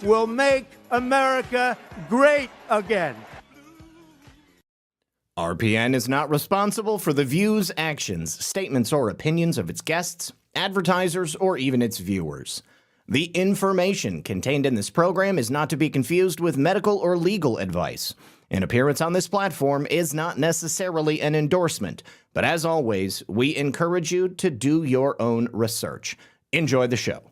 will make America great again. RPN is not responsible for the views, actions, statements, or opinions of its guests, advertisers, or even its viewers. The information contained in this program is not to be confused with medical or legal advice. An appearance on this platform is not necessarily an endorsement, but as always, we encourage you to do your own research. Enjoy the show.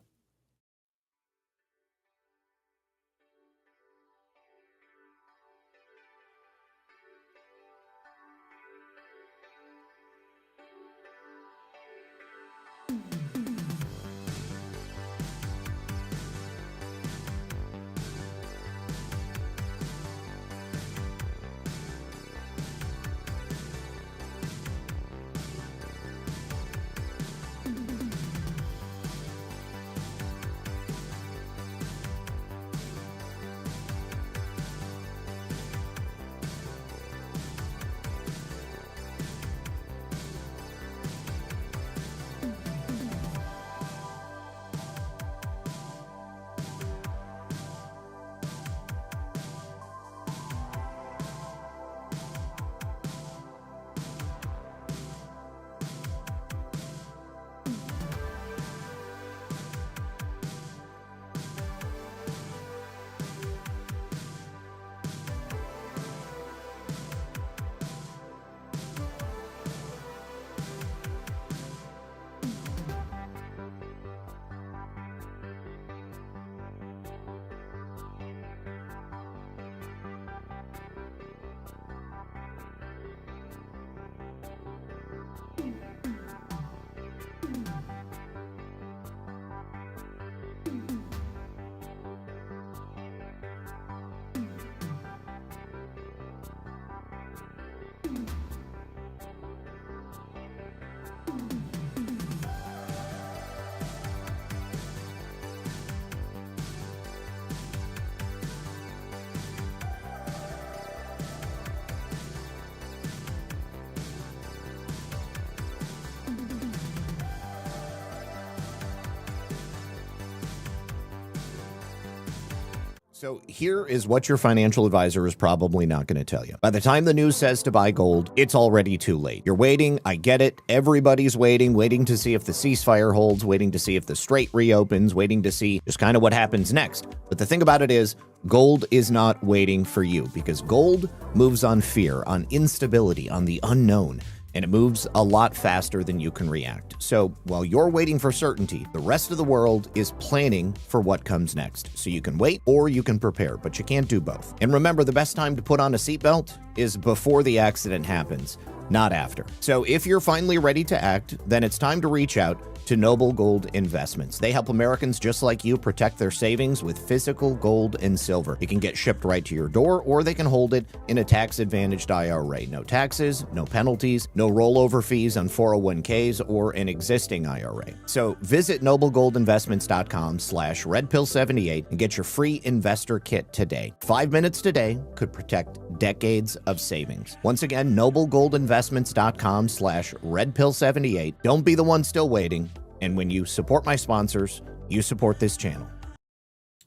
So here is what your financial advisor is probably not going to tell you. By the time the news says to buy gold, it's already too late. You're waiting. I get it. Everybody's waiting to see if the ceasefire holds, waiting to see if the strait reopens, waiting to see just kind of what happens next. But the thing about it is, gold is not waiting for you because gold moves on fear, on instability, on the unknown. And it moves a lot faster than you can react. So while you're waiting for certainty, the rest of the world is planning for what comes next. So you can wait or you can prepare, but you can't do both. And remember, the best time to put on a seatbelt is before the accident happens, not after. So if you're finally ready to act, then it's time to reach out to Noble Gold Investments. They help Americans just like you protect their savings with physical gold and silver. It can get shipped right to your door, or they can hold it in a tax-advantaged IRA. No taxes, no penalties, no rollover fees on 401ks or an existing IRA. So visit noblegoldinvestments.com/redpill78 and get your free investor kit today. 5 minutes today could protect decades of savings. Once again, noblegoldinvestments.com/redpill78. Don't be the one still waiting. And when you support my sponsors, you support this channel.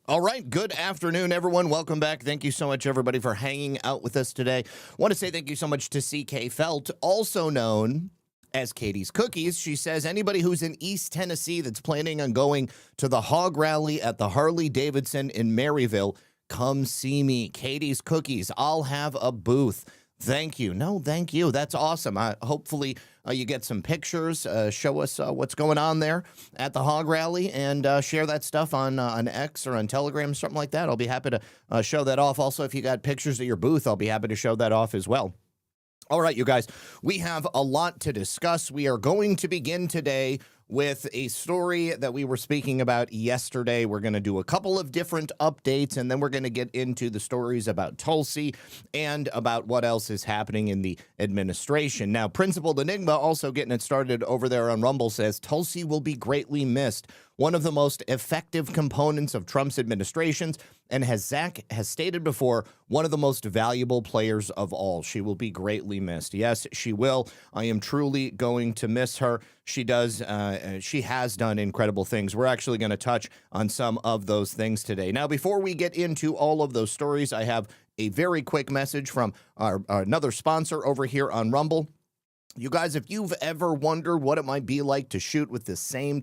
All right, good afternoon, everyone. Welcome back. Thank you so much, everybody, for hanging out with us today. I want to say thank you so much to CK Felt, also known as Katie's Cookies. She says anybody who's in East Tennessee that's planning on going to the hog rally at the Harley-Davidson in Maryville, come see me. Katie's Cookies. I'll have a booth. Thank you. No, thank you. That's awesome. Hopefully you get some pictures, show us what's going on there at the hog rally, and share that stuff on X or on Telegram, something like that. I'll be happy to show that off. Also, if you got pictures of your booth, I'll be happy to show that off as well. All right, you guys, we have a lot to discuss. We are going to begin today with a story that we were speaking about yesterday. We're going to do a couple of different updates, and then we're going to get into the stories about Tulsi and about what else is happening in the administration. Now, Principal Enigma, also getting it started over there on Rumble, says Tulsi will be greatly missed. one of the most effective components of Trump's administrations, and as Zak has stated before, one of the most valuable players of all. She will be greatly missed. Yes, she will. I am truly going to miss her. She has done incredible things. We're actually going to touch on some of those things today. Now, before we get into all of those stories, I have a very quick message from another sponsor over here on Rumble. You guys, if you've ever wondered what it might be like to shoot with the same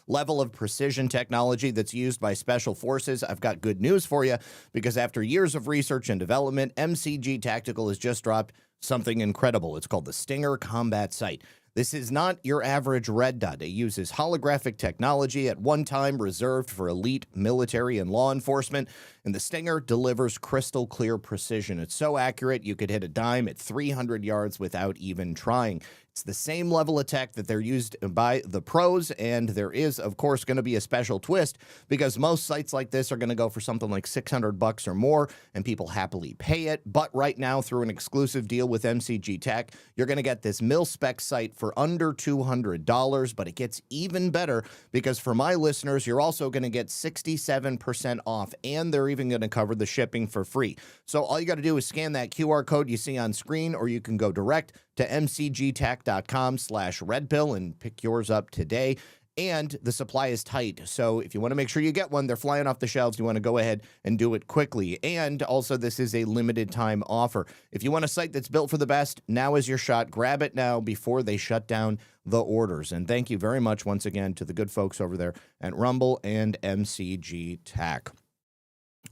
level of precision technology that's used by special forces, I've got good news for you, because after years of research and development, MCG Tactical has just dropped something incredible. It's called the Stinger Combat Sight. This is not your average red dot. It uses holographic technology, at one time reserved for elite military and law enforcement, and the Stinger delivers crystal clear precision. It's so accurate you could hit a dime at 300 yards without even trying. It's the same level of tech that they're used by the pros, and there is, of course, going to be a special twist, because most sites like this are going to go for something like $600 or more, and people happily pay it. But right now, through an exclusive deal with MCG Tech, you're going to get this mil-spec sight for under $200, but it gets even better, because for my listeners, you're also going to get 67% off, and they're even going to cover the shipping for free. So all you got to do is scan that QR code you see on screen, or you can go direct to mcgtech.com/redpill and pick yours up today. And the supply is tight, so if you want to make sure you get one, they're flying off the shelves. You want to go ahead and do it quickly. And also, this is a limited time offer. If you want a site that's built for the best, now is your shot. Grab it now before they shut down the orders. And thank you very much once again to the good folks over there at Rumble and MCG Tech.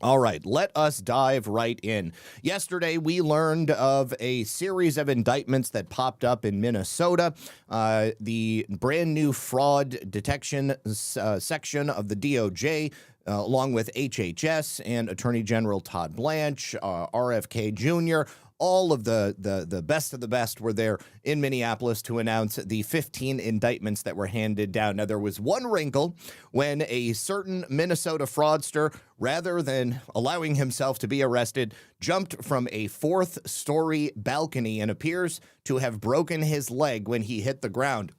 All right, let us dive right in. Yesterday, we learned of a series of indictments that popped up in Minnesota. The brand new fraud detection section of the DOJ, along with HHS and Attorney General Todd Blanche, RFK Jr., all of the best of the best were there in Minneapolis to announce the 15 indictments that were handed down. Now, there was one wrinkle when a certain Minnesota fraudster, rather than allowing himself to be arrested, jumped from a 4th-story balcony and appears to have broken his leg when he hit the ground.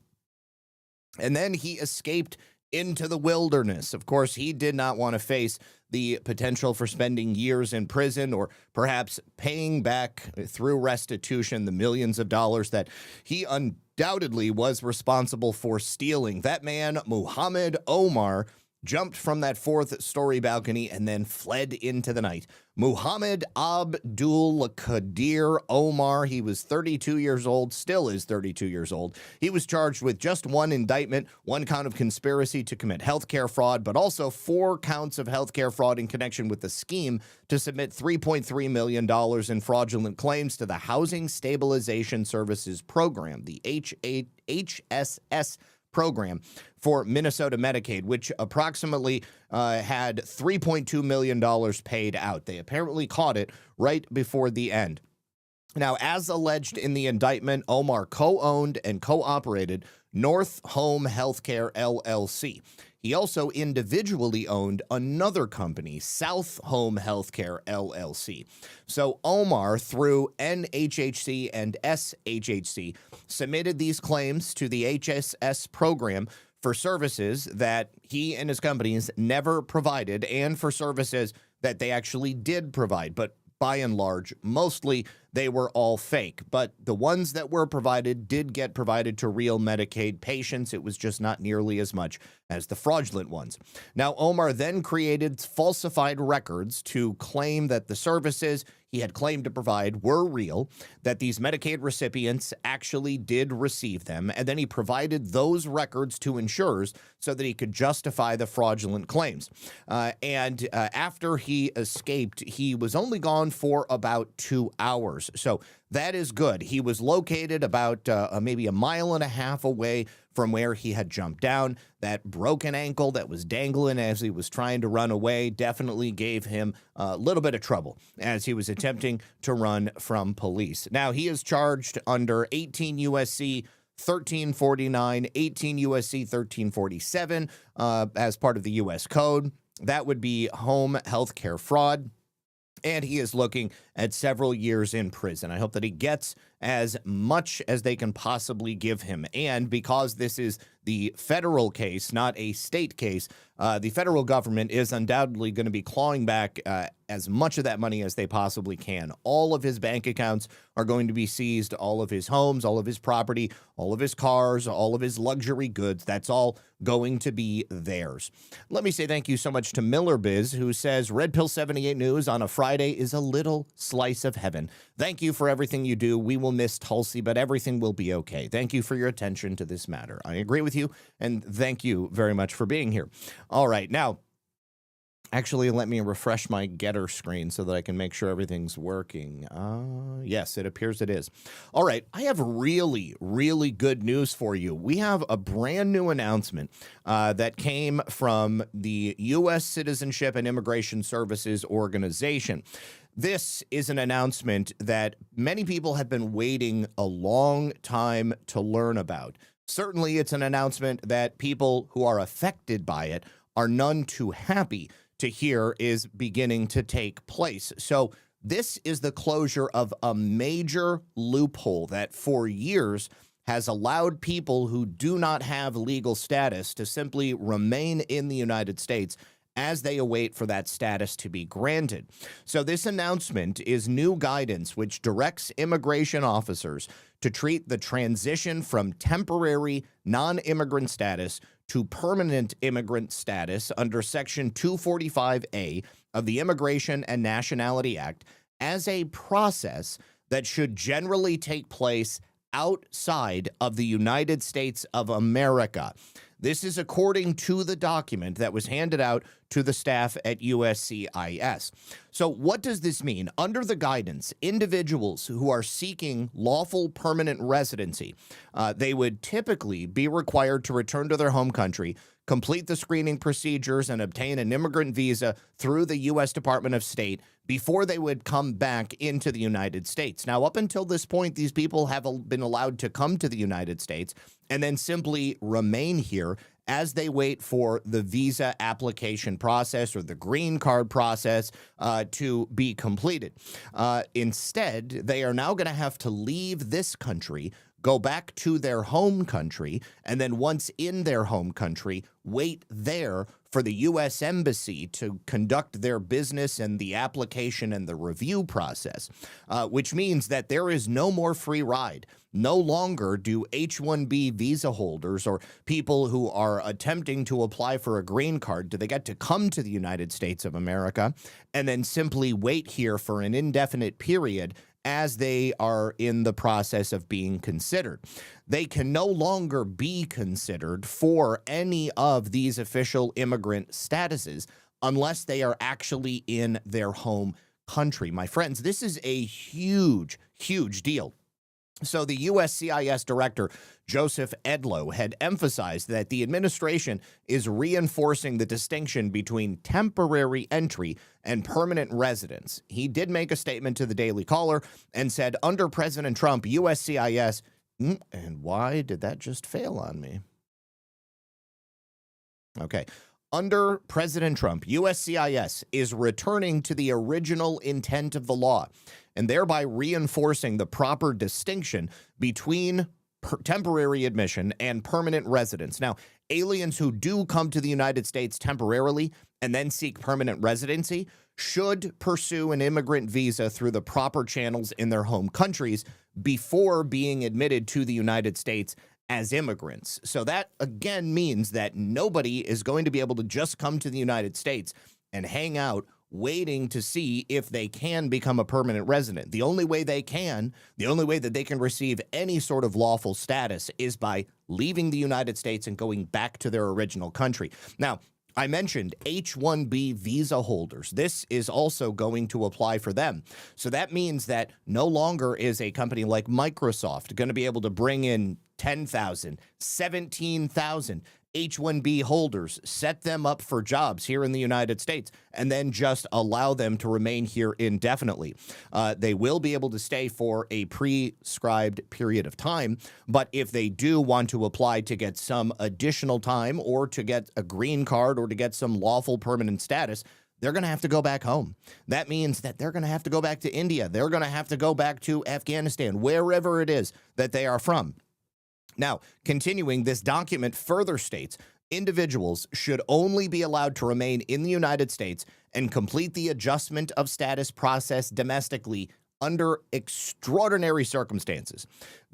And then he escaped into the wilderness. Of course, he did not want to face the potential for spending years in prison, or perhaps paying back through restitution the millions of dollars that he undoubtedly was responsible for stealing. That man, Muhammad Omar, jumped from that 4th-story balcony and then fled into the night. Muhammad Abdul Qadir Omar, he was 32 years old, still is 32 years old. He was charged with just one indictment, one count of conspiracy to commit healthcare fraud, but also 4 counts of healthcare fraud in connection with the scheme to submit $3.3 million in fraudulent claims to the Housing Stabilization Services Program, the HSS program for Minnesota Medicaid, which approximately had $3.2 million paid out. They apparently caught it right before the end. Now, as alleged in the indictment, Omar co-owned and co-operated North Home Healthcare LLC. He also individually owned another company, South Home Healthcare LLC. So Omar, through NHHC and SHHC, submitted these claims to the HSS program for services that he and his companies never provided, and for services that they actually did provide. But by and large, mostly they were all fake. But the ones that were provided did get provided to real Medicaid patients. It was just not nearly as much as the fraudulent ones. Now, Omar then created falsified records to claim that the services he had claimed to provide were real, that these Medicaid recipients actually did receive them, and then he provided those records to insurers so that he could justify the fraudulent claims. After he escaped, he was only gone for about 2 hours. So that is good. He was located about maybe a mile and a half away from where he had jumped down. That broken ankle that was dangling as he was trying to run away definitely gave him a little bit of trouble as he was attempting to run from police. Now, he is charged under 18 U.S.C. 1349, 18 U.S.C. 1347 as part of the U.S. Code. That would be home health care fraud. And he is looking at several years in prison. I hope that he gets as much as they can possibly give him. And because this is the federal case, not a state case, the federal government is undoubtedly going to be clawing back as much of that money as they possibly can. All of his bank accounts are going to be seized, all of his homes, all of his property, all of his cars, all of his luxury goods. That's all going to be theirs. Let me say thank you so much to Miller Biz, who says Red Pill 78 News on a Friday is a little slice of heaven. Thank you for everything you do. We will miss Tulsi, but everything will be okay. Thank you for your attention to this matter. I agree with you, and thank you very much for being here. All right, now, actually, let me refresh my Getter screen so that I can make sure everything's working. Yes, it appears it is. All right, I have really, really good news for you. We have a brand new announcement that came from the U.S. Citizenship and Immigration Services Organization. This is an announcement that many people have been waiting a long time to learn about. Certainly, it's an announcement that people who are affected by it are none too happy to hear is beginning to take place. So this is the closure of a major loophole that for years has allowed people who do not have legal status to simply remain in the United States as they await for that status to be granted. So this announcement is new guidance which directs immigration officers to treat the transition from temporary non-immigrant status to permanent immigrant status under Section 245A of the Immigration and Nationality Act as a process that should generally take place outside of the United States of America. This is according to the document that was handed out to the staff at USCIS. So what does this mean? Under the guidance, individuals who are seeking lawful permanent residency, they would typically be required to return to their home country, complete the screening procedures, and obtain an immigrant visa through the U.S. Department of State before they would come back into the United States. Now, up until this point, these people have been allowed to come to the United States and then simply remain here as they wait for the visa application process or the green card process to be completed. Instead, they are now going to have to leave this country, go back to their home country, and then once in their home country, wait there for the U.S. Embassy to conduct their business and the application and the review process, which means that there is no more free ride. No longer do H-1B visa holders or people who are attempting to apply for a green card, do they get to come to the United States of America and then simply wait here for an indefinite period as they are in the process of being considered. They can no longer be considered for any of these official immigrant statuses unless they are actually in their home country. My friends, this is a huge, huge deal. So the USCIS director, Joseph Edlow, had emphasized that the administration is reinforcing the distinction between temporary entry and permanent residence. He did make a statement to the Daily Caller and said, under President Trump, USCIS, and why did that just fail on me? Okay. Under President Trump, USCIS is returning to the original intent of the law and thereby reinforcing the proper distinction between temporary admission and permanent residence. Now, aliens who do come to the United States temporarily and then seek permanent residency should pursue an immigrant visa through the proper channels in their home countries before being admitted to the United States as immigrants. So that, again, means that nobody is going to be able to just come to the United States and hang out waiting to see if they can become a permanent resident. The only way they can, the only way that they can receive any sort of lawful status is by leaving the United States and going back to their original country. Now, I mentioned H-1B visa holders. This is also going to apply for them. So that means that no longer is a company like Microsoft going to be able to bring in 10,000, 17,000 H-1B holders, set them up for jobs here in the United States, and then just allow them to remain here indefinitely. They will be able to stay for a prescribed period of time, but if they do want to apply to get some additional time or to get a green card or to get some lawful permanent status, they're going to have to go back home. That means that they're going to have to go back to India. They're going to have to go back to Afghanistan, wherever it is that they are from. Now, continuing, this document further states individuals should only be allowed to remain in the United States and complete the adjustment of status process domestically under extraordinary circumstances.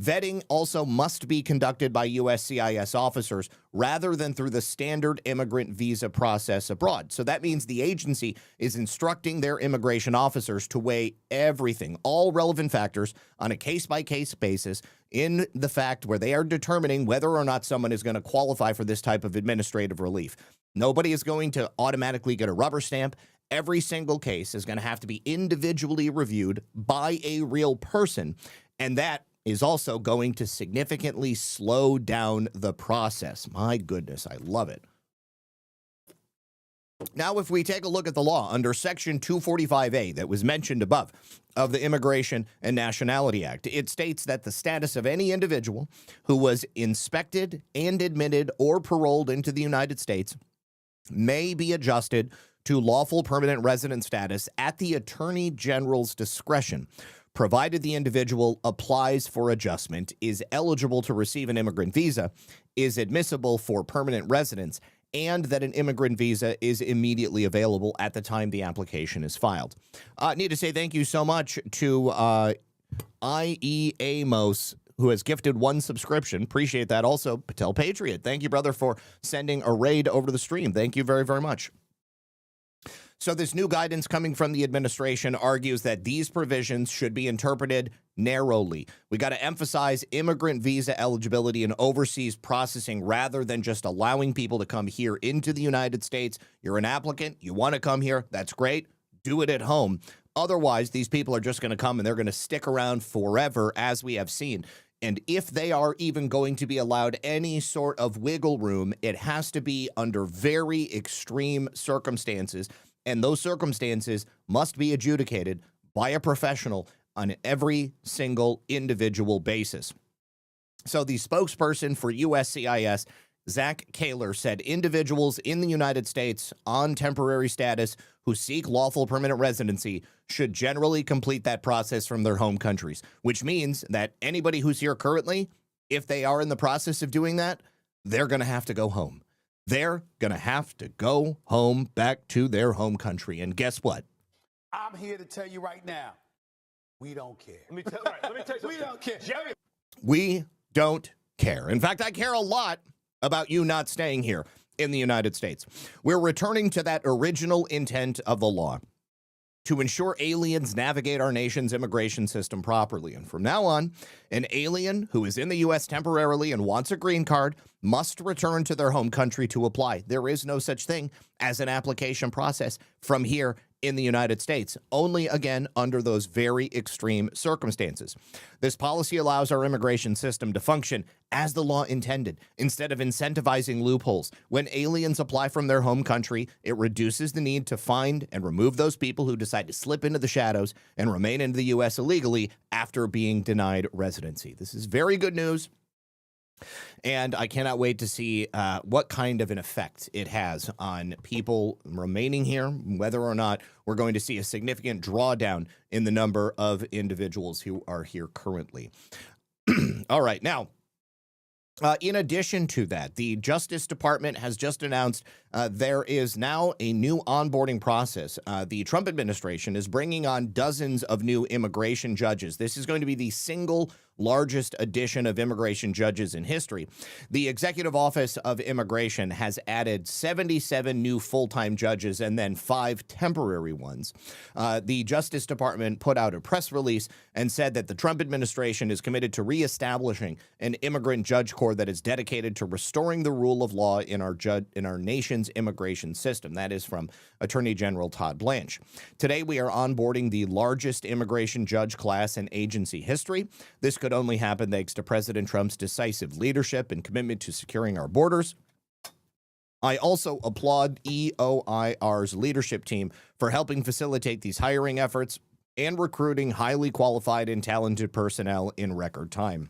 Vetting also must be conducted by USCIS officers rather than through the standard immigrant visa process abroad. So that means the agency is instructing their immigration officers to weigh everything, all relevant factors on a case-by-case basis in the fact where they are determining whether or not someone is going to qualify for this type of administrative relief. Nobody is going to automatically get a rubber stamp. Every single case is going to have to be individually reviewed by a real person, and that is also going to significantly slow down the process. My goodness, I love it. Now, if we take a look at the law under Section 245A that was mentioned above of the Immigration and Nationality Act, it states that the status of any individual who was inspected and admitted or paroled into the United States may be adjusted to lawful permanent resident status at the Attorney General's discretion, provided the individual applies for adjustment, is eligible to receive an immigrant visa, is admissible for permanent residence, and that an immigrant visa is immediately available at the time the application is filed. I need to say thank you so much to IE Amos, who has gifted 1 subscription. Appreciate that. Also, Patel Patriot, thank you, brother, for sending a raid over the stream. Thank you very, very much. So this new guidance coming from the administration argues that these provisions should be interpreted narrowly. We got to emphasize immigrant visa eligibility and overseas processing rather than just allowing people to come here into the United States. You're an applicant, you want to come here, that's great. Do it at home. Otherwise, these people are just going to come and they're going to stick around forever, as we have seen. And if they are even going to be allowed any sort of wiggle room, it has to be under very extreme circumstances. And those circumstances must be adjudicated by a professional on every single individual basis. So the spokesperson for USCIS, Zak Paine, said individuals in the United States on temporary status who seek lawful permanent residency should generally complete that process from their home countries, which means that anybody who's here currently, if they are in the process of doing that, they're going to have to go home. They're going to have to go home back to their home country. And guess what? I'm here to tell you right now, we don't care. Let me tell you We don't care. Jerry. We don't care. In fact, I care a lot about you not staying here in the United States. We're returning to that original intent of the law to ensure aliens navigate our nation's immigration system properly. And from now on, an alien who is in the U.S. temporarily and wants a green card must return to their home country to apply. There is no such thing as an application process from here in the United States, only, again, under those very extreme circumstances. This policy allows our immigration system to function as the law intended, instead of incentivizing loopholes. When aliens apply from their home country, it reduces the need to find and remove those people who decide to slip into the shadows and remain in the U.S. illegally after being denied residency. This is very good news. And I cannot wait to see what kind of an effect it has on people remaining here, whether or not we're going to see a significant drawdown in the number of individuals who are here currently. All right. Now, in addition to that, the Justice Department has just announced there is now a new onboarding process. The Trump administration is bringing on dozens of new immigration judges. This is going to be the single largest addition of immigration judges in history. The Executive Office of Immigration has added 77 new full-time judges and then 5 temporary ones. The Justice Department put out a press release and said that the Trump administration is committed to reestablishing an immigrant judge corps that is dedicated to restoring the rule of law in our nation's immigration system. That is from Attorney General Todd Blanche. Today, we are onboarding the largest immigration judge class in agency history. This could only happen thanks to President Trump's decisive leadership and commitment to securing our borders. I also applaud EOIR's leadership team for helping facilitate these hiring efforts and recruiting highly qualified and talented personnel in record time.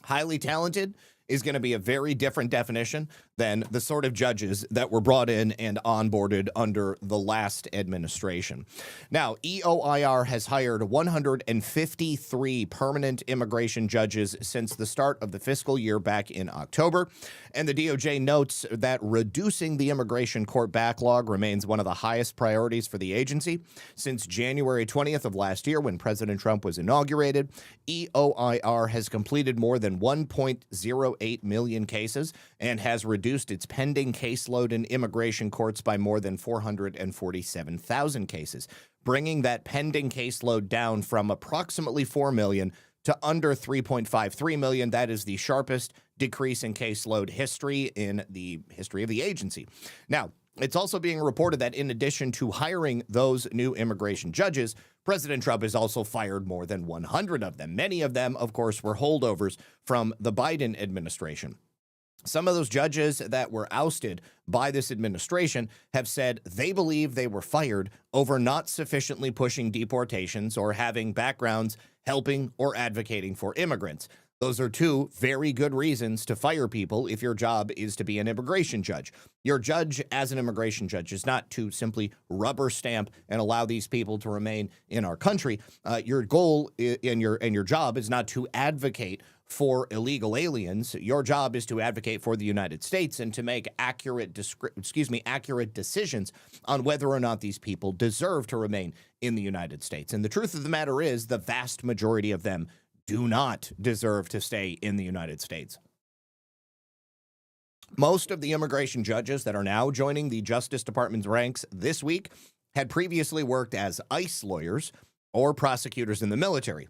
Highly talented is going to be a very different definition than the sort of judges that were brought in and onboarded under the last administration. Now, EOIR has hired 153 permanent immigration judges since the start of the fiscal year back in October, and the DOJ notes that reducing the immigration court backlog remains one of the highest priorities for the agency. Since January 20th of last year, when President Trump was inaugurated, EOIR has completed more than 1.08 million cases and has reduced its pending caseload in immigration courts by more than 447,000 cases, bringing that pending caseload down from approximately 4 million to under 3.53 million. That is the sharpest decrease in caseload history in the history of the agency. Now, it's also being reported that in addition to hiring those new immigration judges, President Trump has also fired more than 100 of them. Many of them, of course, were holdovers from the Biden administration. Some of those judges that were ousted by this administration have said they believe they were fired over not sufficiently pushing deportations or having backgrounds helping or advocating for immigrants. Those are two very good reasons to fire people if your job is to be an immigration judge. Your judge as an immigration judge is not to simply rubber stamp and allow these people to remain in our country. Your goal in your job is not to advocate for illegal aliens. Your job is to advocate for the United States and to make accurate decisions on whether or not these people deserve to remain in the United States. And the truth of the matter is, the vast majority of them do not deserve to stay in the United States. Most of the immigration judges that are now joining the Justice Department's ranks this week had previously worked as ICE lawyers or prosecutors in the military.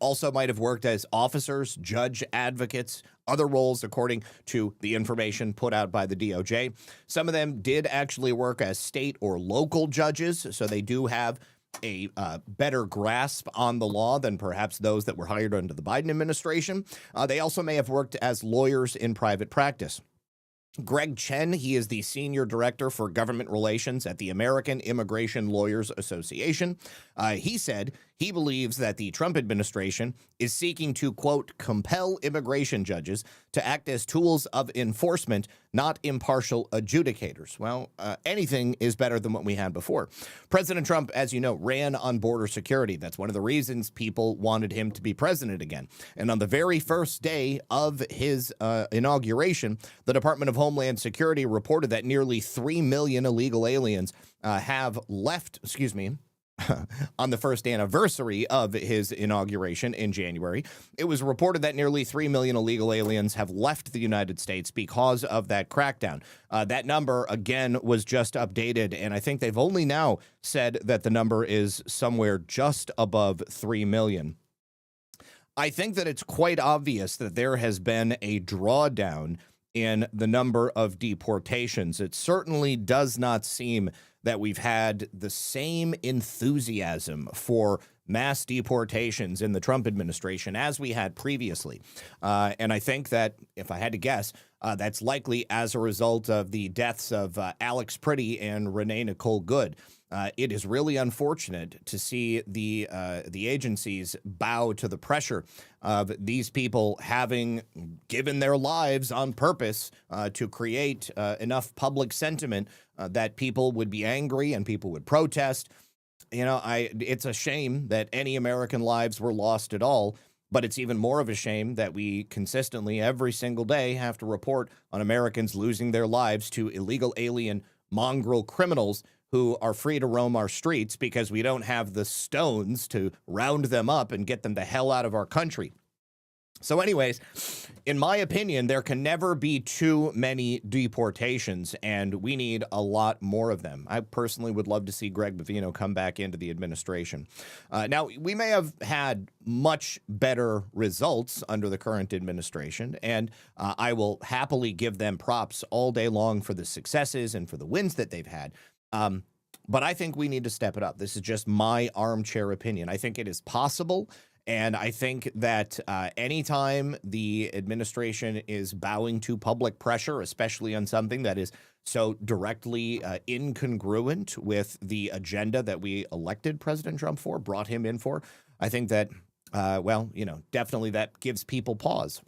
Also might have worked as officers, judge advocates, other roles according to the information put out by the DOJ. Some of them did actually work as state or local judges, so they do have a better grasp on the law than perhaps those that were hired under the Biden administration. They also may have worked as lawyers in private practice. Greg Chen, he is the Senior Director for Government Relations at the American Immigration Lawyers Association. He said he believes that the Trump administration is seeking to, quote, compel immigration judges to act as tools of enforcement, not impartial adjudicators. Well, anything is better than what we had before. President Trump, as you know, ran on border security. That's one of the reasons people wanted him to be president again. And on the very first day of his inauguration, the Department of Homeland Security reported that nearly 3 million illegal aliens have left, on the first anniversary of his inauguration in January. It was reported that nearly 3 million illegal aliens have left the United States because of that crackdown. That number, again, was just updated, and I think they've only now said that the number is somewhere just above 3 million. I think that it's quite obvious that there has been a drawdown in the number of deportations. It certainly does not seem that we've had the same enthusiasm for mass deportations in the Trump administration as we had previously. And I think that, if I had to guess, that's likely as a result of the deaths of Alex Pretty and Renee Nicole Good. It is really unfortunate to see the agencies bow to the pressure of these people having given their lives on purpose to create enough public sentiment that people would be angry and people would protest. You know, it's a shame that any American lives were lost at all, but it's even more of a shame that we consistently every single day have to report on Americans losing their lives to illegal alien mongrel criminals who are free to roam our streets because we don't have the stones to round them up and get them the hell out of our country. So anyways, in my opinion, there can never be too many deportations, and we need a lot more of them. I personally would love to see Greg Bavino come back into the administration. Now, we may have had much better results under the current administration, and I will happily give them props all day long for the successes and for the wins that they've had. But I think we need to step it up. This is just my armchair opinion. I think it is possible. And I think that anytime the administration is bowing to public pressure, especially on something that is so directly incongruent with the agenda that we elected President Trump for, brought him in for, I think that, definitely that gives people pause.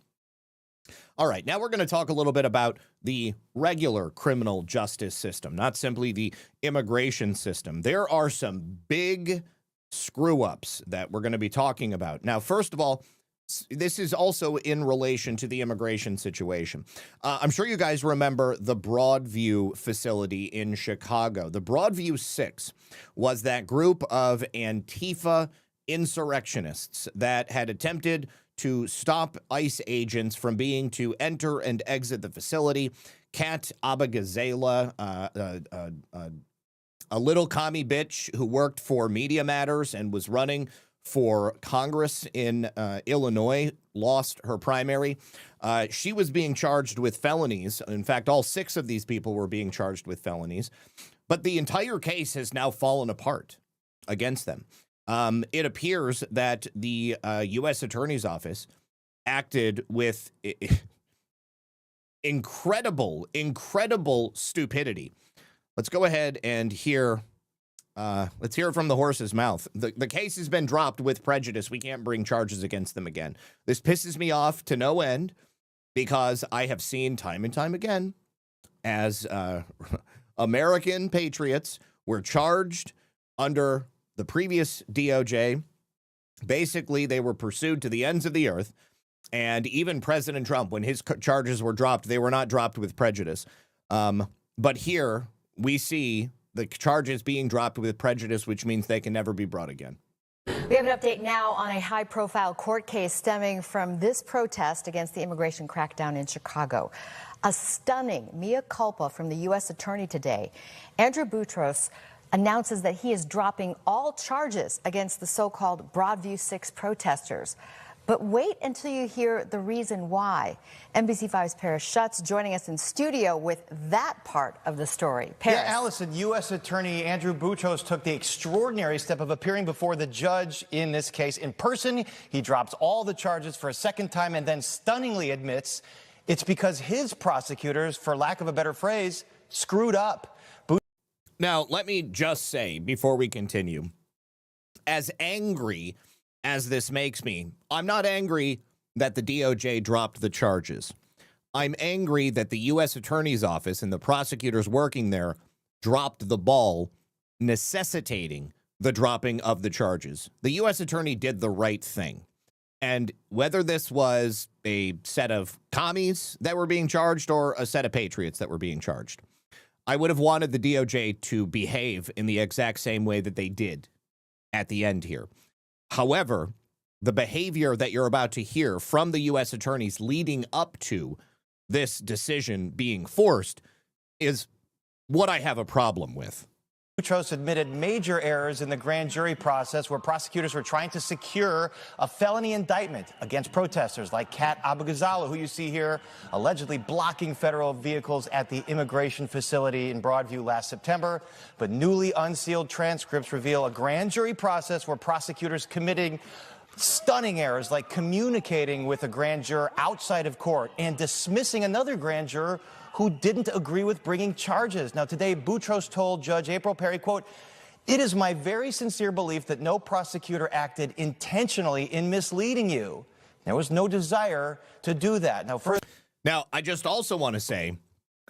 All right, now we're going to talk a little bit about the regular criminal justice system, not simply the immigration system. There are some big screw-ups that we're going to be talking about. Now, first of all, this is also in relation to the immigration situation. I'm sure you guys remember the Broadview facility in Chicago. The Broadview Six was that group of Antifa insurrectionists that had attempted to stop ICE agents from being to enter and exit the facility. Kat Abagazela, a little commie bitch who worked for Media Matters and was running for Congress in Illinois, lost her primary. She was being charged with felonies. In fact, all 6 of these people were being charged with felonies. But the entire case has now fallen apart against them. It appears that the U.S. Attorney's Office acted with incredible stupidity. Let's go ahead and hear. Let's hear it from the horse's mouth. The case has been dropped with prejudice. We can't bring charges against them again. This pisses me off to no end because I have seen time and time again as American patriots were charged under the previous DOJ. Basically, they were pursued to the ends of the earth. And even President Trump, when his charges were dropped, they were not dropped with prejudice. But here we see the charges being dropped with prejudice, which means they can never be brought again. We have an update now on a high-profile court case stemming from this protest against the immigration crackdown in Chicago. A stunning mea culpa from the U.S. Attorney today. Andrew Boutros announces that he is dropping all charges against the so-called Broadview Six protesters. But wait until you hear the reason why. NBC5's Paris Schutz joining us in studio with that part of the story. Paris. Yeah, Allison, U.S. Attorney Andrew Boutros took the extraordinary step of appearing before the judge in this case in person. He drops all the charges for a second time and then stunningly admits it's because his prosecutors, for lack of a better phrase, screwed up. Now, let me just say before we continue, as angry as this makes me, I'm not angry that the DOJ dropped the charges. I'm angry that the U.S. Attorney's Office and the prosecutors working there dropped the ball, necessitating the dropping of the charges. The U.S. Attorney did the right thing. And whether this was a set of commies that were being charged or a set of patriots that were being charged, I would have wanted the DOJ to behave in the exact same way that they did at the end here. However, the behavior that you're about to hear from the U.S. attorneys leading up to this decision being forced is what I have a problem with. Boutros admitted major errors in the grand jury process where prosecutors were trying to secure a felony indictment against protesters like Kat Abagazala, who you see here, allegedly blocking federal vehicles at the immigration facility in Broadview last September. But newly unsealed transcripts reveal a grand jury process where prosecutors committing stunning errors like communicating with a grand juror outside of court and dismissing another grand juror who didn't agree with bringing charges. Now, today, Boutros told Judge April Perry, quote, "It is my very sincere belief that no prosecutor acted intentionally in misleading you. There was no desire to do that." Now, I just also want to say,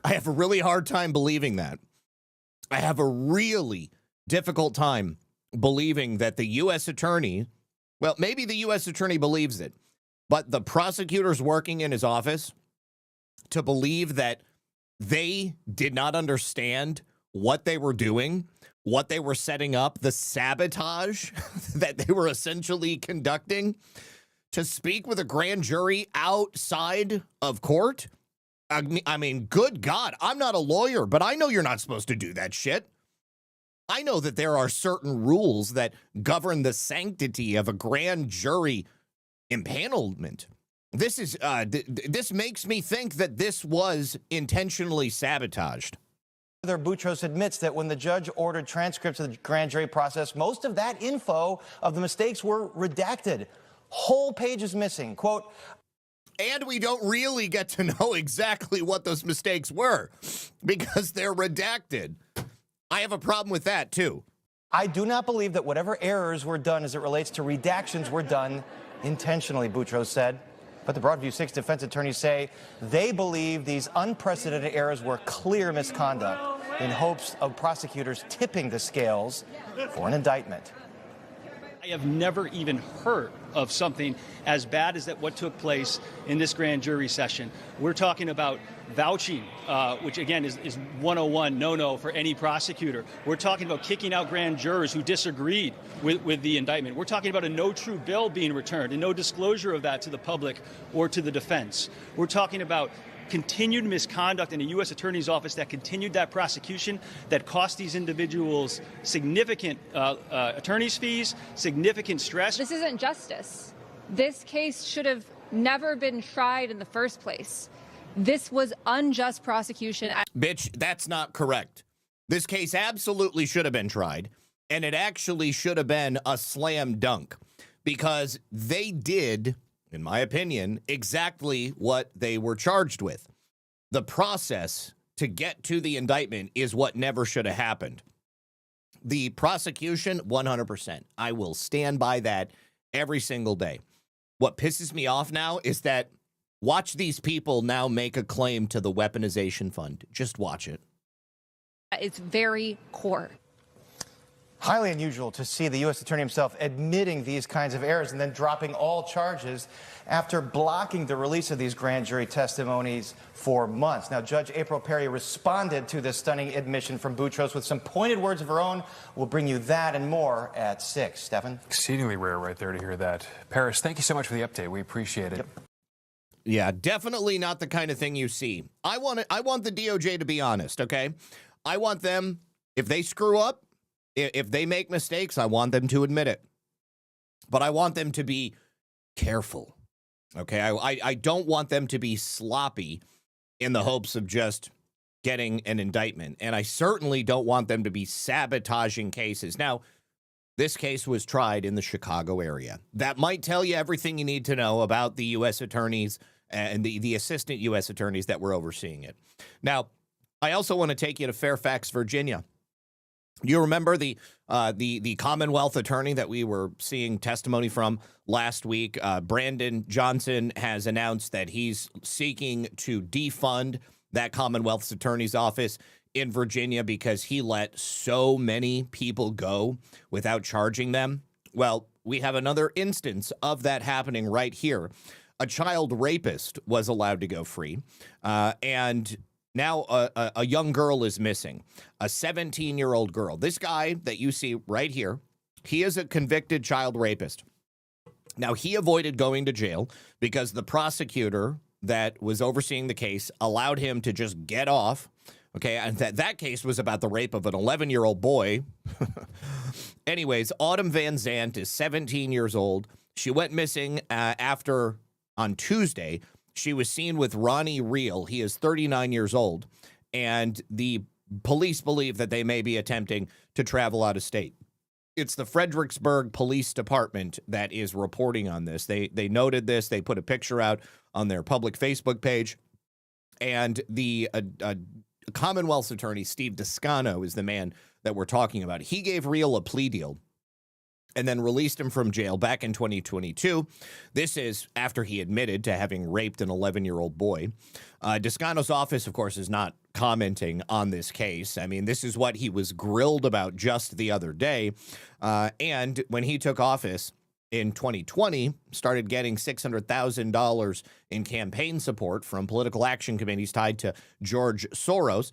I have a really hard time believing that. I have a really difficult time believing that the U.S. attorney, well, maybe the U.S. attorney believes it, but the prosecutors working in his office to believe that they did not understand what they were doing, what they were setting up, the sabotage that they were essentially conducting to speak with a grand jury outside of court. I mean, good God, I'm not a lawyer, but I know you're not supposed to do that shit. I know that there are certain rules that govern the sanctity of a grand jury impanelment. This is this makes me think that this was intentionally sabotaged. Further, Boutros admits that when the judge ordered transcripts of the grand jury process, most of that info of the mistakes were redacted. Whole pages missing. Quote, and we don't really get to know exactly what those mistakes were because they're redacted. I have a problem with that, too. "I do not believe that whatever errors were done as it relates to redactions were done intentionally," Boutros said. But the Broadview Six defense attorneys say they believe these unprecedented errors were clear misconduct in hopes of prosecutors tipping the scales for an indictment. I have never even heard of something as bad as what took place in this grand jury session. We're talking about vouching, which again is 101 no-no for any prosecutor. We're talking about kicking out grand jurors who disagreed with the indictment. We're talking about a no true bill being returned and no disclosure of that to the public or to the defense. We're talking about continued misconduct in a U.S. Attorney's Office that continued that prosecution that cost these individuals significant attorney's fees, significant stress. This isn't justice. This case should have never been tried in the first place. This was unjust prosecution. Bitch, that's not correct. This case absolutely should have been tried, and it actually should have been a slam dunk because they did, in my opinion, exactly what they were charged with. The process to get to the indictment is what never should have happened. The prosecution, 100%. I will stand by that every single day. What pisses me off now is that watch these people now make a claim to the weaponization fund. Just watch it. It's very core. Highly unusual to see the U.S. Attorney himself admitting these kinds of errors and then dropping all charges after blocking the release of these grand jury testimonies for months. Now, Judge April Perry responded to this stunning admission from Boutros with some pointed words of her own. We'll bring you that and more at 6. Stefan? Exceedingly rare right there to hear that. Paris, thank you so much for the update. We appreciate it. Yep. Yeah, definitely not the kind of thing you see. I want the DOJ to be honest, okay? I want them, if they screw up, if they make mistakes, I want them to admit it. But I want them to be careful, okay? I don't want them to be sloppy in the hopes of just getting an indictment. And I certainly don't want them to be sabotaging cases. Now, this case was tried in the Chicago area. That might tell you everything you need to know about the U.S. attorneys and the assistant U.S. attorneys that were overseeing it. Now, I also want to take you to Fairfax, Virginia. You remember the Commonwealth attorney that we were seeing testimony from last week? Brandon Johnson has announced that he's seeking to defund that Commonwealth's attorney's office in Virginia because he let so many people go without charging them. Well, we have another instance of that happening right here. A child rapist was allowed to go free, and now a young girl is missing, a 17-year-old girl. This guy that you see right here, he is a convicted child rapist. Now, he avoided going to jail because the prosecutor that was overseeing the case allowed him to just get off. Okay, and that case was about the rape of an 11-year-old boy. Anyways, Autumn Van Zandt is 17 years old. She went missing on Tuesday. She was seen with Ronnie Reel. He is 39 years old, and the police believe that they may be attempting to travel out of state. It's the Fredericksburg Police Department that is reporting on this. They noted this. They put a picture out on their public Facebook page, and the Commonwealth's attorney, Steve Descano, is the man that we're talking about. He gave Reel a plea deal and then released him from jail back in 2022. This is after he admitted to having raped an 11-year-old boy. Descano's office, of course, is not commenting on this case. I mean, this is what he was grilled about just the other day. And when he took office in 2020, started getting $600,000 in campaign support from political action committees tied to George Soros.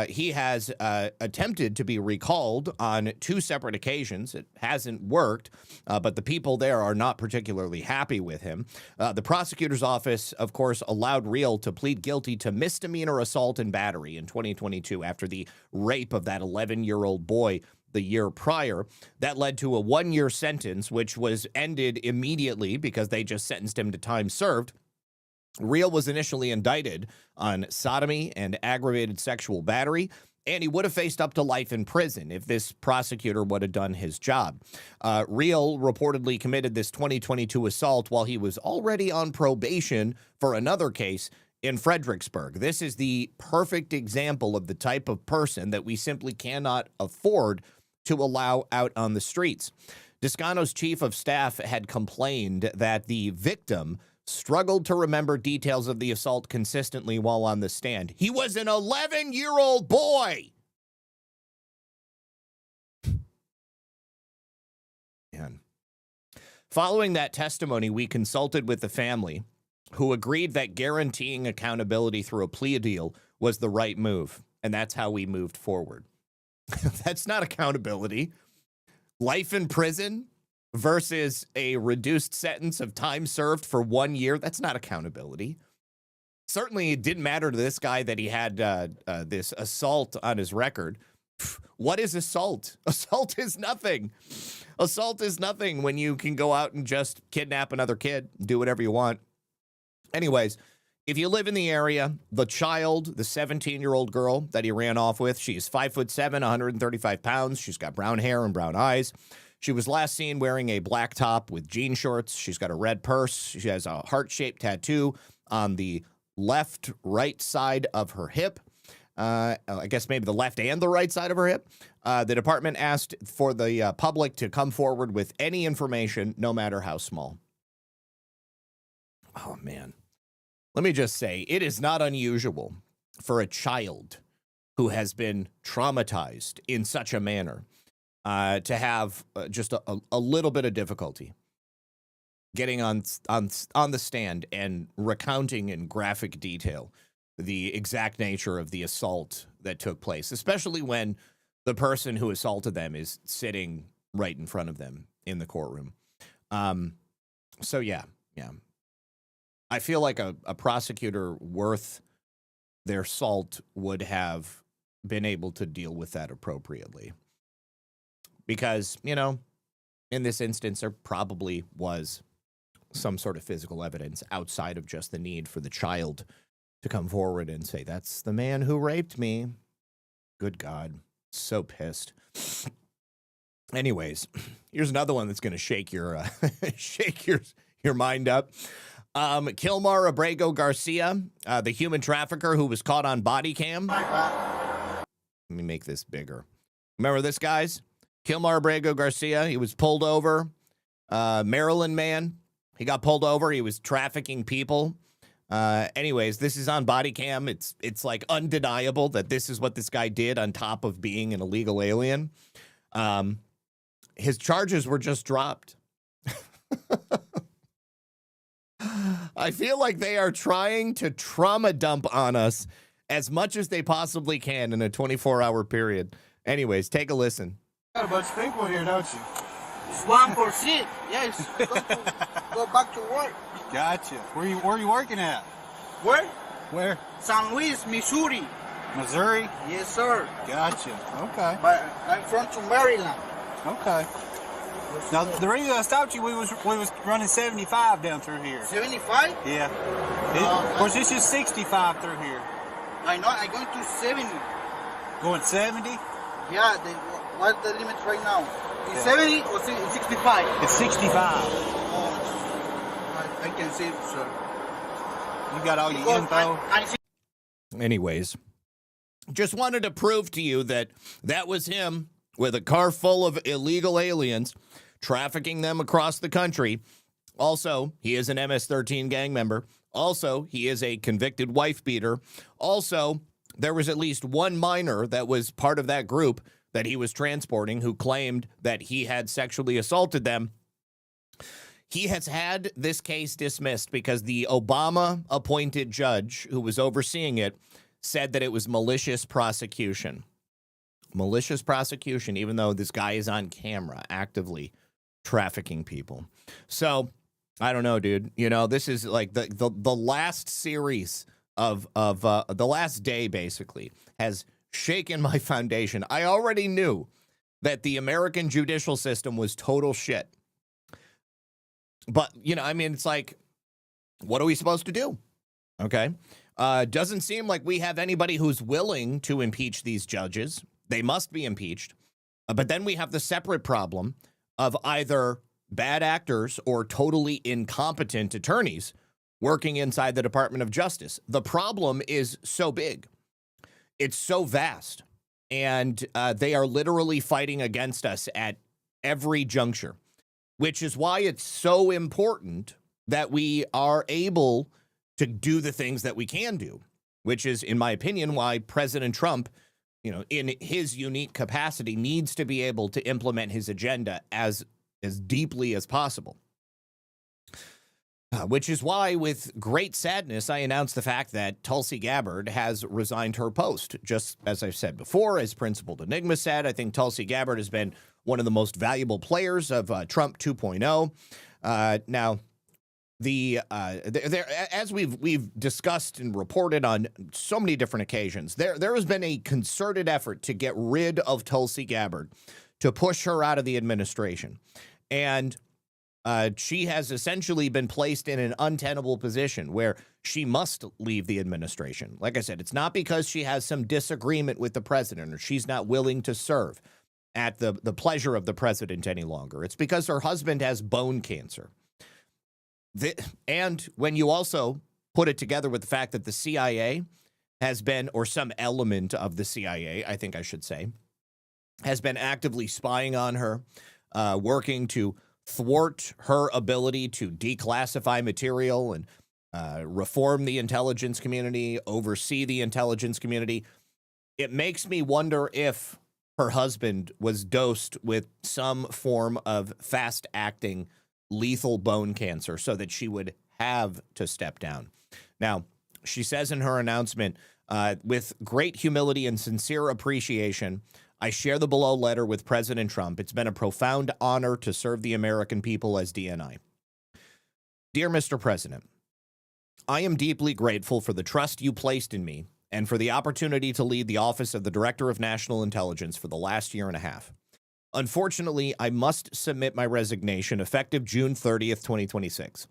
He has attempted to be recalled on 2 separate occasions. It hasn't worked, but the people there are not particularly happy with him. The prosecutor's office, of course, allowed Reel to plead guilty to misdemeanor assault and battery in 2022 after the rape of that 11-year-old boy the year prior. That led to a 1-year sentence, which was ended immediately because they just sentenced him to time served. Reel was initially indicted on sodomy and aggravated sexual battery, and he would have faced up to life in prison if this prosecutor would have done his job. Reel reportedly committed this 2022 assault while he was already on probation for another case in Fredericksburg. This is the perfect example of the type of person that we simply cannot afford to allow out on the streets. Descano's chief of staff had complained that the victim struggled to remember details of the assault consistently while on the stand. He was an 11-year-old boy. Man. Following that testimony, we consulted with the family, who agreed that guaranteeing accountability through a plea deal was the right move, and that's how we moved forward. That's not accountability. Life in prison versus a reduced sentence of time served for 1 year, that's not accountability. Certainly, it didn't matter to this guy that he had this assault on his record. What is assault? Assault is nothing. Assault is nothing when you can go out and just kidnap another kid, do whatever you want. Anyways, if you live in the area, the child, the 17-year-old girl that he ran off with, she's 5'7", 135 pounds. She's got brown hair and brown eyes. She was last seen wearing a black top with jean shorts. She's got a red purse. She has a heart-shaped tattoo on the right side of her hip. I guess maybe the left and the right side of her hip. The department asked for the public to come forward with any information, no matter how small. Oh, man. Let me just say, it is not unusual for a child who has been traumatized in such a manner to have just a little bit of difficulty getting on the stand and recounting in graphic detail the exact nature of the assault that took place, especially when the person who assaulted them is sitting right in front of them in the courtroom. So, yeah. I feel like a prosecutor worth their salt would have been able to deal with that appropriately. Because, you know, in this instance, there probably was some sort of physical evidence outside of just the need for the child to come forward and say, that's the man who raped me. Good God. So pissed. Anyways, here's another one that's going to shake your your mind up. Kilmar Abrego Garcia, the human trafficker who was caught on body cam. Let me make this bigger. Remember this, guys? Kilmar Abrego Garcia, he was pulled over. Maryland man, he got pulled over. He was trafficking people. Anyways, this is on body cam. It's like undeniable that this is what this guy did on top of being an illegal alien. His charges were just dropped. I feel like they are trying to trauma dump on us as much as they possibly can in a 24-hour period. Anyways, take a listen. Got a bunch of people here, don't you? It's 1%. Yes. Go back to work. Gotcha. Where are you working at? Where? Where? St. Louis, Missouri. Missouri? Yes, sir. Gotcha. Okay. But I'm from Maryland. Okay. Now, the reason I stopped you, we was running 75 down through here. 75? Yeah. Of course, this is 65 through here. I know. I'm going to 70. Going 70? Yeah. What's the limit right now? Is 70 or 65? It's 65. I can see it, sir. You got all your info? Anyways, just wanted to prove to you that was him with a car full of illegal aliens, trafficking them across the country. Also, he is an MS-13 gang member. Also, he is a convicted wife beater. Also, there was at least one minor that was part of that group that he was transporting who claimed that he had sexually assaulted them. He has had this case dismissed because the Obama-appointed judge who was overseeing it said that it was malicious prosecution. Malicious prosecution, even though this guy is on camera actively trafficking people. So, I don't know, dude. You know, this is like the last series of the last day, basically, has shaken my foundation. I already knew that the American judicial system was total shit. But, you know, I mean, it's like, what are we supposed to do? Okay. Doesn't seem like we have anybody who's willing to impeach these judges. They must be impeached. But then we have the separate problem of either bad actors or totally incompetent attorneys working inside the Department of Justice. The problem is so big. It's so vast. And they are literally fighting against us at every juncture, which is why it's so important that we are able to do the things that we can do, which is, in my opinion, why President Trump, in his unique capacity, needs to be able to implement his agenda as deeply as possible. Which is why, with great sadness, I announced the fact that Tulsi Gabbard has resigned her post. Just as I've said before, as Principal Enigma said, I think Tulsi Gabbard has been one of the most valuable players of Trump 2.0. Now, as we've discussed and reported on so many different occasions, there has been a concerted effort to get rid of Tulsi Gabbard, to push her out of the administration, and she has essentially been placed in an untenable position where she must leave the administration. Like I said, it's not because she has some disagreement with the president or she's not willing to serve at the pleasure of the president any longer. It's because her husband has bone cancer. And when you also put it together with the fact that the CIA has been, or some element of the CIA, I think I should say, has been actively spying on her, working to thwart her ability to declassify material and reform the intelligence community, oversee the intelligence community. It makes me wonder if her husband was dosed with some form of fast-acting lethal bone cancer so that she would have to step down. Now, she says in her announcement, with great humility and sincere appreciation, I share the below letter with President Trump. It's been a profound honor to serve the American people as DNI. Dear Mr. President, I am deeply grateful for the trust you placed in me and for the opportunity to lead the Office of the Director of National Intelligence for the last year and a half. Unfortunately, I must submit my resignation effective June 30th, 2026.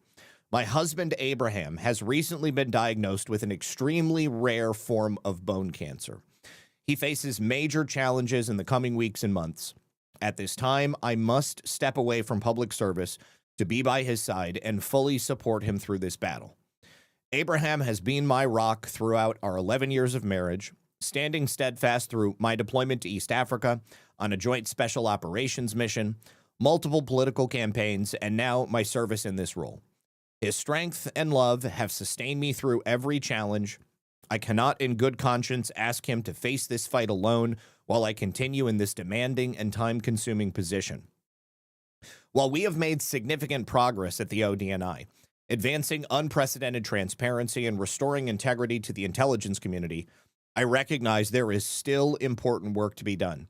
My husband, Abraham, has recently been diagnosed with an extremely rare form of bone cancer. He faces major challenges in the coming weeks and months. At this time, I must step away from public service to be by his side and fully support him through this battle. Abraham has been my rock throughout our 11 years of marriage, standing steadfast through my deployment to East Africa on a joint special operations mission, multiple political campaigns, and now my service in this role. His strength and love have sustained me through every challenge. I cannot in good conscience ask him to face this fight alone while I continue in this demanding and time-consuming position. While we have made significant progress at the ODNI, advancing unprecedented transparency and restoring integrity to the intelligence community, I recognize there is still important work to be done.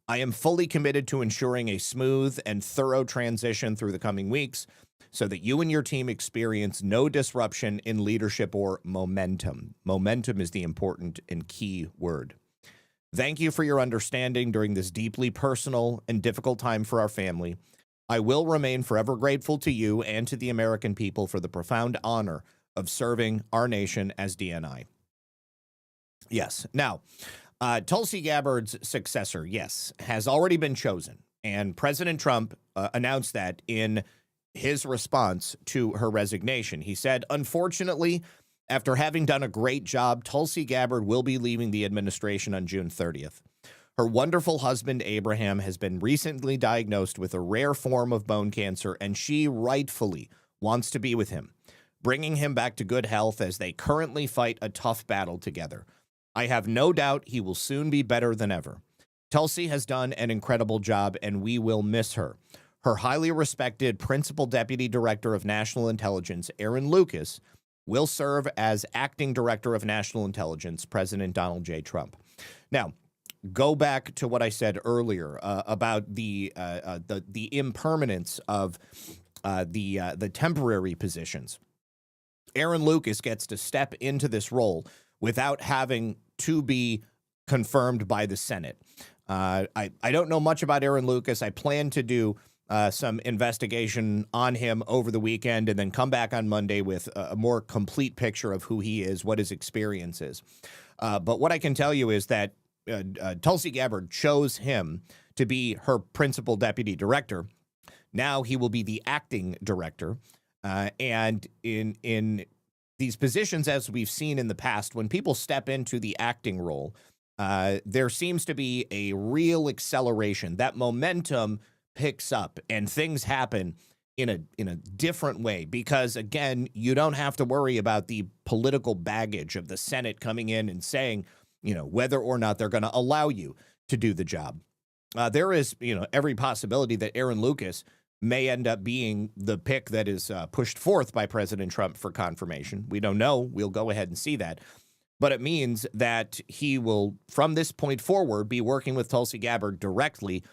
I am fully committed to ensuring a smooth and thorough transition through the coming weeks so that you and your team experience no disruption in leadership or momentum. Momentum is the important and key word. Thank you for your understanding during this deeply personal and difficult time for our family. I will remain forever grateful to you and to the American people for the profound honor of serving our nation as DNI. Yes. Now, Tulsi Gabbard's successor, yes, has already been chosen. And President Trump announced that in his response to her resignation. He said, unfortunately, after having done a great job, Tulsi Gabbard will be leaving the administration on June 30th. Her wonderful husband, Abraham, has been recently diagnosed with a rare form of bone cancer, and she rightfully wants to be with him, bringing him back to good health as they currently fight a tough battle together. I have no doubt he will soon be better than ever. Tulsi has done an incredible job, and we will miss her. Her highly respected Principal Deputy Director of National Intelligence, Aaron Lucas, will serve as Acting Director of National Intelligence, President Donald J. Trump. Now, go back to what I said earlier about the impermanence of the temporary positions. Aaron Lucas gets to step into this role without having to be confirmed by the Senate. I don't know much about Aaron Lucas. I plan to do some investigation on him over the weekend and then come back on Monday with a more complete picture of who he is, what his experience is. But what I can tell you is that Tulsi Gabbard chose him to be her principal deputy director. Now he will be the acting director. And in these positions, as we've seen in the past, when people step into the acting role, there seems to be a real acceleration. That momentum picks up and things happen in a different way, because again, you don't have to worry about the political baggage of the Senate coming in and saying, whether or not they're going to allow you to do the job. There is, every possibility that Aaron Lucas may end up being the pick that is pushed forth by President Trump for confirmation. We don't know. We'll go ahead and see that. But it means that he will, from this point forward, be working with Tulsi Gabbard directly,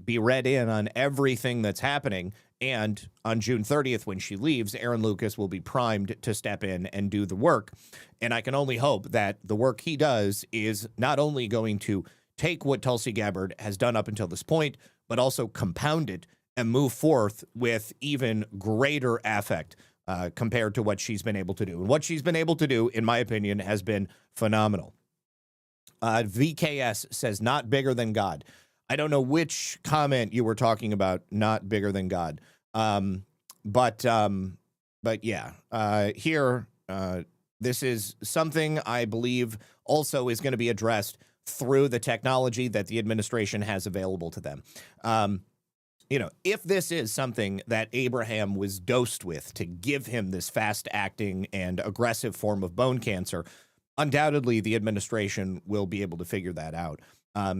be read in on everything that's happening. And on June 30th, when she leaves, Aaron Lucas will be primed to step in and do the work. And I can only hope that the work he does is not only going to take what Tulsi Gabbard has done up until this point, but also compound it and move forth with even greater affect compared to what she's been able to do. And what she's been able to do, in my opinion, has been phenomenal. VKS says, not bigger than God. I don't know which comment you were talking about, not bigger than God. But yeah, here, this is something I believe also is going to be addressed through the technology that the administration has available to them. If this is something that Abraham was dosed with to give him this fast-acting and aggressive form of bone cancer, undoubtedly the administration will be able to figure that out.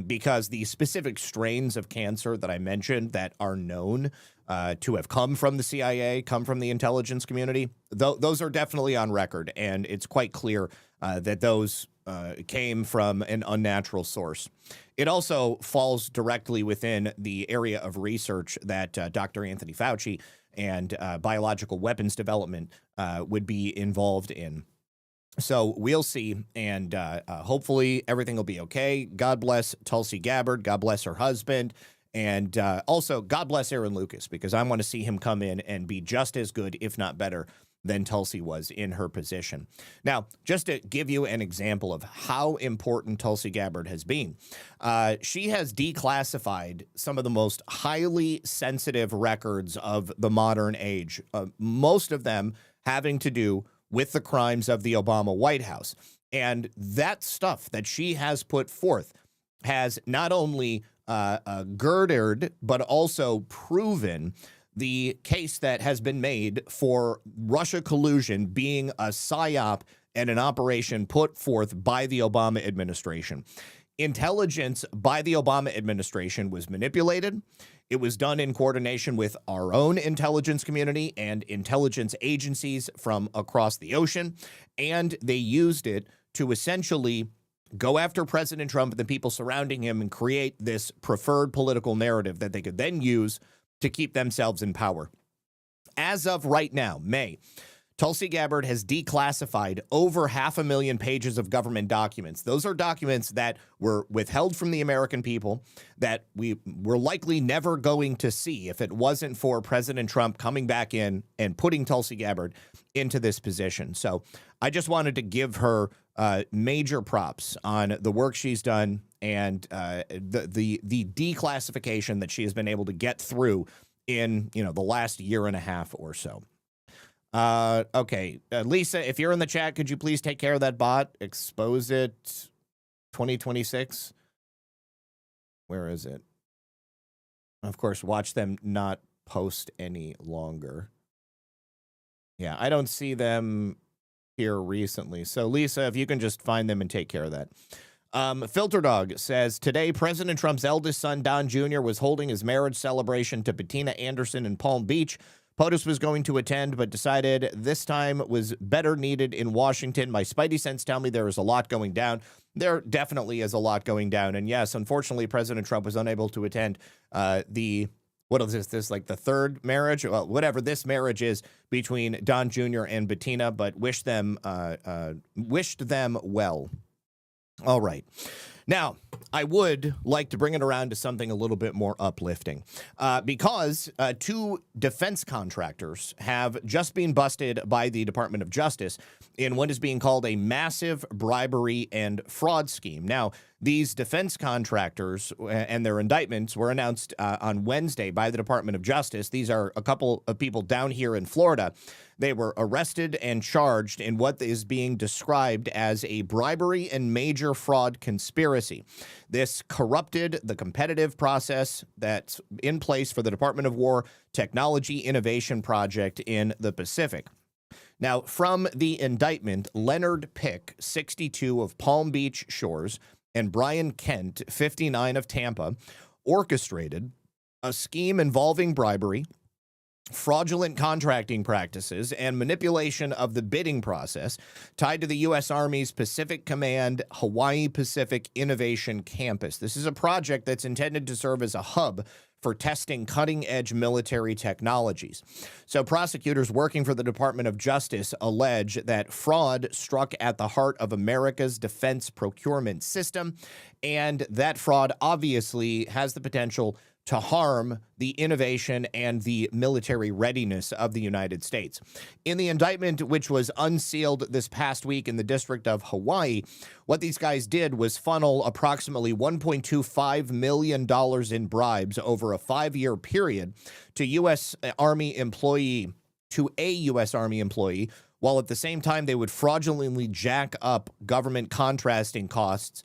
Because the specific strains of cancer that I mentioned that are known to have come from the CIA, come from the intelligence community, those are definitely on record, and it's quite clear that those came from an unnatural source. It also falls directly within the area of research that Dr. Anthony Fauci and biological weapons development would be involved in. So we'll see, and hopefully everything will be okay. God bless Tulsi Gabbard. God bless her husband. And also, God bless Aaron Lucas, because I want to see him come in and be just as good, if not better, than Tulsi was in her position. Now, just to give you an example of how important Tulsi Gabbard has been, she has declassified some of the most highly sensitive records of the modern age, most of them having to do with the crimes of the Obama White House. And that stuff that she has put forth has not only girded, but also proven the case that has been made for Russia collusion being a psyop and an operation put forth by the Obama administration. Intelligence by the Obama administration was manipulated. It was done in coordination with our own intelligence community and intelligence agencies from across the ocean, and they used it to essentially go after President Trump and the people surrounding him and create this preferred political narrative that they could then use to keep themselves in power. As of right now, May, Tulsi Gabbard has declassified over 500,000 pages of government documents. Those are documents that were withheld from the American people that we were likely never going to see if it wasn't for President Trump coming back in and putting Tulsi Gabbard into this position. So I just wanted to give her major props on the work she's done and the declassification that she has been able to get through in the last year and a half or so. Okay, Lisa, if you're in the chat, could you please take care of that bot? Expose it 2026. Where is it? Of course, watch them not post any longer. Yeah, I don't see them here recently. So, Lisa, if you can just find them and take care of that. Filter Dog says, today, President Trump's eldest son, Don Jr., was holding his marriage celebration to Bettina Anderson in Palm Beach. POTUS was going to attend, but decided this time was better needed in Washington. My spidey sense tell me there is a lot going down. There definitely is a lot going down. And yes, unfortunately, President Trump was unable to attend what is this, like the third marriage? Well, whatever this marriage is between Don Jr. and Bettina, but wished them well. All right. Now, I would like to bring it around to something a little bit more uplifting because two defense contractors have just been busted by the Department of Justice in what is being called a massive bribery and fraud scheme. Now, these defense contractors and their indictments were announced on Wednesday by the Department of Justice. These are a couple of people down here in Florida. They were arrested and charged in what is being described as a bribery and major fraud conspiracy conspiracy. This corrupted the competitive process that's in place for the Department of War Technology Innovation Project in the Pacific. Now, from the indictment, Leonard Pick, 62, of Palm Beach Shores, and Brian Kent, 59, of Tampa, orchestrated a scheme involving bribery, fraudulent contracting practices, and manipulation of the bidding process tied to the U.S. Army's Pacific Command Hawaii Pacific Innovation Campus. This is a project that's intended to serve as a hub for testing cutting-edge military technologies. So prosecutors working for the Department of Justice allege that fraud struck at the heart of America's defense procurement system, and that fraud obviously has the potential to harm the innovation and the military readiness of the United States. In the indictment, which was unsealed this past week in the District of Hawaii, what these guys did was funnel approximately $1.25 million in bribes over a 5-year period to a U.S. Army employee, while at the same time they would fraudulently jack up government contracting costs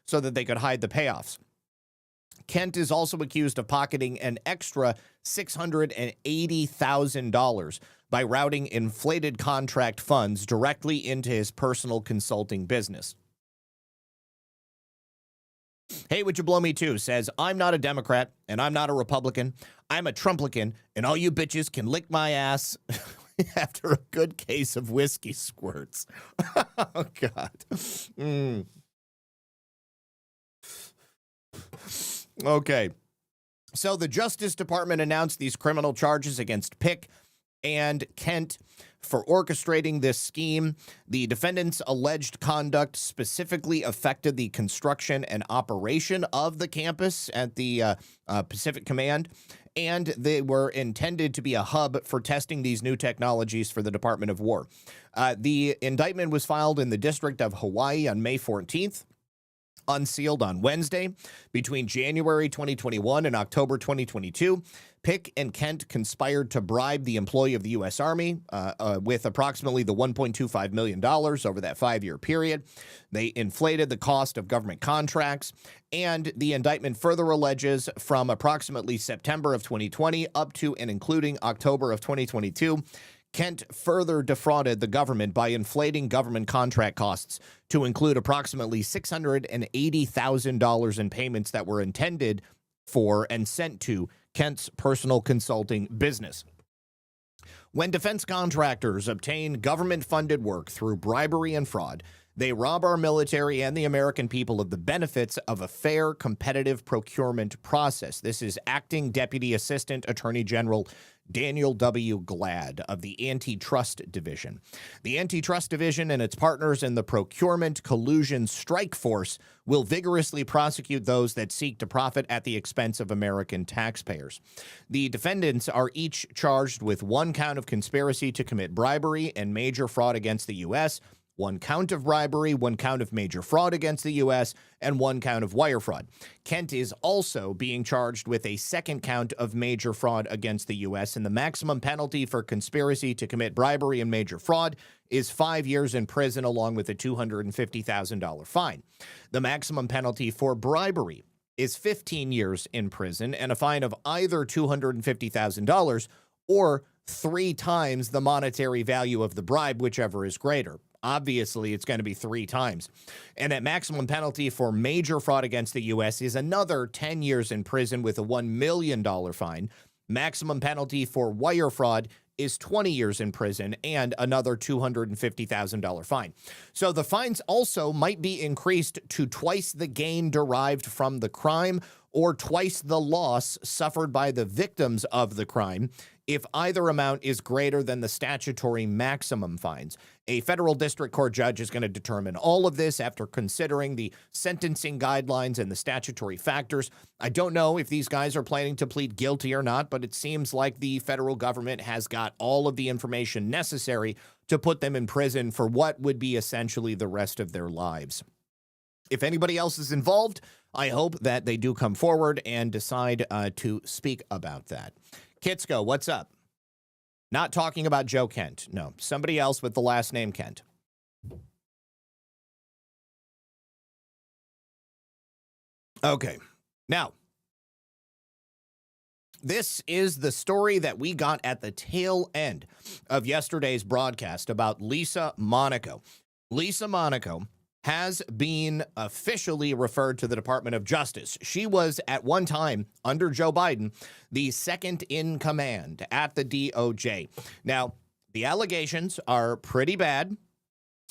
so that they could hide the payoffs. Kent is also accused of pocketing an extra $680,000 by routing inflated contract funds directly into his personal consulting business. Hey, would you blow me too? Says, I'm not a Democrat and I'm not a Republican. I'm a Trumplican, and all you bitches can lick my ass after a good case of whiskey squirts. Oh, God. Okay, so the Justice Department announced these criminal charges against Pick and Kent for orchestrating this scheme. The defendants' alleged conduct specifically affected the construction and operation of the campus at the Pacific Command, and they were intended to be a hub for testing these new technologies for the Department of War. The indictment was filed in the District of Hawaii on May 14th. Unsealed on Wednesday. Between January 2021 and October 2022, Pick and Kent conspired to bribe the employee of the U.S. Army with approximately the $1.25 million over that 5-year period. They inflated the cost of government contracts, and the indictment further alleges from approximately September of 2020 up to and including October of 2022, Kent further defrauded the government by inflating government contract costs to include approximately $680,000 in payments that were intended for and sent to Kent's personal consulting business. When defense contractors obtain government-funded work through bribery and fraud, they rob our military and the American people of the benefits of a fair, competitive procurement process. This is Acting Deputy Assistant Attorney General Daniel W. Glad of the Antitrust Division. The Antitrust Division and its partners in the Procurement Collusion Strike Force will vigorously prosecute those that seek to profit at the expense of American taxpayers. The defendants are each charged with 1 count of conspiracy to commit bribery and major fraud against the U.S., 1 count of bribery, 1 count of major fraud against the U.S., and 1 count of wire fraud. Kent is also being charged with a 2nd count of major fraud against the U.S., and the maximum penalty for conspiracy to commit bribery and major fraud is 5 years in prison along with a $250,000 fine. The maximum penalty for bribery is 15 years in prison and a fine of either $250,000 or 3 times the monetary value of the bribe, whichever is greater. Obviously, it's going to be 3 times. And that maximum penalty for major fraud against the U.S. is another 10 years in prison with a $1 million fine. Maximum penalty for wire fraud is 20 years in prison and another $250,000 fine. So the fines also might be increased to twice the gain derived from the crime or twice the loss suffered by the victims of the crime if either amount is greater than the statutory maximum fines. A federal district court judge is going to determine all of this after considering the sentencing guidelines and the statutory factors. I don't know if these guys are planning to plead guilty or not, but it seems like the federal government has got all of the information necessary to put them in prison for what would be essentially the rest of their lives. If anybody else is involved, I hope that they do come forward and decide to speak about that. Kitsko, what's up? Not talking about Joe Kent. No, somebody else with the last name Kent. Okay. Now, this is the story that we got at the tail end of yesterday's broadcast about Lisa Monaco. Lisa Monaco has been officially referred to the Department of Justice. She was at one time, under Joe Biden, the second in command at the DOJ. Now, the allegations are pretty bad.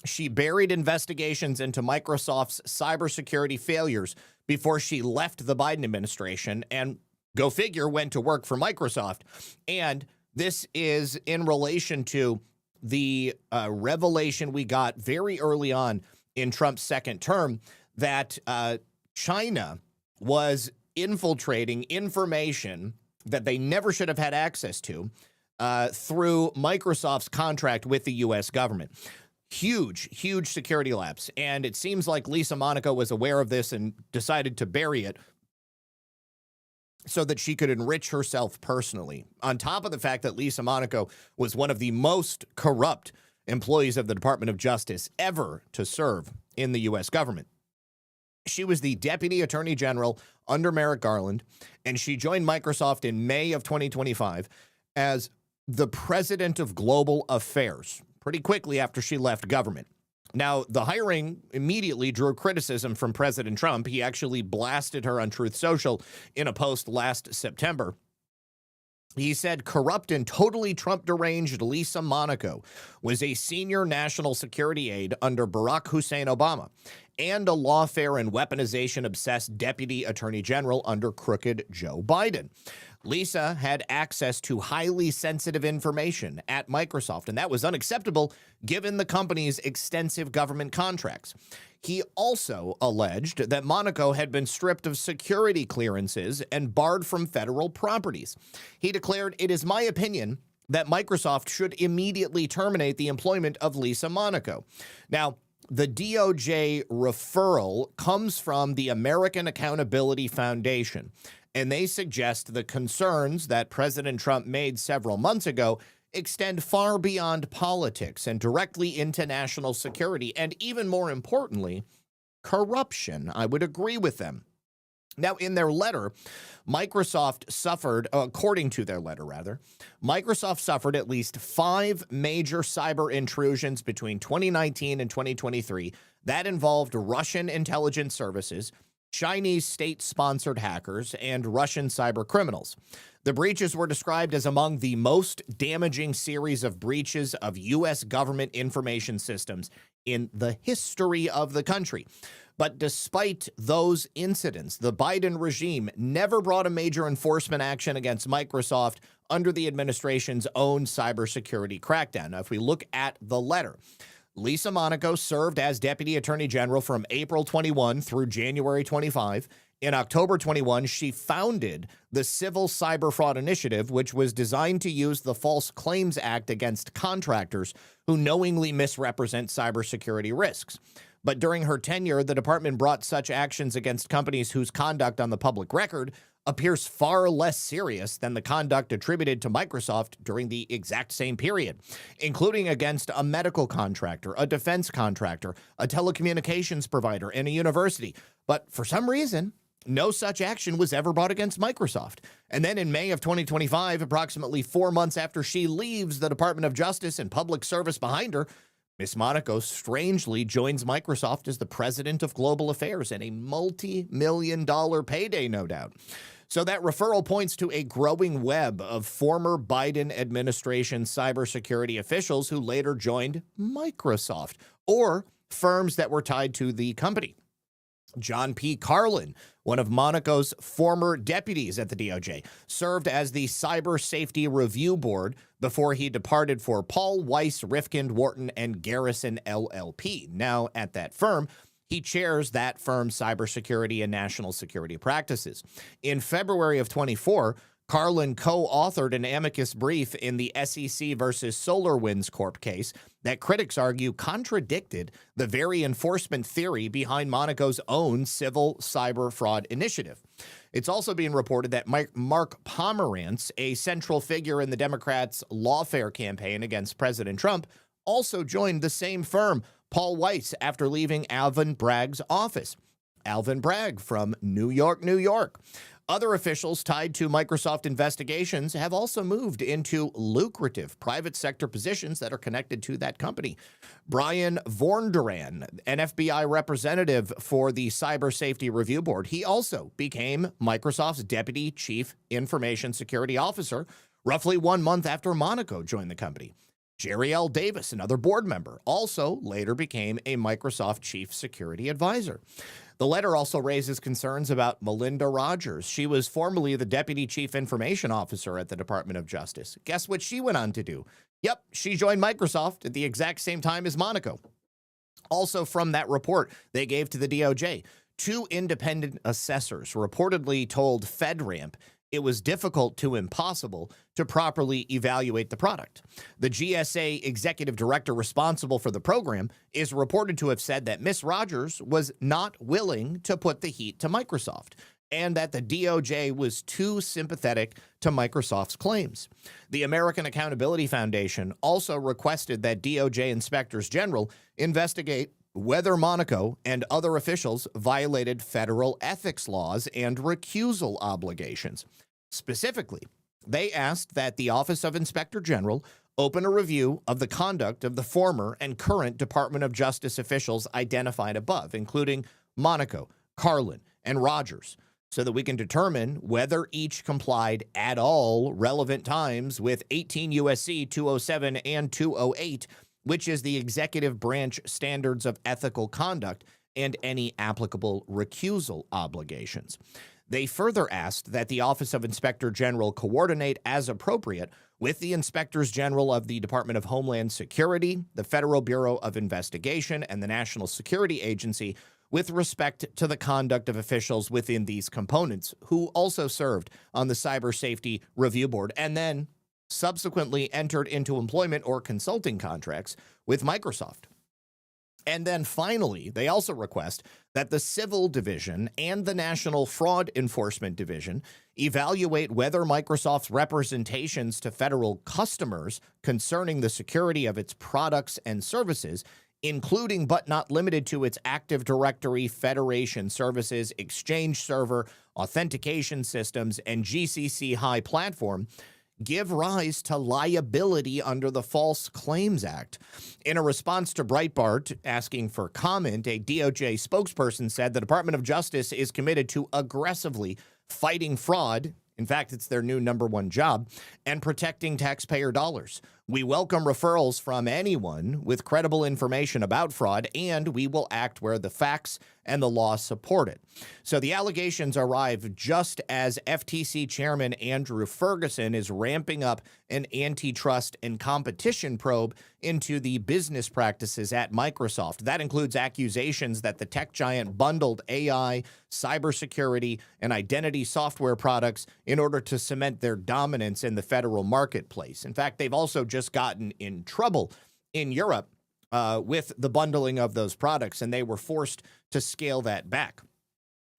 She buried investigations into Microsoft's cybersecurity failures before she left the Biden administration and, go figure, went to work for Microsoft. And this is in relation to the revelation we got very early on in Trump's second term that China was infiltrating information that they never should have had access to through Microsoft's contract with the U.S. government. Huge, huge security lapse. And it seems like Lisa Monaco was aware of this and decided to bury it so that she could enrich herself personally. On top of the fact that Lisa Monaco was one of the most corrupt employees of the Department of Justice ever to serve in the U.S. government. She was the Deputy Attorney General under Merrick Garland, and she joined Microsoft in May of 2025 as the President of Global Affairs, pretty quickly after she left government. Now, the hiring immediately drew criticism from President Trump. He actually blasted her on Truth Social in a post last September. He said, corrupt and totally Trump-deranged Lisa Monaco was a senior national security aide under Barack Hussein Obama and a lawfare and weaponization-obsessed deputy attorney general under crooked Joe Biden. Lisa had access to highly sensitive information at Microsoft, and that was unacceptable given the company's extensive government contracts. He also alleged that Monaco had been stripped of security clearances and barred from federal properties. He declared, "It is my opinion that Microsoft should immediately terminate the employment of Lisa Monaco." Now, the DOJ referral comes from the American Accountability Foundation, and they suggest the concerns that President Trump made several months ago extend far beyond politics and directly into national security, and even more importantly, corruption. I would agree with them. Now, in their letter, Microsoft suffered, according to their letter, rather, Microsoft suffered at least 5 major cyber intrusions between 2019 and 2023 that involved Russian intelligence services, Chinese state-sponsored hackers, and Russian cyber criminals. The breaches were described as among the most damaging series of breaches of U.S. government information systems in the history of the country. But despite those incidents, the Biden regime never brought a major enforcement action against Microsoft under the administration's own cybersecurity crackdown. Now, if we look at the letter, Lisa Monaco served as Deputy Attorney General from April 21 through January 25. In October 21, she founded the Civil Cyber Fraud Initiative, which was designed to use the False Claims Act against contractors who knowingly misrepresent cybersecurity risks. But during her tenure, the department brought such actions against companies whose conduct on the public record appears far less serious than the conduct attributed to Microsoft during the exact same period, including against a medical contractor, a defense contractor, a telecommunications provider, and a university. But for some reason, no such action was ever brought against Microsoft. And then in May of 2025, approximately 4 months after she leaves the Department of Justice and public service behind her, Ms. Monaco strangely joins Microsoft as the President of Global Affairs, and a multi-million-dollar payday, no doubt. So that referral points to a growing web of former Biden administration cybersecurity officials who later joined Microsoft, or firms that were tied to the company. John P. Carlin, one of Monaco's former deputies at the DOJ, served as the Cyber Safety Review Board before he departed for Paul Weiss, Rifkind, Wharton, and Garrison LLP. Now, at that firm, he chairs that firm's cybersecurity and national security practices. In February of 24, Carlin co-authored an amicus brief in the SEC versus SolarWinds Corp case that critics argue contradicted the very enforcement theory behind Monaco's own civil cyber fraud initiative. It's also being reported that Mark Pomerantz, a central figure in the Democrats' lawfare campaign against President Trump, also joined the same firm, Paul Weiss, after leaving Alvin Bragg's office. Alvin Bragg from New York, New York. Other officials tied to Microsoft investigations have also moved into lucrative private sector positions that are connected to that company. Brian Vornderan, an FBI representative for the Cyber Safety Review Board, he also became Microsoft's Deputy Chief Information Security Officer roughly 1 month after Monaco joined the company. Jerry L. Davis, another board member, also later became a Microsoft Chief Security Advisor. The letter also raises concerns about Melinda Rogers. She was formerly the Deputy Chief Information Officer at the Department of Justice. Guess what she went on to do? Yep, she joined Microsoft at the exact same time as Monaco. Also from that report they gave to the DOJ, 2 independent assessors reportedly told FedRAMP it was difficult to impossible to properly evaluate the product. The GSA executive director responsible for the program is reported to have said that Ms. Rogers was not willing to put the heat to Microsoft and that the DOJ was too sympathetic to Microsoft's claims. The American Accountability Foundation also requested that DOJ inspectors general investigate whether Monaco and other officials violated federal ethics laws and recusal obligations. Specifically, they asked that the Office of Inspector General open a review of the conduct of the former and current Department of Justice officials identified above, including Monaco, Carlin, and Rogers, so that we can determine whether each complied at all relevant times with 18 U.S.C. 207 and 208, which is the executive branch standards of ethical conduct and any applicable recusal obligations. They further asked that the Office of Inspector General coordinate as appropriate with the Inspectors General of the Department of Homeland Security, the Federal Bureau of Investigation, and the National Security Agency with respect to the conduct of officials within these components who also served on the Cyber Safety Review Board and then subsequently entered into employment or consulting contracts with Microsoft. And then finally, they also request that the Civil Division and the National Fraud Enforcement Division evaluate whether Microsoft's representations to federal customers concerning the security of its products and services, including but not limited to its Active Directory, Federation Services, Exchange Server, authentication systems, and GCC High platform, give rise to liability under the False Claims Act. In a response to Breitbart asking for comment, a DOJ spokesperson said the Department of Justice is committed to aggressively fighting fraud. In fact, it's their new #1 job, and protecting taxpayer dollars. We welcome referrals from anyone with credible information about fraud, and we will act where the facts and the law support it. So the allegations arrive just as FTC Chairman Andrew Ferguson is ramping up an antitrust and competition probe into the business practices at Microsoft. That includes accusations that the tech giant bundled AI, cybersecurity, and identity software products in order to cement their dominance in the federal marketplace. In fact, they've also just gotten in trouble in Europe with the bundling of those products, and they were forced to scale that back.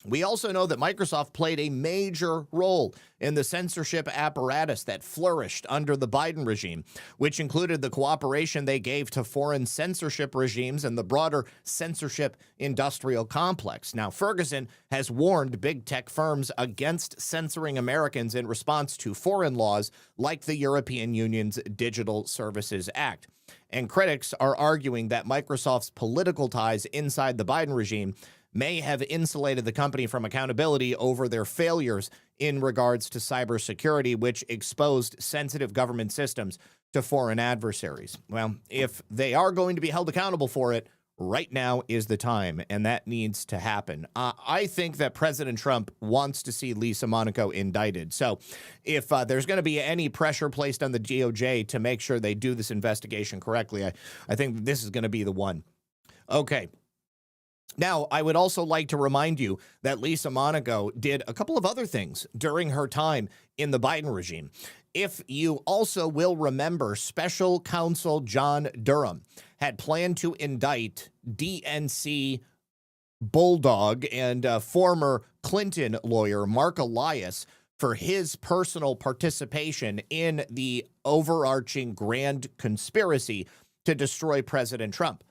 We also know that Microsoft played a major role in the censorship apparatus that flourished under the Biden regime, which included the cooperation they gave to foreign censorship regimes and the broader censorship industrial complex. Now, Ferguson has warned big tech firms against censoring Americans in response to foreign laws like the European Union's Digital Services Act. And critics are arguing that Microsoft's political ties inside the Biden regime may have insulated the company from accountability over their failures in regards to cybersecurity, which exposed sensitive government systems to foreign adversaries. Well, if they are going to be held accountable for it, right now is the time, and that needs to happen. I think that President Trump wants to see Lisa Monaco indicted. So if there's going to be any pressure placed on the DOJ to make sure they do this investigation correctly, I think this is going to be the one. Okay. Now, I would also like to remind you that Lisa Monaco did a couple of other things during her time in the Biden regime. If you also will remember, Special Counsel John Durham had planned to indict DNC bulldog and former Clinton lawyer Mark Elias for his personal participation in the overarching grand conspiracy to destroy President Trump.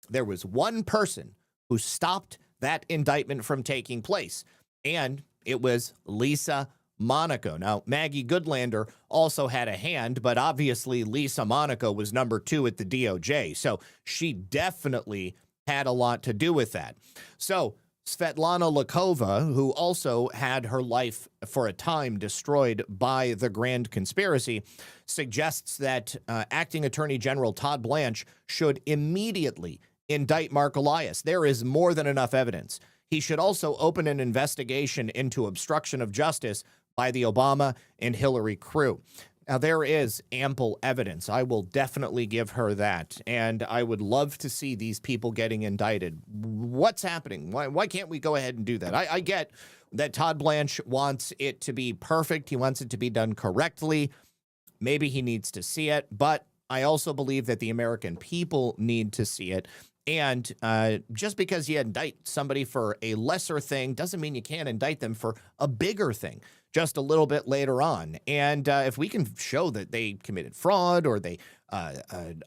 There was one person who stopped that indictment from taking place. And it was Lisa Monaco. Now, Maggie Goodlander also had a hand, but obviously Lisa Monaco was number 2 at the DOJ. So she definitely had a lot to do with that. So Svetlana Lakova, who also had her life for a time destroyed by the grand conspiracy, suggests that Acting Attorney General Todd Blanche should immediately indict Mark Elias. There is more than enough evidence. He should also open an investigation into obstruction of justice by the Obama and Hillary crew. Now, there is ample evidence. I will definitely give her that. And I would love to see these people getting indicted. What's happening? Why can't we go ahead and do that? I get that Todd Blanche wants it to be perfect. He wants it to be done correctly. Maybe he needs to see it. But I also believe that the American people need to see it. And just because you indict somebody for a lesser thing doesn't mean you can't indict them for a bigger thing just a little bit later on. And if we can show that they committed fraud or they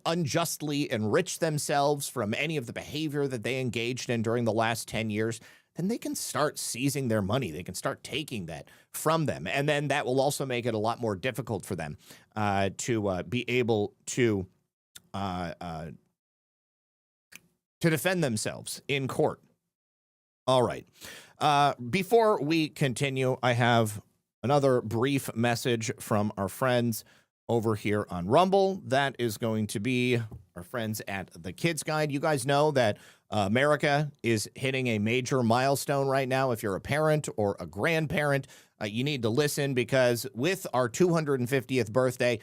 unjustly enriched themselves from any of the behavior that they engaged in during the last 10 years, then they can start seizing their money. They can start taking that from them. And then that will also make it a lot more difficult for them to be able to defend themselves in court. All right. Before we continue, I have another brief message from our friends over here on Rumble. That is going to be our friends at the Kids Guide. You guys know that America is hitting a major milestone right now. If you're a parent or a grandparent, you need to listen, because with our 250th birthday,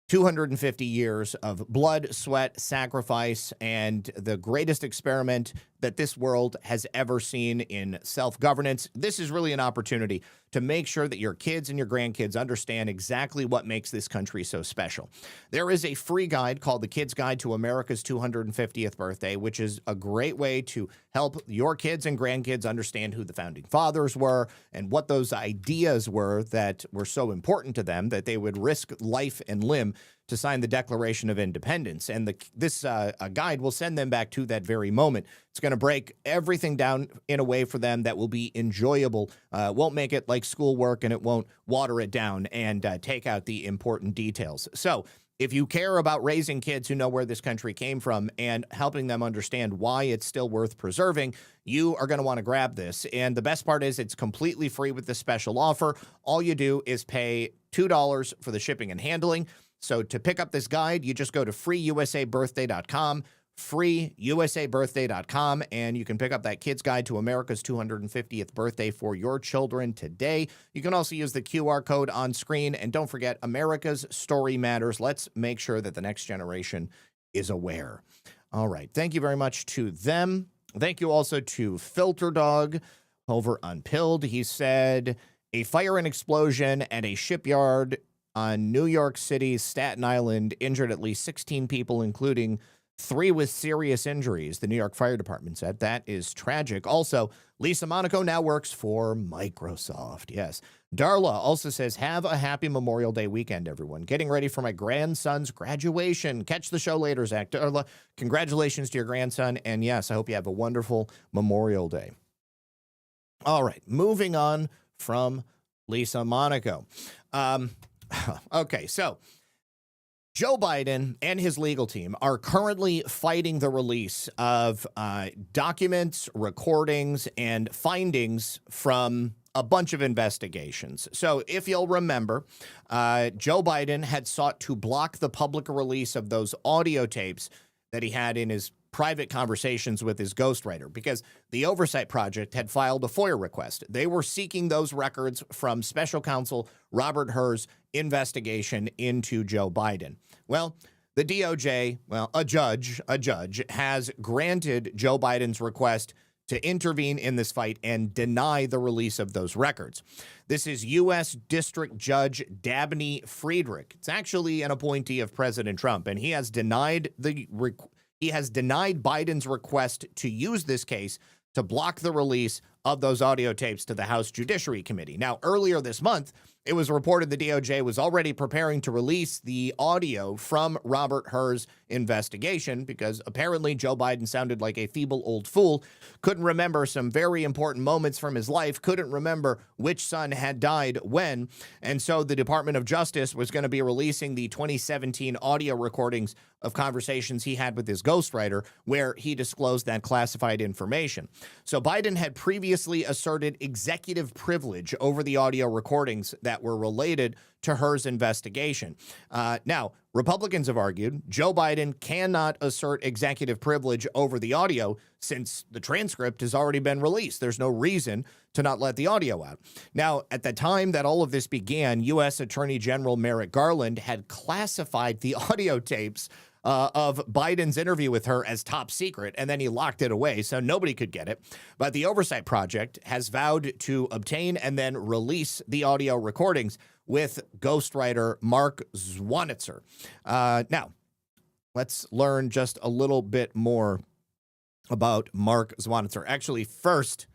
250 years of blood, sweat, sacrifice, and the greatest experiment that this world has ever seen in self-governance. This is really an opportunity to make sure that your kids and your grandkids understand exactly what makes this country so special. There is a free guide called The Kids Guide to America's 250th Birthday, which is a great way to help your kids and grandkids understand who the founding fathers were and what those ideas were that were so important to them that they would risk life and limb to sign the Declaration of Independence. And this guide will send them back to that very moment. It's going to break everything down in a way for them that will be enjoyable. Won't make it like schoolwork, and it won't water it down and take out the important details. So if you care about raising kids who know where this country came from and helping them understand why it's still worth preserving, you are going to want to grab this. And the best part is it's completely free with this special offer. All you do is pay $2 for the shipping and handling. So to pick up this guide, you just go to freeusabirthday.com, freeusabirthday.com, and you can pick up that Kids Guide to America's 250th Birthday for your children today. You can also use the QR code on screen. And don't forget, America's story matters. Let's make sure that the next generation is aware. All right. Thank you very much to them. Thank you also to Filter Dog over on Pilled. He said, a fire and explosion at a shipyard on New York City's Staten Island injured at least 16 people, including 3 with serious injuries, the New York Fire Department said. That is tragic. Also, Lisa Monaco now works for Microsoft. Yes. Darla also says, have a happy Memorial Day weekend, everyone. Getting ready for my grandson's graduation. Catch the show later, Zach. Darla, congratulations to your grandson. And yes, I hope you have a wonderful Memorial Day. All right. Moving on from Lisa Monaco. Okay, so Joe Biden and his legal team are currently fighting the release of documents, recordings, and findings from a bunch of investigations. So if you'll remember, Joe Biden had sought to block the public release of those audio tapes that he had in his private conversations with his ghostwriter, because the Oversight Project had filed a FOIA request. They were seeking those records from special counsel Robert Hur's investigation into Joe Biden. Well, the DOJ, a judge has granted Joe Biden's request to intervene in this fight and deny the release of those records. This is U.S. District Judge Dabney Friedrich. It's actually an appointee of President Trump, and he has denied Biden's request to use this case to block the release of those audio tapes to the House Judiciary Committee. Now, earlier this month, it was reported the DOJ was already preparing to release the audio from Robert Hur's investigation because apparently Joe Biden sounded like a feeble old fool, couldn't remember some very important moments from his life, couldn't remember which son had died when, and so the Department of Justice was going to be releasing the 2017 audio recordings of conversations he had with his ghostwriter where he disclosed that classified information. So Biden had previously asserted executive privilege over the audio recordings that were related to Hur's investigation. Now, Republicans have argued Joe Biden cannot assert executive privilege over the audio since the transcript has already been released. There's no reason to not let the audio out. Now, at the time that all of this began, U.S. Attorney General Merrick Garland had classified the audio tapes of Biden's interview with her as top secret, and then he locked it away so nobody could get it. But the Oversight Project has vowed to obtain and then release the audio recordings with ghostwriter Mark Zwanitzer. Now, let's learn just a little bit more about Mark Zwanitzer. Actually, first,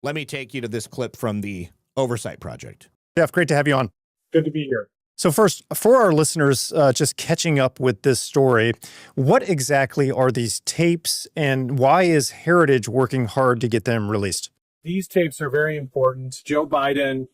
let me take you to this clip from the Oversight Project. Jeff, great to have you on. Good to be here. So first, for our listeners just catching up with this story, what exactly are these tapes and why is Heritage working hard to get them released? These tapes are very important. Joe Biden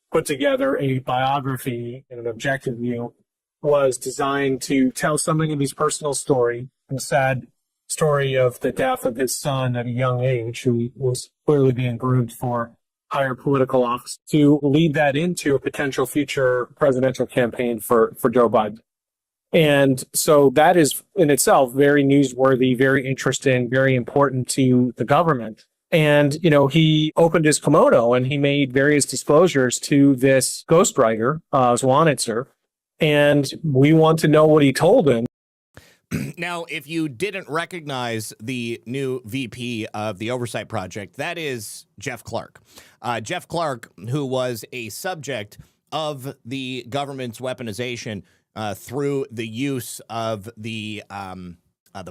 put together a biography and an objective view was designed to tell something of his personal story, the sad story of the death of his son at a young age, who was clearly being groomed for higher political office, to lead that into a potential future presidential campaign for Joe Biden. And so that is in itself very newsworthy, very interesting, very important to the government. And, you know, he opened his kimono and he made various disclosures to this ghostwriter, Zwanitzer, and we want to know what he told him. Now, if you didn't recognize the new VP of the Oversight Project, that is Jeff Clark. Jeff Clark, who was a subject of the government's weaponization through the use of the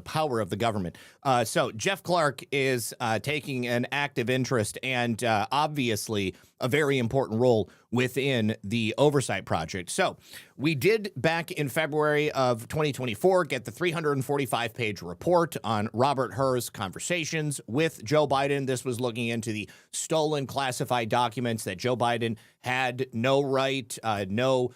power of the government. So Jeff Clark is taking an active interest and obviously a very important role within the Oversight Project. So we did back in February of 2024 get the 345-page report on Robert Hur's conversations with Joe Biden. This was looking into the stolen classified documents that Joe Biden had no right, no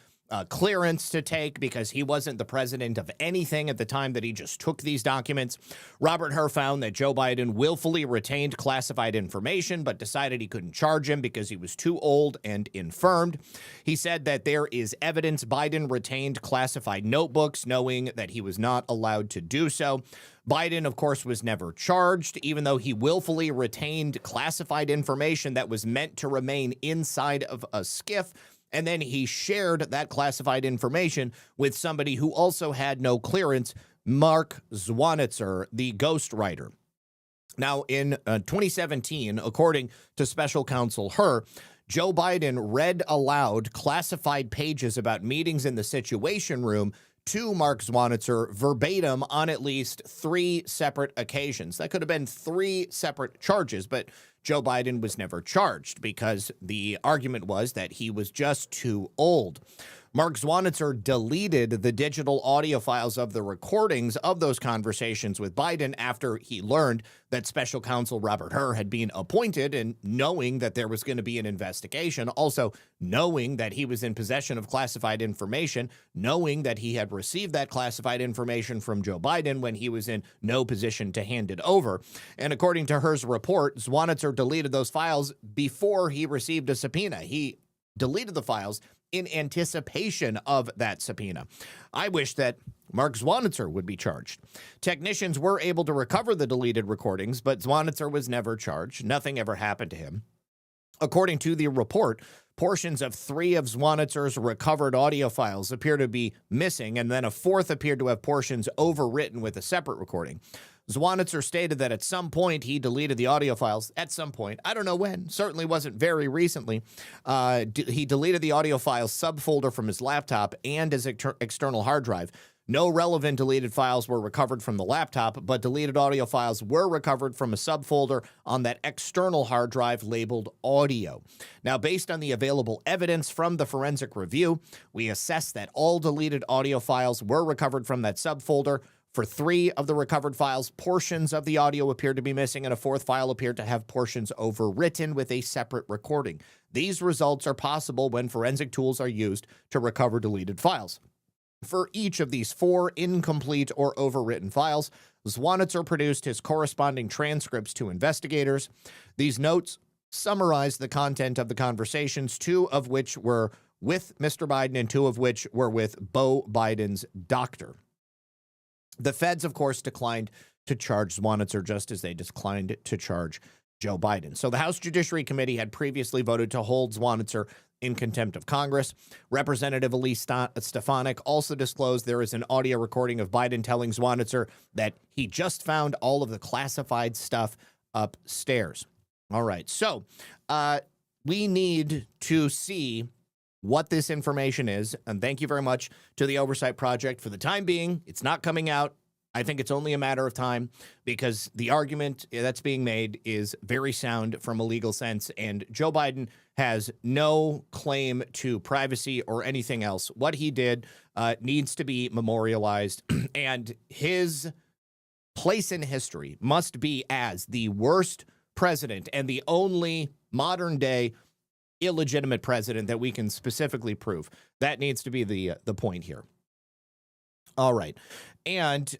clearance to take because he wasn't the president of anything at the time that he just took these documents. Robert Hur found that Joe Biden willfully retained classified information, but decided he couldn't charge him because he was too old and infirmed. He said that there is evidence Biden retained classified notebooks, knowing that he was not allowed to do so. Biden, of course, was never charged, even though he willfully retained classified information that was meant to remain inside of a SCIF. And then he shared that classified information with somebody who also had no clearance, Mark Zwanitzer, the ghostwriter. Now, in 2017, according to Special Counsel Hur, Joe Biden read aloud classified pages about meetings in the Situation Room to Mark Zwanitzer verbatim on at least 3 separate occasions. That could have been 3 separate charges, but Joe Biden was never charged because the argument was that he was just too old. Mark Zwanitzer deleted the digital audio files of the recordings of those conversations with Biden after he learned that Special Counsel Robert Hur had been appointed, and knowing that there was going to be an investigation, also knowing that he was in possession of classified information, knowing that he had received that classified information from Joe Biden when he was in no position to hand it over. And according to Hur's report, Zwanitzer deleted those files before he received a subpoena. He deleted the files in anticipation of that subpoena. I wish that Mark Zwanitzer would be charged. Technicians were able to recover the deleted recordings, but Zwanitzer was never charged. Nothing ever happened to him. According to the report, portions of 3 of Zwanitzer's recovered audio files appear to be missing, and then a 4th appeared to have portions overwritten with a separate recording. Zwanitzer stated that at some point he deleted the audio files. At some point, I don't know when, certainly wasn't very recently. He deleted the audio files subfolder from his laptop and his external hard drive. No relevant deleted files were recovered from the laptop, but deleted audio files were recovered from a subfolder on that external hard drive labeled audio. Now, based on the available evidence from the forensic review, we assess that all deleted audio files were recovered from that subfolder. For 3 of the recovered files, portions of the audio appeared to be missing, and a 4th file appeared to have portions overwritten with a separate recording. These results are possible when forensic tools are used to recover deleted files. For each of these 4 incomplete or overwritten files, Zwanitzer produced his corresponding transcripts to investigators. These notes summarize the content of the conversations, 2 of which were with Mr. Biden and 2 of which were with Beau Biden's doctor. The feds, of course, declined to charge Zwanitzer just as they declined to charge Joe Biden. So the House Judiciary Committee had previously voted to hold Zwanitzer in contempt of Congress. Representative Elise Stefanik also disclosed there is an audio recording of Biden telling Zwanitzer that he just found all of the classified stuff upstairs. All right, so we need to see what this information is, and thank you very much to the Oversight Project. For the time being, it's not coming out. I think it's only a matter of time because the argument that's being made is very sound from a legal sense, and Joe Biden has no claim to privacy or anything else. What he did needs to be memorialized, and his place in history must be as the worst president and the only modern-day illegitimate president that we can specifically prove. That needs to be the point here. All right. And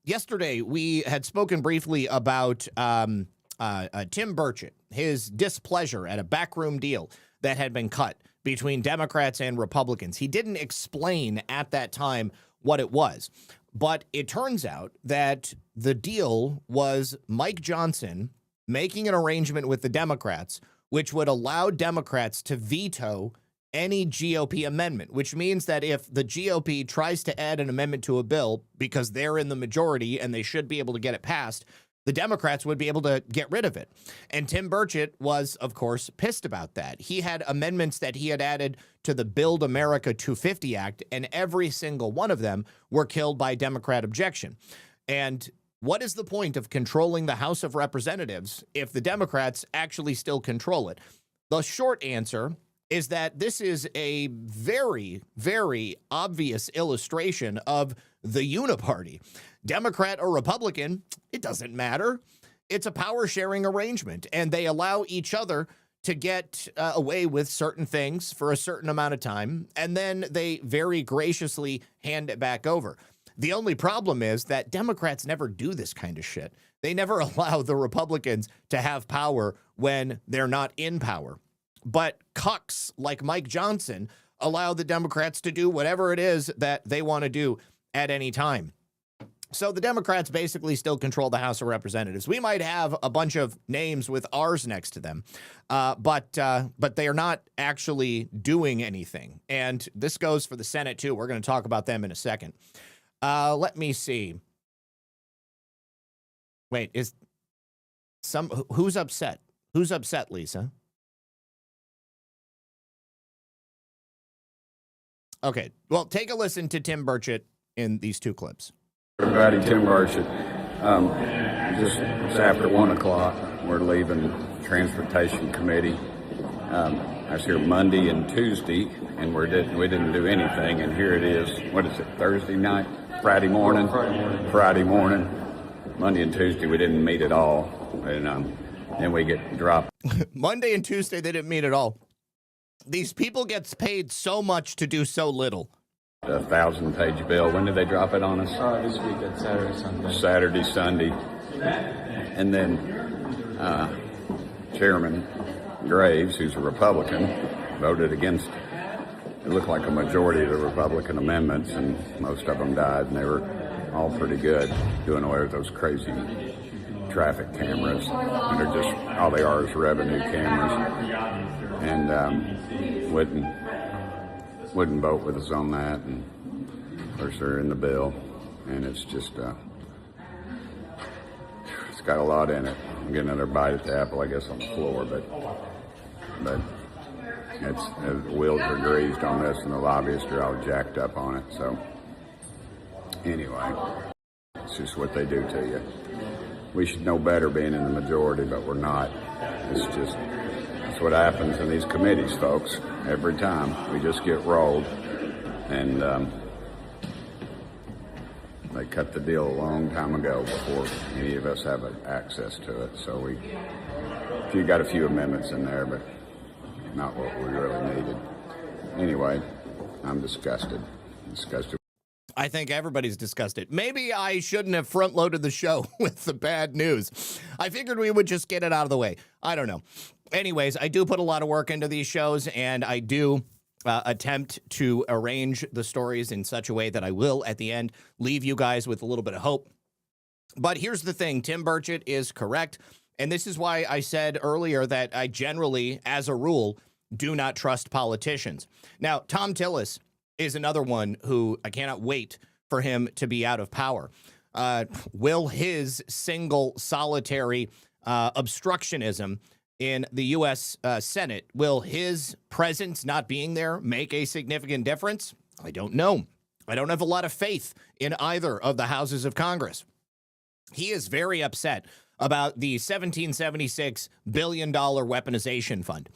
yesterday we had spoken briefly about Tim Burchett, his displeasure at a backroom deal that had been cut between Democrats and Republicans. He didn't explain at that time what it was, but it turns out that the deal was Mike Johnson making an arrangement with the Democrats which would allow Democrats to veto any GOP amendment, which means that if the GOP tries to add an amendment to a bill because they're in the majority and they should be able to get it passed, the Democrats would be able to get rid of it. And Tim Burchett was, of course, pissed about that. He had amendments that he had added to the Build America 250 Act, and every single one of them were killed by Democrat objection. And what is the point of controlling the House of Representatives if the Democrats actually still control it? The short answer is that this is a very, very obvious illustration of the uniparty. Democrat or Republican, it doesn't matter. It's a power-sharing arrangement, and they allow each other to get away with certain things for a certain amount of time, and then they very graciously hand it back over. The only problem is that Democrats never do this kind of shit. They never allow the Republicans to have power when they're not in power. But cucks like Mike Johnson allow the Democrats to do whatever it is that they want to do at any time. So the Democrats basically still control the House of Representatives. We might have a bunch of names with R's next to them, but they are not actually doing anything. And this goes for the Senate, too. We're going to talk about them in a second. Let me see. Wait, who's upset? Who's upset, Lisa? Okay, well, take a listen to Tim Burchett in these 2 clips. Everybody, Tim Burchett. Just after 1 o'clock, we're leaving Transportation Committee. I was here Monday and Tuesday, and we didn't do anything, and here it is. What is it, Thursday night? Friday morning? Friday morning. Monday and Tuesday, we didn't meet at all, and then we get dropped. Monday and Tuesday, they didn't meet at all. These people get paid so much to do so little. A 1,000-page bill. When did they drop it on us? This week at Saturday, Sunday. Saturday, Sunday. And then Chairman Graves, who's a Republican, voted against, it looked like a majority of the Republican amendments, and most of them died, and they were all pretty good, doing away with those crazy traffic cameras. And they're just, all they are is revenue cameras. And wouldn't vote with us on that, and of course they're in the bill, and it's just it's got a lot in it. I'm getting another bite at the apple, I guess, on the floor, but it's the wheels are greased on this, and the lobbyists are all jacked up on it. So anyway. It's just what they do to you. We should know better being in the majority, but we're not. That's what happens in these committees, folks. Every time we just get rolled, and they cut the deal a long time ago before any of us have access to it. So you got a few amendments in there, but not what we really needed. Anyway, I'm disgusted. I think everybody's disgusted. Maybe I shouldn't have front-loaded the show with the bad news. I figured we would just get it out of the way. I don't know. Anyways, I do put a lot of work into these shows, and I do attempt to arrange the stories in such a way that I will, at the end, leave you guys with a little bit of hope. But here's the thing. Tim Burchett is correct, and this is why I said earlier that I generally, as a rule, do not trust politicians. Now, Tom Tillis is another one who I cannot wait for him to be out of power. Will his single solitary obstructionism in the U.S. Senate, will his presence not being there make a significant difference? I don't know. I don't have a lot of faith in either of the houses of Congress. He is very upset about the $1776 billion weaponization fund.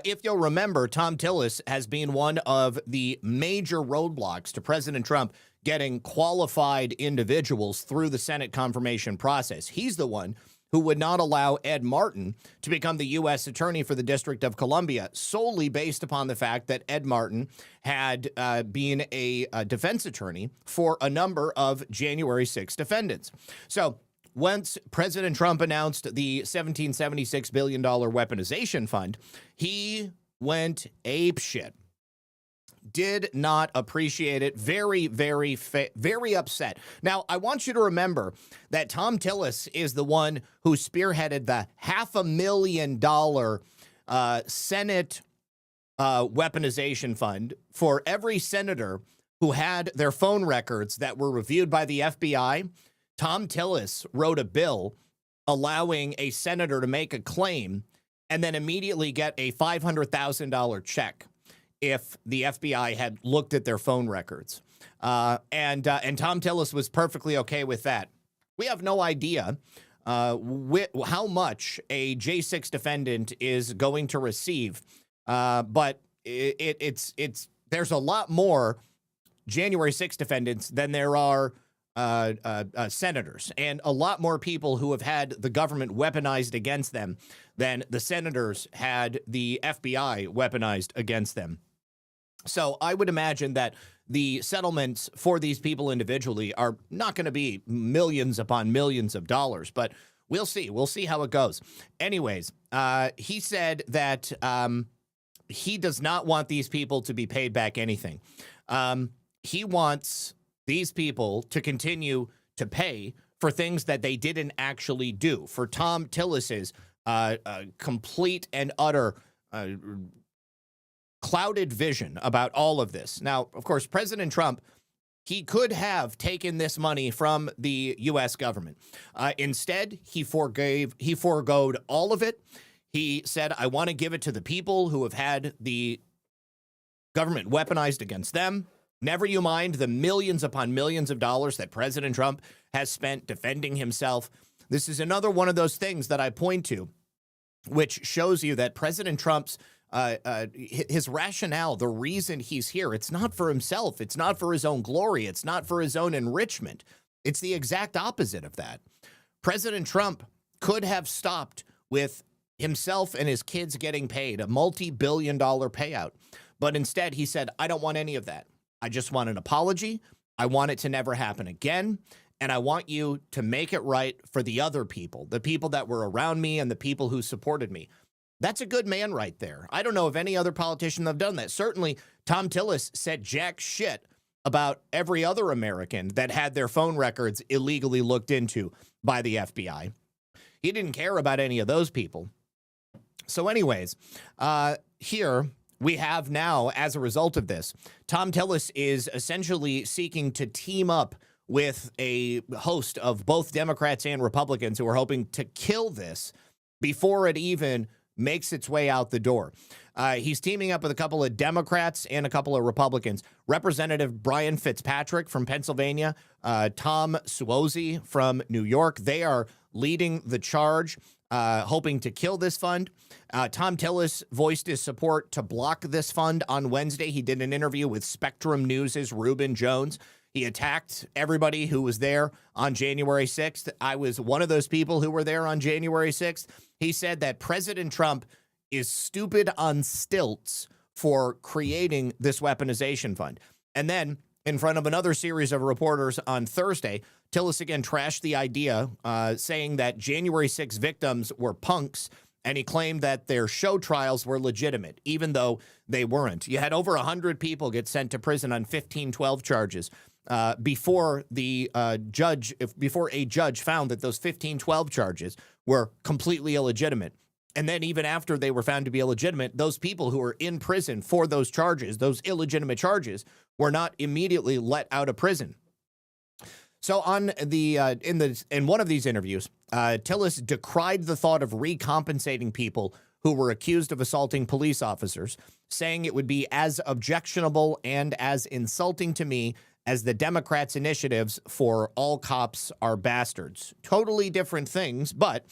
If you'll remember, Tom Tillis has been one of the major roadblocks to President Trump getting qualified individuals through the Senate confirmation process. He's the one who would not allow Ed Martin to become the U.S. Attorney for the District of Columbia solely based upon the fact that Ed Martin had been a defense attorney for a number of January 6 defendants. So once President Trump announced the $1776 billion weaponization fund, he went apeshit. Did not appreciate it. Very, very, very upset. Now, I want you to remember that Tom Tillis is the one who spearheaded the $500,000 Senate weaponization fund for every senator who had their phone records that were reviewed by the FBI. Tom Tillis wrote a bill allowing a senator to make a claim and then immediately get a $500,000 check if the FBI had looked at their phone records. And Tom Tillis was perfectly okay with that. We have no idea how much a J6 defendant is going to receive, but there's a lot more January 6 defendants than there are senators, and a lot more people who have had the government weaponized against them than the senators had the FBI weaponized against them. So I would imagine that the settlements for these people individually are not going to be millions upon millions of dollars, but we'll see. We'll see how it goes. Anyways, he said that he does not want these people to be paid back anything. He wants these people to continue to pay for things that they didn't actually do. For Tom Tillis's complete and utter clouded vision about all of this. Now, of course, President Trump, he could have taken this money from the U.S. government. Instead, he foregoed all of it. He said, I want to give it to the people who have had the government weaponized against them. Never you mind the millions upon millions of dollars that President Trump has spent defending himself. This is another one of those things that I point to, which shows you that President Trump's his rationale, the reason he's here, it's not for himself. It's not for his own glory. It's not for his own enrichment. It's the exact opposite of that. President Trump could have stopped with himself and his kids getting paid a multi-billion-dollar payout. But instead, he said, I don't want any of that. I just want an apology. I want it to never happen again. And I want you to make it right for the other people, the people that were around me and the people who supported me. That's a good man right there. I don't know of any other politician that have done that. Certainly, Tom Tillis said jack shit about every other American that had their phone records illegally looked into by the FBI. He didn't care about any of those people. So anyways, here we have now, as a result of this, Tom Tillis is essentially seeking to team up with a host of both Democrats and Republicans who are hoping to kill this before it even makes its way out the door. He's teaming up with a couple of Democrats and a couple of Republicans. Representative Brian Fitzpatrick from Pennsylvania, Tom Suozzi from New York. They are leading the charge, hoping to kill this fund. Tom Tillis voiced his support to block this fund on Wednesday. He did an interview with Spectrum News' Reuben Jones. He attacked everybody who was there on January 6th. I was one of those people who were there on January 6th. He said that President Trump is stupid on stilts for creating this weaponization fund. And then, in front of another series of reporters on Thursday, Tillis again trashed the idea, saying that January 6 victims were punks, and he claimed that their show trials were legitimate, even though they weren't. You had over 100 people get sent to prison on 1512 charges before a judge found that those 1512 charges were completely illegitimate. And then even after they were found to be illegitimate, those people who were in prison for those charges, those illegitimate charges, were not immediately let out of prison. So on in one of these interviews, Tillis decried the thought of recompensating people who were accused of assaulting police officers, saying it would be as objectionable and as insulting to me as the Democrats' initiatives for all cops are bastards. Totally different things, but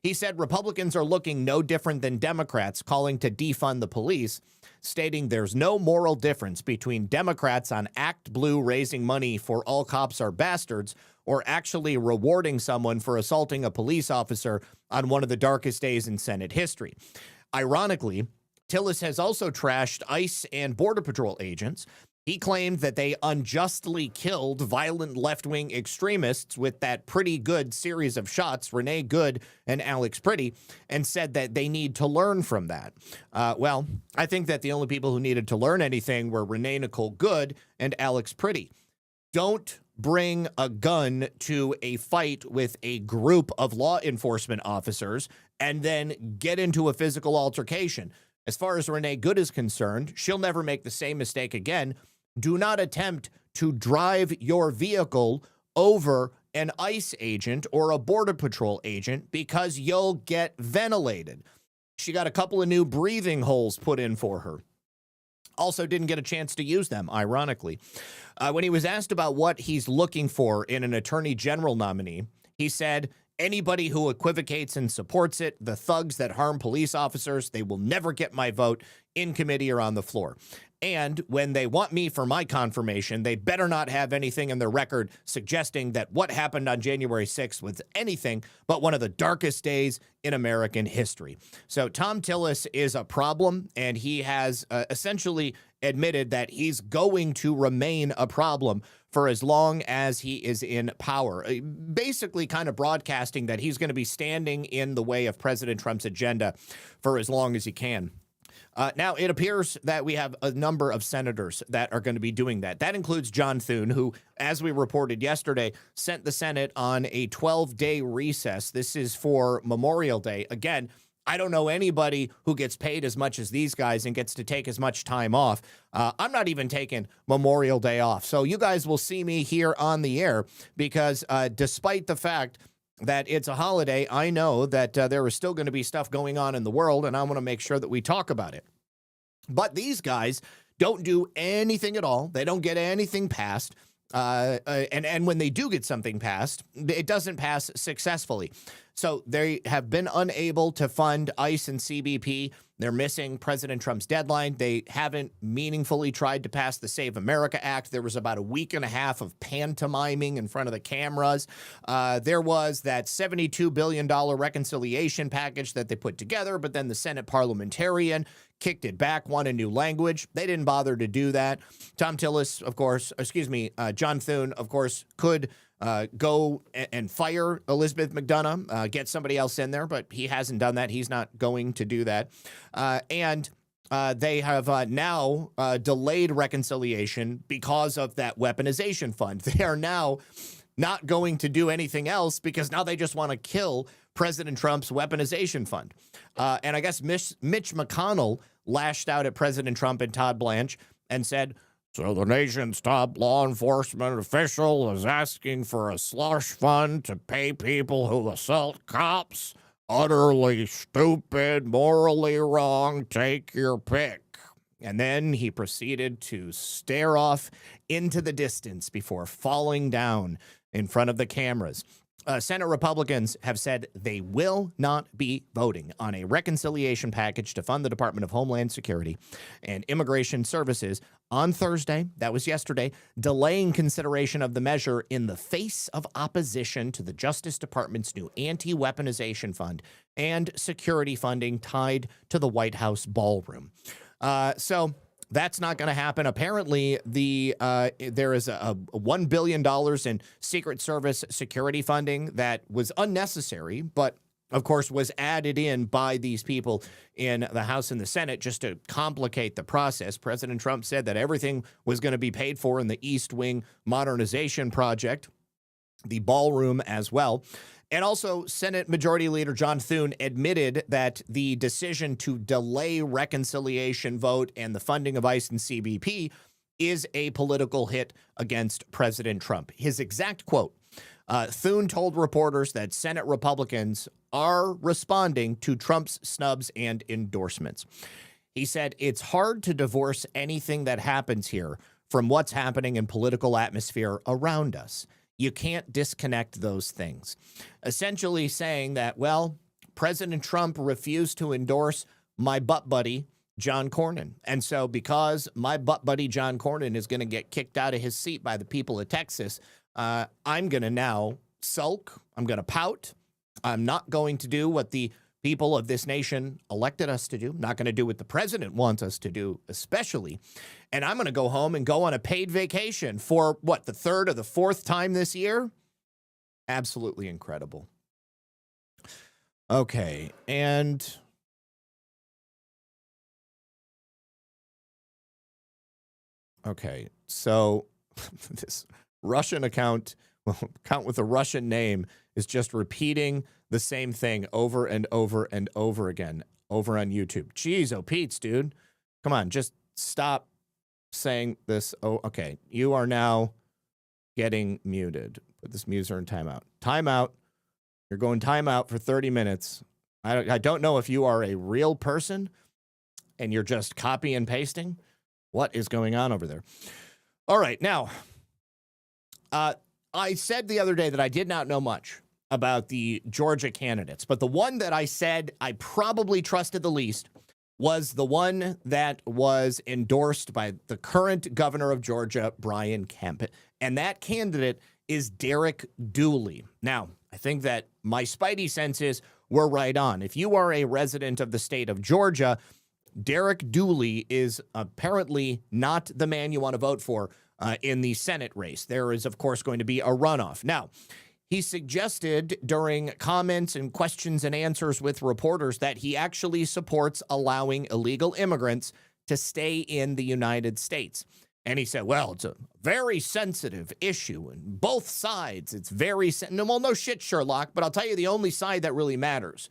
he said Republicans are looking no different than Democrats, calling to defund the police, stating there's no moral difference between Democrats on Act Blue raising money for all cops are bastards or actually rewarding someone for assaulting a police officer on one of the darkest days in Senate history. Ironically, Tillis has also trashed ICE and Border Patrol agents. He claimed that they unjustly killed violent left-wing extremists with that pretty good series of shots, Renee Good and Alex Pretty, and said that they need to learn from that. Well, I think that the only people who needed to learn anything were Renee Nicole Good and Alex Pretty. Don't bring a gun to a fight with a group of law enforcement officers and then get into a physical altercation. As far as Renee Good is concerned, she'll never make the same mistake again. Do not attempt to drive your vehicle over an ICE agent or a Border Patrol agent because you'll get ventilated. She got a couple of new breathing holes put in for her. Also didn't get a chance to use them, ironically. When he was asked about what he's looking for in an attorney general nominee, he said, anybody who equivocates and supports it, the thugs that harm police officers, they will never get my vote in committee or on the floor. And when they want me for my confirmation, they better not have anything in their record suggesting that what happened on January 6th was anything but one of the darkest days in American history. So Tom Tillis is a problem, and he has essentially admitted that he's going to remain a problem for as long as he is in power, basically kind of broadcasting that he's going to be standing in the way of President Trump's agenda for as long as he can. Now, it appears that we have a number of senators that are going to be doing that. That includes John Thune, who, as we reported yesterday, sent the Senate on a 12-day recess. This is for Memorial Day. Again, I don't know anybody who gets paid as much as these guys and gets to take as much time off. I'm not even taking Memorial Day off. So you guys will see me here on the air because despite the fact that it's a holiday, I know that there is still going to be stuff going on in the world, and I want to make sure that we talk about it. But these guys don't do anything at all. They don't get anything passed. And when they do get something passed, it doesn't pass successfully. So they have been unable to fund ICE and CBP. They're missing President Trump's deadline. They haven't meaningfully tried to pass the Save America Act. There was about a week and a half of pantomiming in front of the cameras. There was that $72 billion reconciliation package that they put together, but then the Senate parliamentarian kicked it back, wanted new language. They didn't bother to do that. Tom Tillis, of course, John Thune, of course, could go and fire Elizabeth McDonough, get somebody else in there, but he hasn't done that. He's not going to do that. And they have now delayed reconciliation because of that weaponization fund. They are now not going to do anything else because now they just want to kill President Trump's weaponization fund. And I guess Mitch McConnell lashed out at President Trump and Todd Blanche and said, so the nation's top law enforcement official is asking for a slush fund to pay people who assault cops. utterly stupid, morally wrong, take your pick. And then he proceeded to stare off into the distance before falling down in front of the cameras. Senate Republicans have said they will not be voting on a reconciliation package to fund the Department of Homeland Security and Immigration Services on Thursday, that was yesterday, delaying consideration of the measure in the face of opposition to the Justice Department's new anti-weaponization fund and security funding tied to the White House ballroom. So that's not going to happen. Apparently, there is a $1 billion in Secret Service security funding that was unnecessary, but of course was added in by these people in the House and the Senate just to complicate the process. President Trump said that everything was going to be paid for in the East Wing modernization project, the ballroom as well. And also, Senate Majority Leader John Thune admitted that the decision to delay reconciliation vote and the funding of ICE and CBP is a political hit against President Trump. His exact quote, Thune told reporters that Senate Republicans are responding to Trump's snubs and endorsements. He said, "It's hard to divorce anything that happens here from what's happening in political atmosphere around us. You can't disconnect those things." Essentially saying that, well, President Trump refused to endorse my butt buddy, John Cornyn. And so because my butt buddy, John Cornyn, is going to get kicked out of his seat by the people of Texas, I'm going to now sulk. I'm going to pout. I'm not going to do what the people of this nation elected us to do. I'm not going to do what the president wants us to do, especially. And I'm going to go home and go on a paid vacation for, what, the third or the fourth time this year? Absolutely incredible. Okay, and okay, so this Russian account with a Russian name is just repeating the same thing over and over and over again over on YouTube. Jeez, oh, Pete's, dude. Come on, just stop saying this. Oh, okay. You are now getting muted. Put this user in timeout. Timeout. You're going timeout for 30 minutes. I don't know if you are a real person and you're just copy and pasting. What is going on over there? All right. Now, I said the other day that I did not know much about the Georgia candidates, but the one that I said I probably trusted the least was the one that was endorsed by the current governor of Georgia, Brian Kemp. And that candidate is Derek Dooley. Now, I think that my spidey senses were right on. If you are a resident of the state of Georgia, Derek Dooley is apparently not the man you want to vote for in the Senate race. There is, of course, going to be a runoff. Now, he suggested during comments and questions and answers with reporters that he actually supports allowing illegal immigrants to stay in the United States. And he said, well, it's a very sensitive issue and both sides. It's very well, no shit, Sherlock, but I'll tell you the only side that really matters.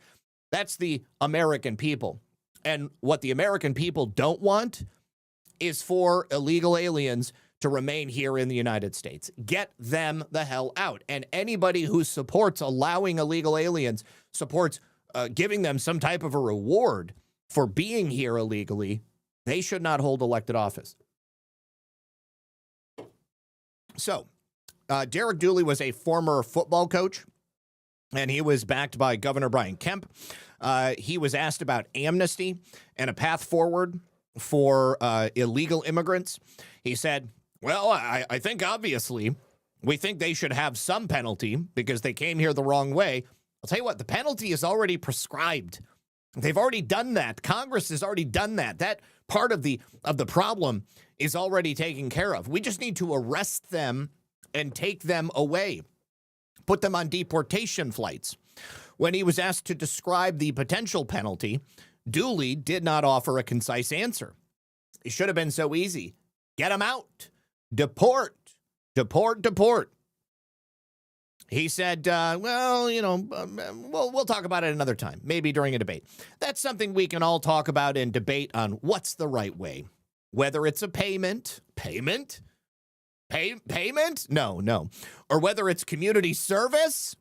That's the American people. And what the American people don't want is for illegal aliens to remain here in the United States. Get them the hell out. And anybody who supports allowing illegal aliens, supports giving them some type of a reward for being here illegally, they should not hold elected office. So, Derek Dooley was a former football coach, and he was backed by Governor Brian Kemp. He was asked about amnesty and a path forward for illegal immigrants. He said, well, I think obviously we think they should have some penalty because they came here the wrong way. I'll tell you what, the penalty is already prescribed. They've already done that. Congress has already done that. That part of the problem is already taken care of. We just need to arrest them and take them away, put them on deportation flights. When he was asked to describe the potential penalty, Dooley did not offer a concise answer. It should have been so easy. Get them out. Deport. Deport. Deport. He said, well, you know, we'll talk about it another time, maybe during a debate. That's something we can all talk about and debate on what's the right way. Whether it's a payment? No. Or whether it's community service,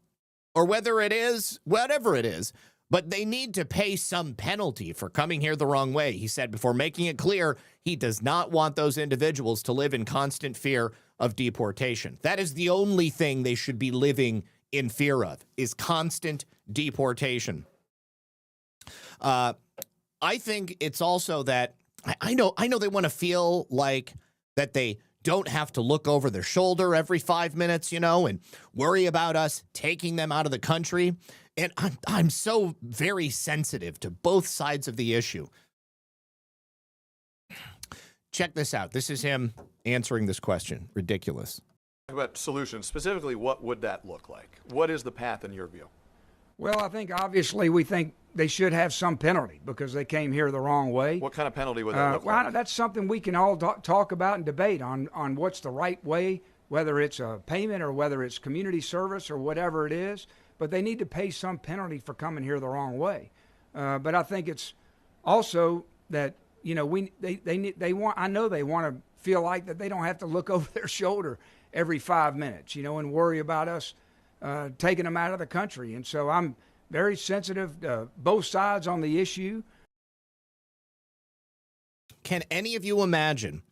or whether it is, whatever it is, but they need to pay some penalty for coming here the wrong way, he said, before making it clear he does not want those individuals to live in constant fear of deportation. That is the only thing they should be living in fear of, is constant deportation. I think it's also that I know they want to feel like that they don't have to look over their shoulder every 5 minutes, you know, and worry about us taking them out of the country. And I'm so very sensitive to both sides of the issue. Check this out. This is him answering this question. Ridiculous. About solutions, specifically, what would that look like? What is the path in your view? Well, I think obviously we think they should have some penalty because they came here the wrong way. What kind of penalty would that look well, like? That's something we can all talk about and debate on what's the right way, whether it's a payment or whether it's community service or whatever it is. But they need to pay some penalty for coming here the wrong way. But I think it's also that, you know, they want, I know they want to feel like that they don't have to look over their shoulder every 5 minutes, you know, and worry about us taking them out of the country. And so I'm very sensitive to both sides on the issue. Can any of you imagine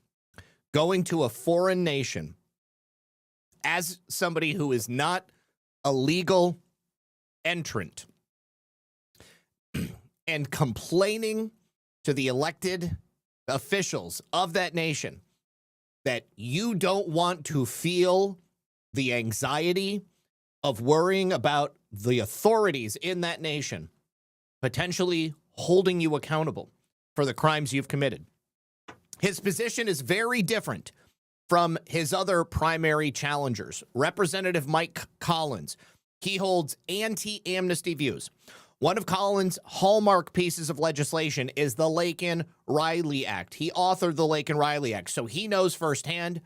going to a foreign nation as somebody who is not a legal entrant and complaining to the elected officials of that nation that you don't want to feel the anxiety of worrying about the authorities in that nation potentially holding you accountable for the crimes you've committed? His position is very different from his other primary challengers. Representative Mike Collins, he holds anti-amnesty views. One of Collins' hallmark pieces of legislation is the Laetrile Act. He authored the Laetrile Act, so he knows firsthand.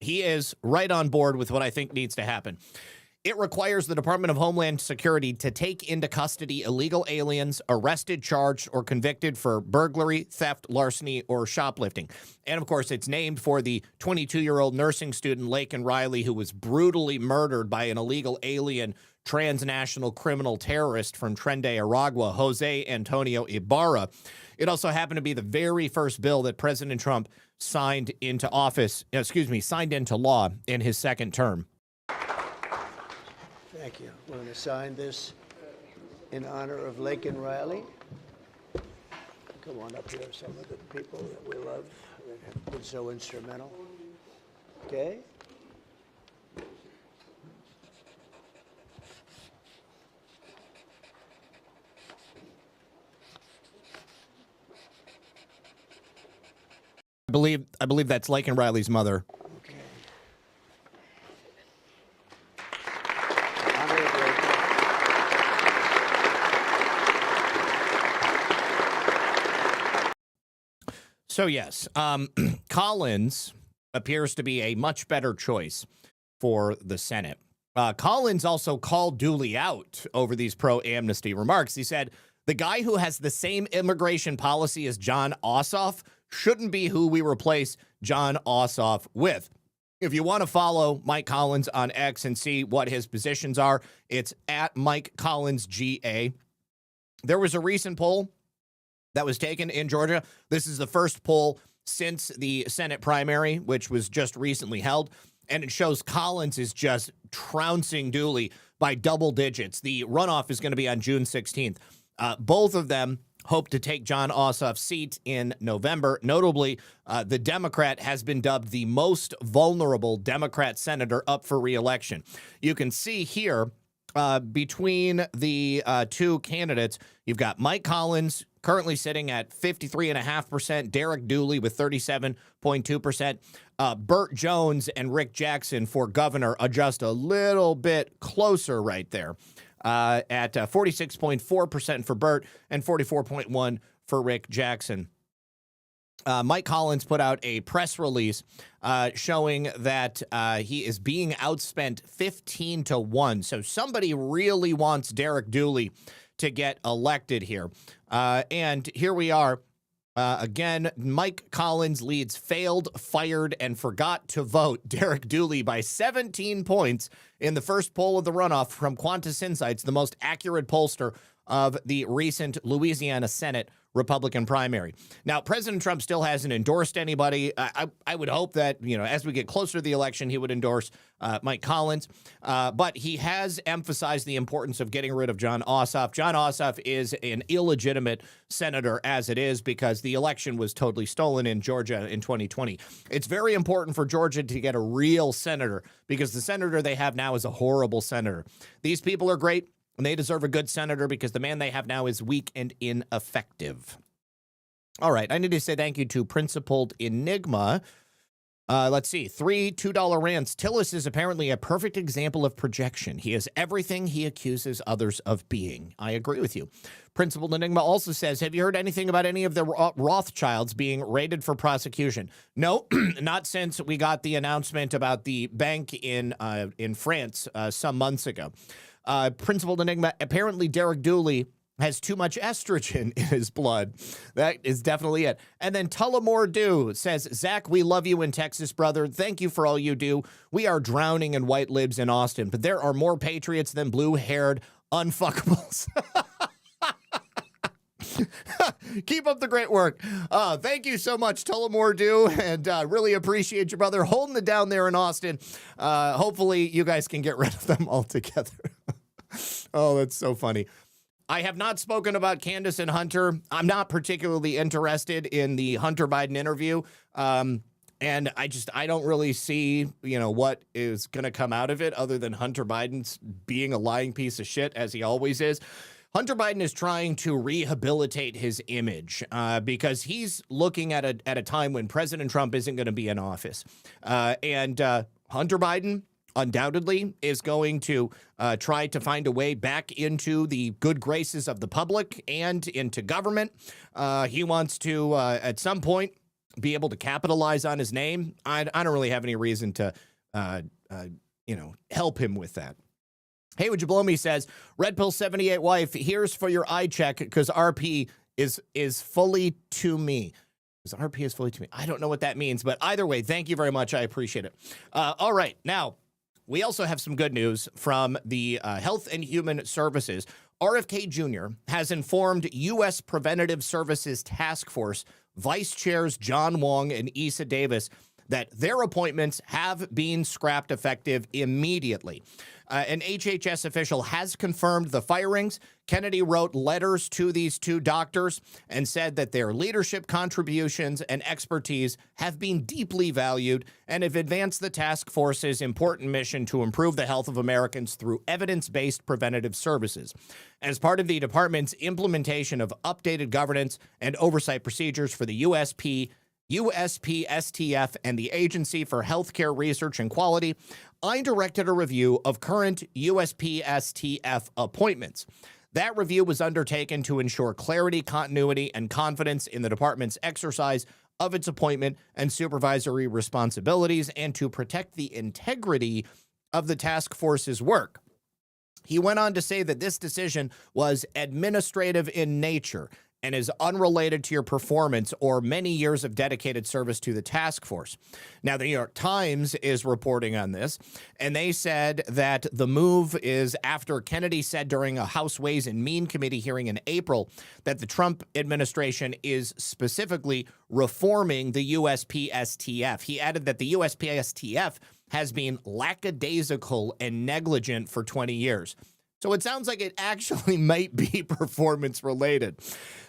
He is right on board with what I think needs to happen. It requires the Department of Homeland Security to take into custody illegal aliens arrested, charged, or convicted for burglary, theft, larceny, or shoplifting. And, of course, it's named for the 22-year-old nursing student, Laken Riley, who was brutally murdered by an illegal alien transnational criminal terrorist from Tren de Aragua, Jose Antonio Ibarra. It also happened to be the very first bill that President Trump signed into law in his second term. Thank you. We're going to sign this in honor of Laken Riley. Come on up here, some of the people that we love that have been so instrumental. Okay? I believe that's Laken Riley's mother. So, yes, Collins appears to be a much better choice for the Senate. Collins also called Dooley out over these pro-amnesty remarks. He said, the guy who has the same immigration policy as Jon Ossoff shouldn't be who we replace Jon Ossoff with. If you want to follow Mike Collins on X and see what his positions are, it's at Mike Collins GA. There was a recent poll that was taken in Georgia. This is the first poll since the Senate primary, which was just recently held, and it shows Collins is just trouncing Dooley by double digits. The runoff is going to be on June 16th. Both of them hope to take Jon Ossoff's seat in November. Notably, the Democrat has been dubbed the most vulnerable Democrat senator up for re-election. You can see here between the two candidates, you've got Mike Collins currently sitting at 53.5%, Derek Dooley with 37.2%. Burt Jones and Rick Jackson for governor are just a little bit closer right there at 46.4% for Burt and 44.1% for Rick Jackson. Mike Collins put out a press release showing that he is being outspent 15-1. So somebody really wants Derek Dooley to get elected here. And here we are. Again, Mike Collins leads failed, fired, and forgot to vote Derek Dooley by 17 points in the first poll of the runoff from Qantas Insights, the most accurate pollster of the recent Louisiana Senate Republican primary. Now, President Trump still hasn't endorsed anybody. I would hope that, as we get closer to the election, he would endorse Mike Collins. But he has emphasized the importance of getting rid of Jon Ossoff. Jon Ossoff is an illegitimate senator as it is because the election was totally stolen in Georgia in 2020. It's very important for Georgia to get a real senator because the senator they have now is a horrible senator. These people are great. And they deserve a good senator because the man they have now is weak and ineffective. All right, I need to say thank you to Principled Enigma. Let's see, 3 $2 rants. Tillis is apparently a perfect example of projection. He is everything he accuses others of being. I agree with you. Principled Enigma also says, have you heard anything about any of the Rothschilds being raided for prosecution? No, not since we got the announcement about the bank in France some months ago. Principled Enigma, apparently Derek Dooley has too much estrogen in his blood. That is definitely it. And then Tullamore says, Zach, we love you in Texas, brother. Thank you for all you do. We are drowning in white libs in Austin, but there are more patriots than blue-haired unfuckables. Keep up the great work. Thank you so much, Tullamore and really appreciate you, brother, holding it down there in Austin. Hopefully you guys can get rid of them altogether. Oh, that's so funny. I have not spoken about Candace and Hunter. I'm not particularly interested in the Hunter Biden interview. And I don't really see, what is going to come out of it other than Hunter Biden's being a lying piece of shit, as he always is. Hunter Biden is trying to rehabilitate his image because he's looking at a time when President Trump isn't going to be in office. And Hunter Biden undoubtedly is going to try to find a way back into the good graces of the public and into government. He wants to, at some point, be able to capitalize on his name. I don't really have any reason to, help him with that. Hey, would you blow me? Says Red Pill 78 wife. Here's for your eye check because RP is fully to me. Because RP is fully to me. I don't know what that means, but either way, thank you very much. I appreciate it. All right, now we also have some good news from the Health and Human Services. RFK Jr. has informed U.S. Preventative Services Task Force Vice Chairs John Wong and Issa Davis that their appointments have been scrapped effective immediately. An HHS official has confirmed the firings. Kennedy wrote letters to these two doctors and said that their leadership contributions and expertise have been deeply valued and have advanced the task force's important mission to improve the health of Americans through evidence-based preventative services. As part of the department's implementation of updated governance and oversight procedures for the USPSTF and the Agency for Healthcare Research and Quality, I directed a review of current USPSTF appointments. That review was undertaken to ensure clarity, continuity, and confidence in the department's exercise of its appointment and supervisory responsibilities and to protect the integrity of the task force's work. He went on to say that this decision was administrative in nature and is unrelated to your performance or many years of dedicated service to the task force. Now, the New York Times is reporting on this, and they said that the move is after Kennedy said during a House Ways and Means Committee hearing in April that the Trump administration is specifically reforming the USPSTF. He added that the USPSTF has been lackadaisical and negligent for 20 years. So it sounds like it actually might be performance related.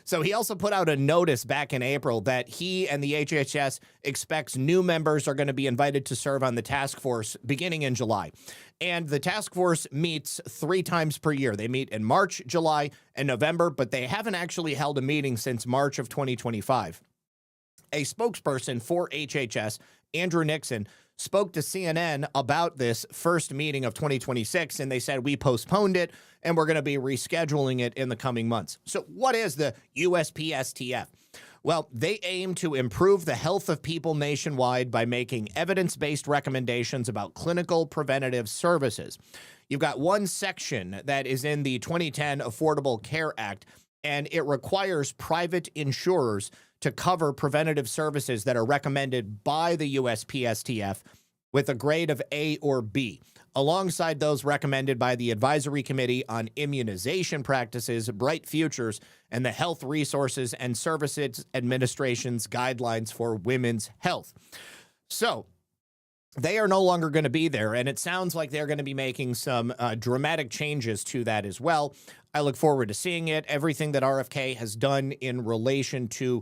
So he also put out a notice back in April that he and the HHS expects new members are going to be invited to serve on the task force beginning in July. And the task force meets 3 times per year. They meet in March, July, and November, but they haven't actually held a meeting since March of 2025. A spokesperson for HHS, Andrew Nixon, spoke to CNN about this first meeting of 2026, and they said, we postponed it, and we're going to be rescheduling it in the coming months. So what is the USPSTF? Well, they aim to improve the health of people nationwide by making evidence-based recommendations about clinical preventative services. You've got one section that is in the 2010 Affordable Care Act, and it requires private insurers to cover preventative services that are recommended by the USPSTF with a grade of A or B, alongside those recommended by the Advisory Committee on Immunization Practices, Bright Futures, and the Health Resources and Services Administration's Guidelines for Women's Health. So they are no longer going to be there, and it sounds like they're going to be making some dramatic changes to that as well. I look forward to seeing it. Everything that RFK has done in relation to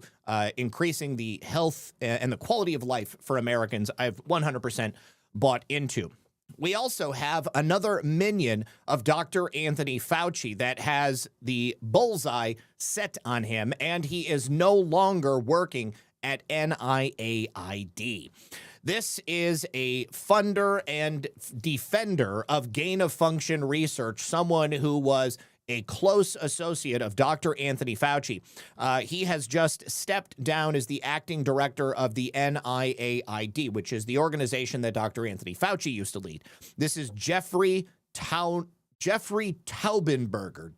increasing the health and the quality of life for Americans, I've 100% bought into. We also have another minion of Dr. Anthony Fauci that has the bullseye set on him, and he is no longer working at NIAID. This is a funder and defender of gain-of-function research, someone who was a close associate of Dr. Anthony Fauci. He has just stepped down as the acting director of the NIAID, which is the organization that Dr. Anthony Fauci used to lead. This is Jeffrey Taubenberger,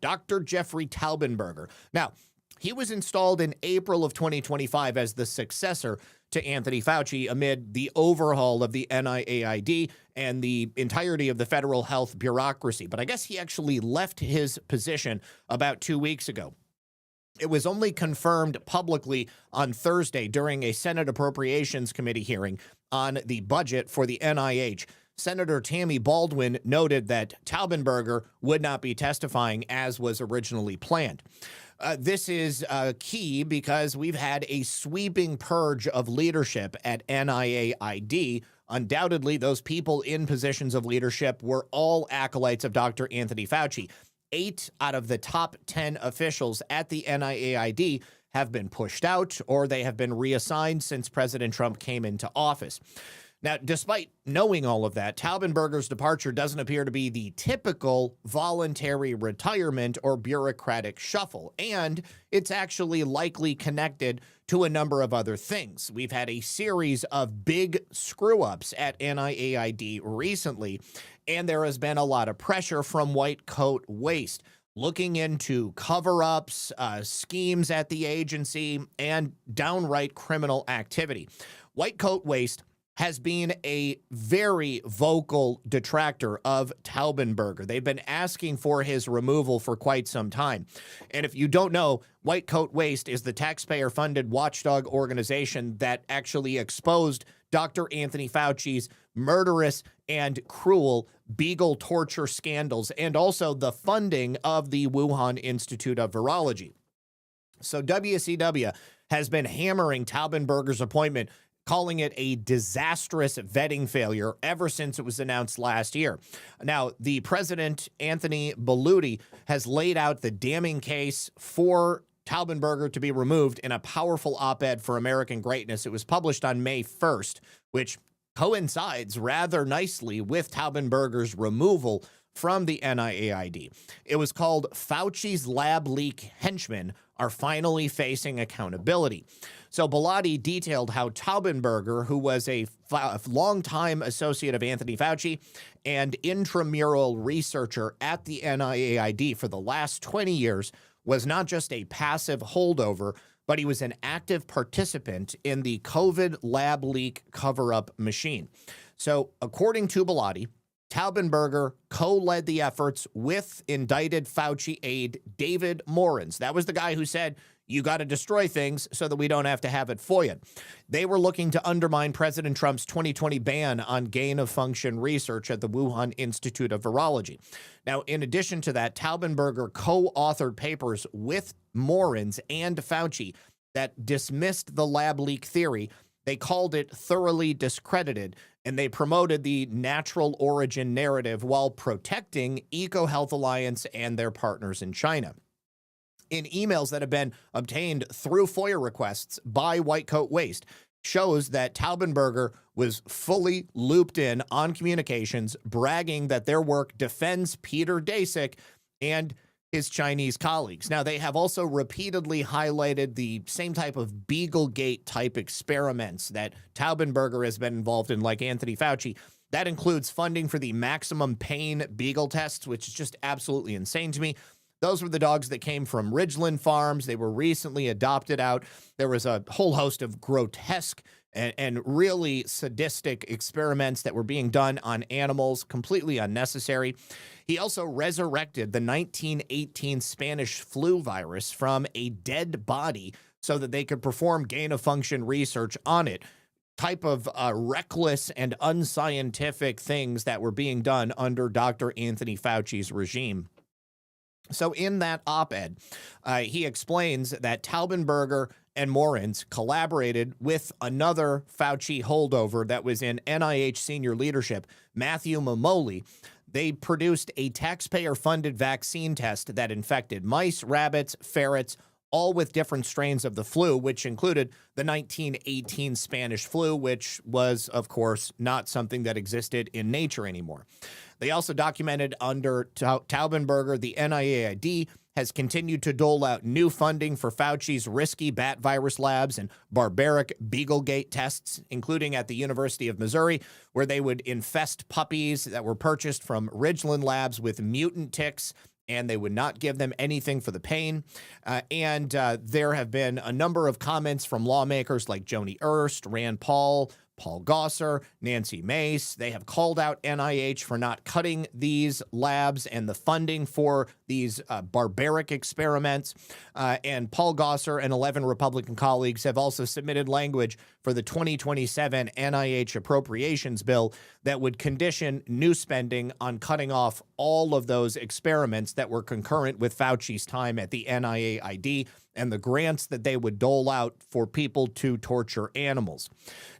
Dr. Jeffrey Taubenberger. Now, he was installed in April of 2025 as the successor to Anthony Fauci amid the overhaul of the NIAID and the entirety of the federal health bureaucracy. But I guess he actually left his position about 2 weeks ago. It was only confirmed publicly on Thursday during a Senate Appropriations Committee hearing on the budget for the NIH. Senator Tammy Baldwin noted that Taubenberger would not be testifying as was originally planned. This is key because we've had a sweeping purge of leadership at NIAID. Undoubtedly, those people in positions of leadership were all acolytes of Dr. Anthony Fauci. 8 out of the top 10 officials at the NIAID have been pushed out or they have been reassigned since President Trump came into office. Now, despite knowing all of that, Taubenberger's departure doesn't appear to be the typical voluntary retirement or bureaucratic shuffle, and it's actually likely connected to a number of other things. We've had a series of big screw-ups at NIAID recently, and there has been a lot of pressure from white coat waste looking into cover-ups, schemes at the agency, and downright criminal activity. White coat waste has been a very vocal detractor of Taubenberger. They've been asking for his removal for quite some time. And if you don't know, White Coat Waste is the taxpayer-funded watchdog organization that actually exposed Dr. Anthony Fauci's murderous and cruel Beagle torture scandals and also the funding of the Wuhan Institute of Virology. So WCW has been hammering Taubenberger's appointment, calling it a disastrous vetting failure ever since it was announced last year. Now, the president, Anthony Belluti, has laid out the damning case for Taubenberger to be removed in a powerful op-ed for American Greatness. It was published on May 1st, which coincides rather nicely with Taubenberger's removal from the NIAID. It was called Fauci's Lab Leak Henchmen Are Finally Facing Accountability. So Belluti detailed how Taubenberger, who was a longtime associate of Anthony Fauci and intramural researcher at the NIAID for the last 20 years, was not just a passive holdover, but he was an active participant in the COVID lab leak cover-up machine. So according to Belluti, Taubenberger co-led the efforts with indicted Fauci aide David Morans. That was the guy who said, you got to destroy things so that we don't have to have it FOIA'd. They were looking to undermine President Trump's 2020 ban on gain-of-function research at the Wuhan Institute of Virology. Now, in addition to that, Taubenberger co-authored papers with Morans and Fauci that dismissed the lab leak theory. They called it thoroughly discredited, and they promoted the natural origin narrative while protecting EcoHealth Alliance and their partners in China. In emails that have been obtained through FOIA requests by White Coat Waste, shows that Taubenberger was fully looped in on communications, bragging that their work defends Peter Daszak and his Chinese colleagues. Now, they have also repeatedly highlighted the same type of Beaglegate type experiments that Taubenberger has been involved in, like Anthony Fauci. That includes funding for the maximum pain beagle tests, which is just absolutely insane to me. Those were the dogs that came from Ridgeland Farms. They were recently adopted out. There was a whole host of grotesque and really sadistic experiments that were being done on animals, completely unnecessary. He also resurrected the 1918 Spanish flu virus from a dead body so that they could perform gain-of-function research on it. Type of reckless and unscientific things that were being done under Dr. Anthony Fauci's regime. So in that op-ed, he explains that Taubenberger and Morens collaborated with another Fauci holdover that was in NIH senior leadership, Matthew Mamoli. They produced a taxpayer-funded vaccine test that infected mice, rabbits, ferrets, all with different strains of the flu, which included the 1918 Spanish flu, which was, of course, not something that existed in nature anymore. They also documented under Taubenberger, the NIAID has continued to dole out new funding for Fauci's risky bat virus labs and barbaric Beaglegate tests, including at the University of Missouri, where they would infest puppies that were purchased from Ridgeland Labs with mutant ticks, and they would not give them anything for the pain. There have been a number of comments from lawmakers like Joni Ernst, Rand Paul, Paul Gosar, Nancy Mace. They have called out NIH for not cutting these labs and the funding for these barbaric experiments. And Paul Gosar and 11 Republican colleagues have also submitted language for the 2027 NIH appropriations bill that would condition new spending on cutting off all of those experiments that were concurrent with Fauci's time at the NIAID and the grants that they would dole out for people to torture animals.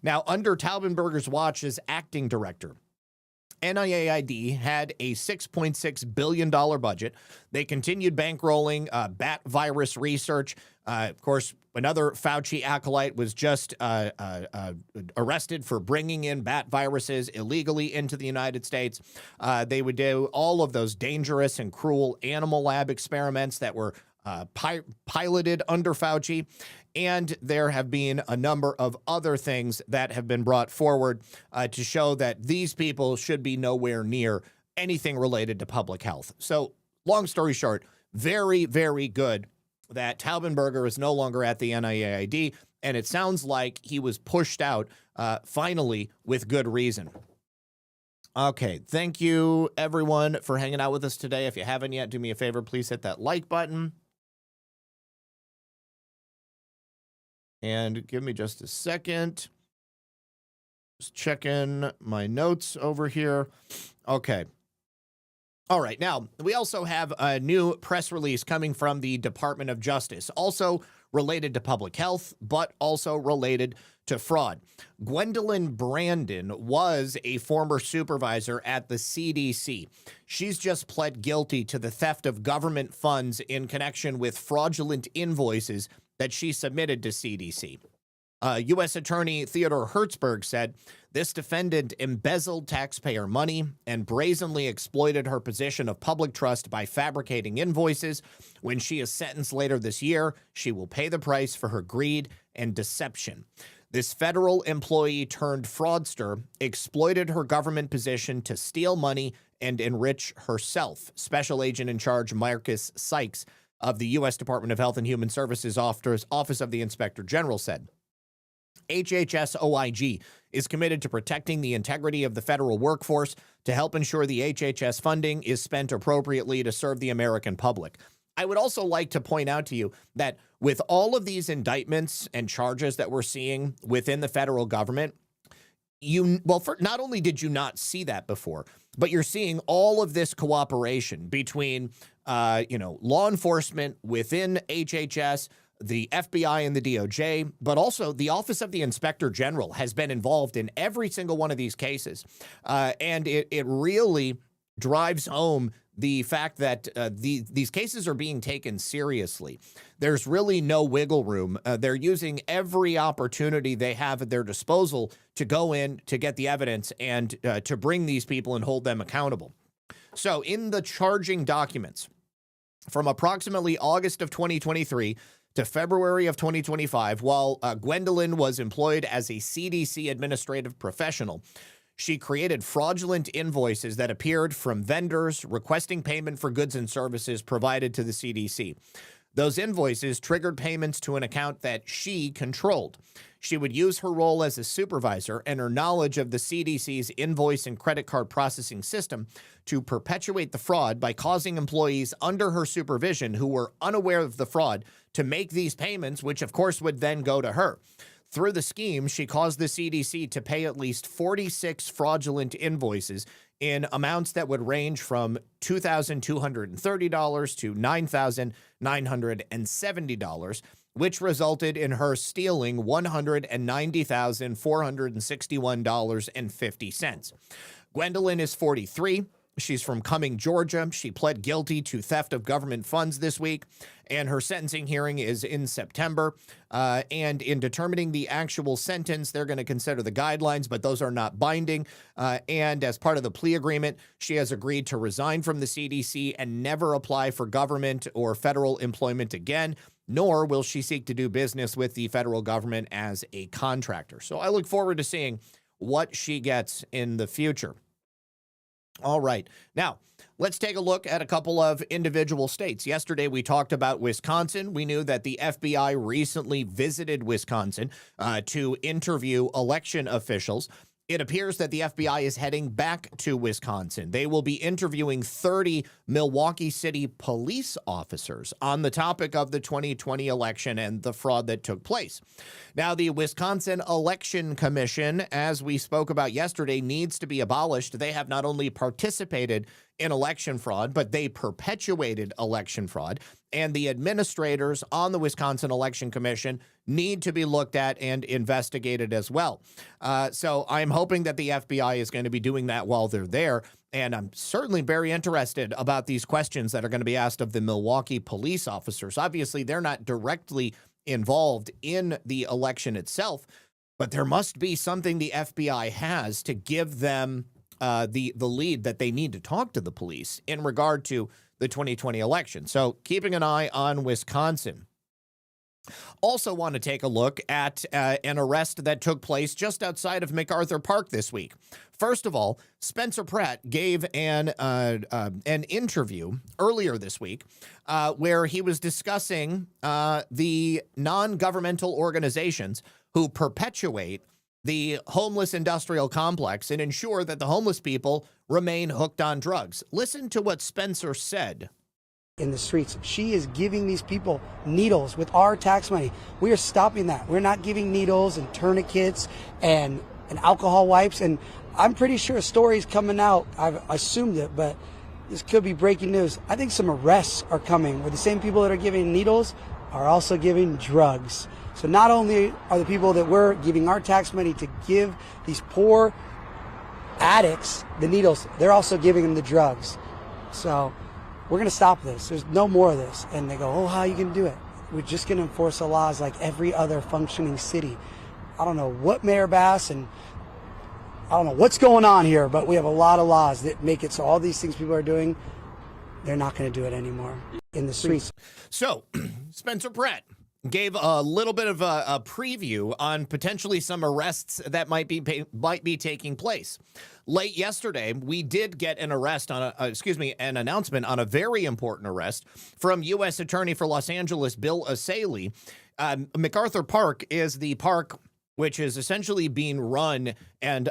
Now, under Taubenberger's watch as acting director, NIAID had a $6.6 billion budget. They continued bankrolling bat virus research. Of course, another Fauci acolyte was just arrested for bringing in bat viruses illegally into the United States. They would do all of those dangerous and cruel animal lab experiments that were piloted under Fauci, and there have been a number of other things that have been brought forward to show that these people should be nowhere near anything related to public health. So, long story short, very, very good that Taubenberger is no longer at the NIAID, and it sounds like he was pushed out finally with good reason. Okay, thank you, everyone, for hanging out with us today. If you haven't yet, do me a favor, please hit that like button. And give me just a second. Just checking my notes over here. Okay. All right. Now, we also have a new press release coming from the Department of Justice, also related to public health, but also related to fraud. Gwendolyn Brandon was a former supervisor at the CDC. She's just pled guilty to the theft of government funds in connection with fraudulent invoices that she submitted to CDC. U.S. Attorney Theodore Hertzberg said this defendant embezzled taxpayer money and brazenly exploited her position of public trust by fabricating invoices. When she is sentenced later this year, she will pay the price for her greed and deception. This federal employee turned fraudster exploited her government position to steal money and enrich herself. Special Agent in Charge Marcus Sykes of the U.S. Department of Health and Human Services Office of the Inspector General said, HHS OIG is committed to protecting the integrity of the federal workforce to help ensure the HHS funding is spent appropriately to serve the American public. I would also like to point out to you that with all of these indictments and charges that we're seeing within the federal government, not only did you not see that before, but you're seeing all of this cooperation between, law enforcement within HHS, the FBI and the DOJ, but also the Office of the Inspector General has been involved in every single one of these cases. And it really drives home the fact that these cases are being taken seriously. There's really no wiggle room. They're using every opportunity they have at their disposal to go in, to get the evidence, and to bring these people and hold them accountable. So in the charging documents, from approximately August of 2023 to February of 2025, while Gwendolyn was employed as a CDC administrative professional, she created fraudulent invoices that appeared from vendors requesting payment for goods and services provided to the CDC. Those invoices triggered payments to an account that she controlled. She would use her role as a supervisor and her knowledge of the CDC's invoice and credit card processing system to perpetuate the fraud by causing employees under her supervision who were unaware of the fraud to make these payments, which of course would then go to her. Through the scheme, she caused the CDC to pay at least 46 fraudulent invoices in amounts that would range from $2,230 to $9,970, which resulted in her stealing $190,461.50. Gwendolyn is 43. She's from Cumming, Georgia. She pled guilty to theft of government funds this week, and her sentencing hearing is in September. And in determining the actual sentence, they're going to consider the guidelines, but those are not binding. And as part of the plea agreement, she has agreed to resign from the CDC and never apply for government or federal employment again, nor will she seek to do business with the federal government as a contractor. So I look forward to seeing what she gets in the future. All right. Now, let's take a look at a couple of individual states. Yesterday, we talked about Wisconsin. We knew that the FBI recently visited Wisconsin to interview election officials. It appears that the FBI is heading back to Wisconsin. They will be interviewing 30 Milwaukee City police officers on the topic of the 2020 election and the fraud that took place. Now, the Wisconsin Election Commission, as we spoke about yesterday, needs to be abolished. They have not only participated in election fraud, but they perpetuated election fraud. And the administrators on the Wisconsin Election Commission need to be looked at and investigated as well. So I'm hoping that the FBI is going to be doing that while they're there. And I'm certainly very interested about these questions that are going to be asked of the Milwaukee police officers. Obviously, they're not directly involved in the election itself, but there must be something the FBI has to give them the lead that they need to talk to the police in regard to the 2020 election. So keeping an eye on Wisconsin. Also want to take a look at an arrest that took place just outside of MacArthur Park this week. First of all, Spencer Pratt gave an interview earlier this week where he was discussing the non-governmental organizations who perpetuate the homeless industrial complex and ensure that the homeless people remain hooked on drugs. Listen to what Spencer said. In the streets, she is giving these people needles with our tax money. We are stopping that. We're not giving needles and tourniquets and alcohol wipes. And I'm pretty sure a story's coming out. I've assumed it, but this could be breaking news. I think some arrests are coming where the same people that are giving needles are also giving drugs. So not only are the people that we're giving our tax money to give these poor addicts the needles, they're also giving them the drugs. So we're going to stop this. There's no more of this. And they go, oh, how are you going to do it? We're just going to enforce the laws like every other functioning city. I don't know what Mayor Bass and I don't know what's going on here, but we have a lot of laws that make it so all these things people are doing, they're not going to do it anymore in the streets. So Spencer Pratt gave a little bit of a preview on potentially some arrests that might be taking place. Late yesterday, we did get an arrest on an announcement on a very important arrest from U.S. Attorney for Los Angeles, Bill Asaley. MacArthur Park is the park which is essentially being run and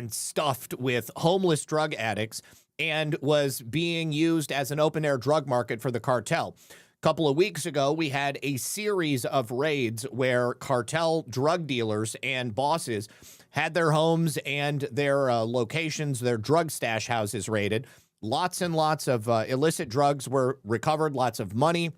stuffed with homeless drug addicts and was being used as an open-air drug market for the cartel. Couple of weeks ago, we had a series of raids where cartel drug dealers and bosses had their homes and their locations, their drug stash houses raided. Lots and lots of illicit drugs were recovered, lots of money,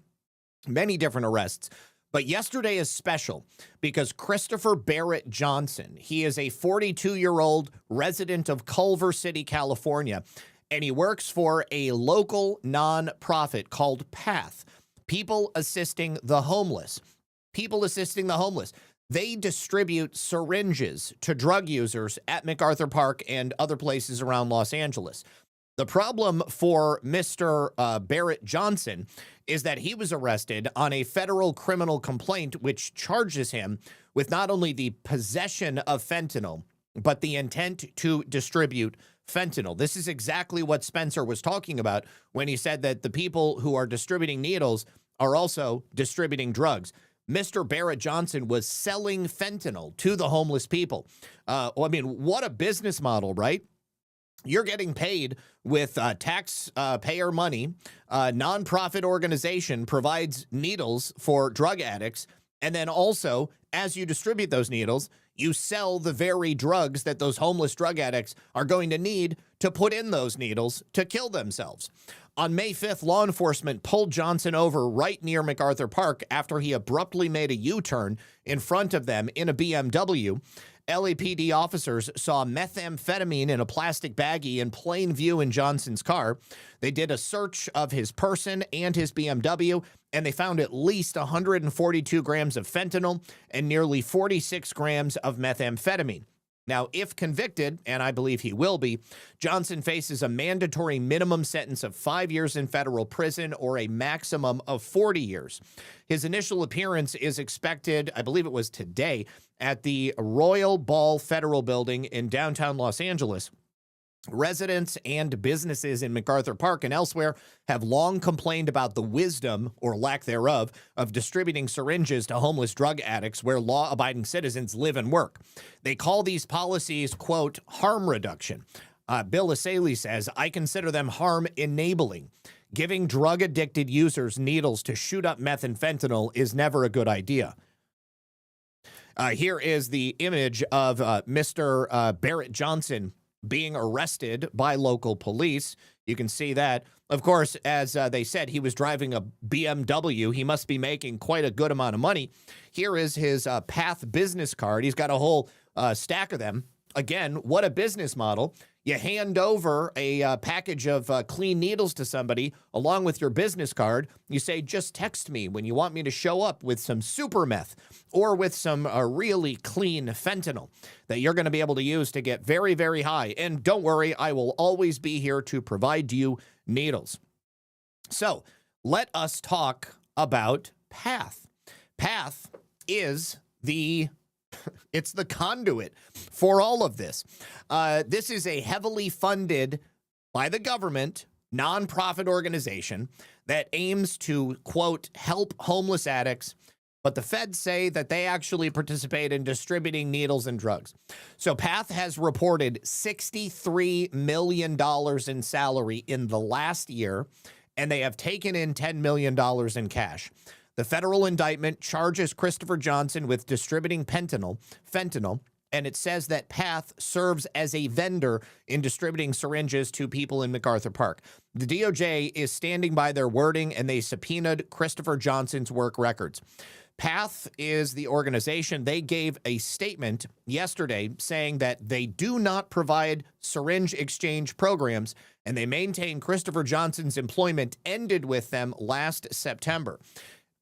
many different arrests. But yesterday is special because Christopher Barrett Johnson, he is a 42-year-old resident of Culver City, California, and he works for a local nonprofit called PATH. People Assisting the Homeless. People Assisting the Homeless. They distribute syringes to drug users at MacArthur Park and other places around Los Angeles. The problem for Mr. Barrett Johnson is that he was arrested on a federal criminal complaint which charges him with not only the possession of fentanyl, but the intent to distribute fentanyl. This is exactly what Spencer was talking about when he said that the people who are distributing needles are also distributing drugs. Mr. Barrett Johnson was selling fentanyl to the homeless people. I mean, what a business model, right? You're getting paid with taxpayer money. A nonprofit organization provides needles for drug addicts. And then also, as you distribute those needles, you sell the very drugs that those homeless drug addicts are going to need to put in those needles to kill themselves. On May 5th, law enforcement pulled Johnson over right near MacArthur Park after he abruptly made a U-turn in front of them in a BMW. LAPD officers saw methamphetamine in a plastic baggie in plain view in Johnson's car. They did a search of his person and his BMW, and they found at least 142 grams of fentanyl and nearly 46 grams of methamphetamine. Now, if convicted, and I believe he will be, Johnson faces a mandatory minimum sentence of 5 years in federal prison or a maximum of 40 years. His initial appearance is expected, I believe it was today, at the Royal Ball Federal Building in downtown Los Angeles. Residents and businesses in MacArthur Park and elsewhere have long complained about the wisdom, or lack thereof, of distributing syringes to homeless drug addicts where law-abiding citizens live and work. They call these policies, quote, harm reduction. Bill Asaley says, I consider them harm enabling. Giving drug-addicted users needles to shoot up meth and fentanyl is never a good idea. Here is the image of Mr. Barrett Johnson being arrested by local police. You can see that. Of course, as they said, he was driving a BMW. He must be making quite a good amount of money. Here is his PATH business card. He's got a whole stack of them. Again, what a business model. You hand over a package of clean needles to somebody along with your business card. You say, just text me when you want me to show up with some super meth or with some really clean fentanyl that you're going to be able to use to get very, very high. And don't worry, I will always be here to provide you needles. So let us talk about PATH. PATH is it's the conduit for all of this. This is a heavily funded by the government nonprofit organization that aims to, quote, help homeless addicts. But the feds say that they actually participate in distributing needles and drugs. So PATH has reported $63 million in salary in the last year, and they have taken in $10 million in cash. The federal indictment charges Christopher Johnson with distributing fentanyl, and it says that PATH serves as a vendor in distributing syringes to people in MacArthur Park. The DOJ is standing by their wording, and they subpoenaed Christopher Johnson's work records. PATH is the organization. They gave a statement yesterday saying that they do not provide syringe exchange programs, and they maintain Christopher Johnson's employment ended with them last September.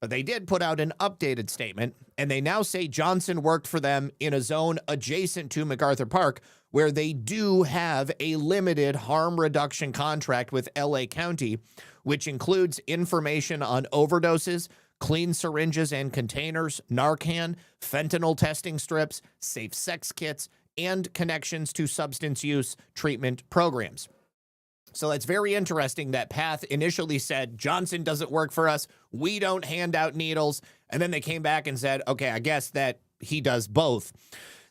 But they did put out an updated statement, and they now say Johnson worked for them in a zone adjacent to MacArthur Park, where they do have a limited harm reduction contract with LA County, which includes information on overdoses, clean syringes and containers, Narcan, fentanyl testing strips, safe sex kits, and connections to substance use treatment programs. So that's very interesting that PATH initially said, Johnson doesn't work for us, we don't hand out needles, and then they came back and said, okay, I guess that he does both.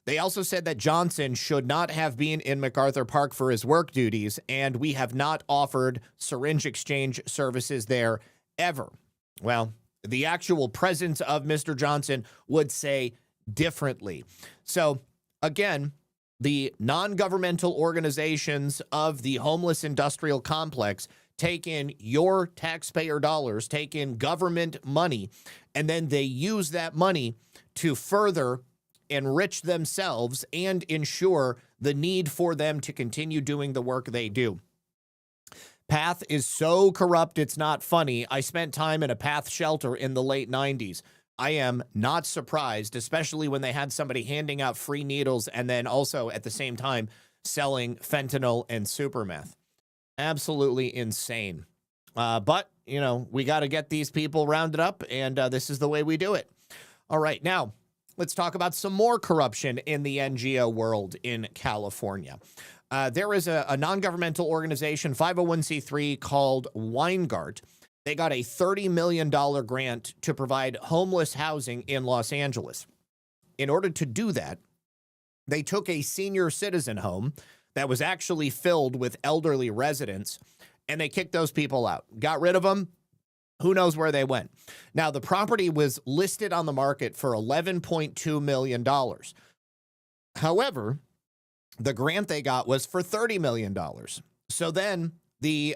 They also said that Johnson should not have been in MacArthur Park for his work duties, and we have not offered syringe exchange services there ever. Well, the actual presence of Mr. Johnson would say differently. So, again, the non-governmental organizations of the homeless industrial complex take in your taxpayer dollars, take in government money, and then they use that money to further enrich themselves and ensure the need for them to continue doing the work they do. PATH is so corrupt, it's not funny. I spent time in a PATH shelter in the late 90s. I am not surprised, especially when they had somebody handing out free needles and then also at the same time selling fentanyl and super meth. Absolutely insane. But, you know, we got to get these people rounded up, and this is the way we do it. All right, now let's talk about some more corruption in the NGO world in California. There is a non-governmental organization, 501c3, called Weingart. They got a $30 million grant to provide homeless housing in Los Angeles. In order to do that, they took a senior citizen home that was actually filled with elderly residents, and they kicked those people out, got rid of them. Who knows where they went? Now, the property was listed on the market for $11.2 million. However, the grant they got was for $30 million. So then the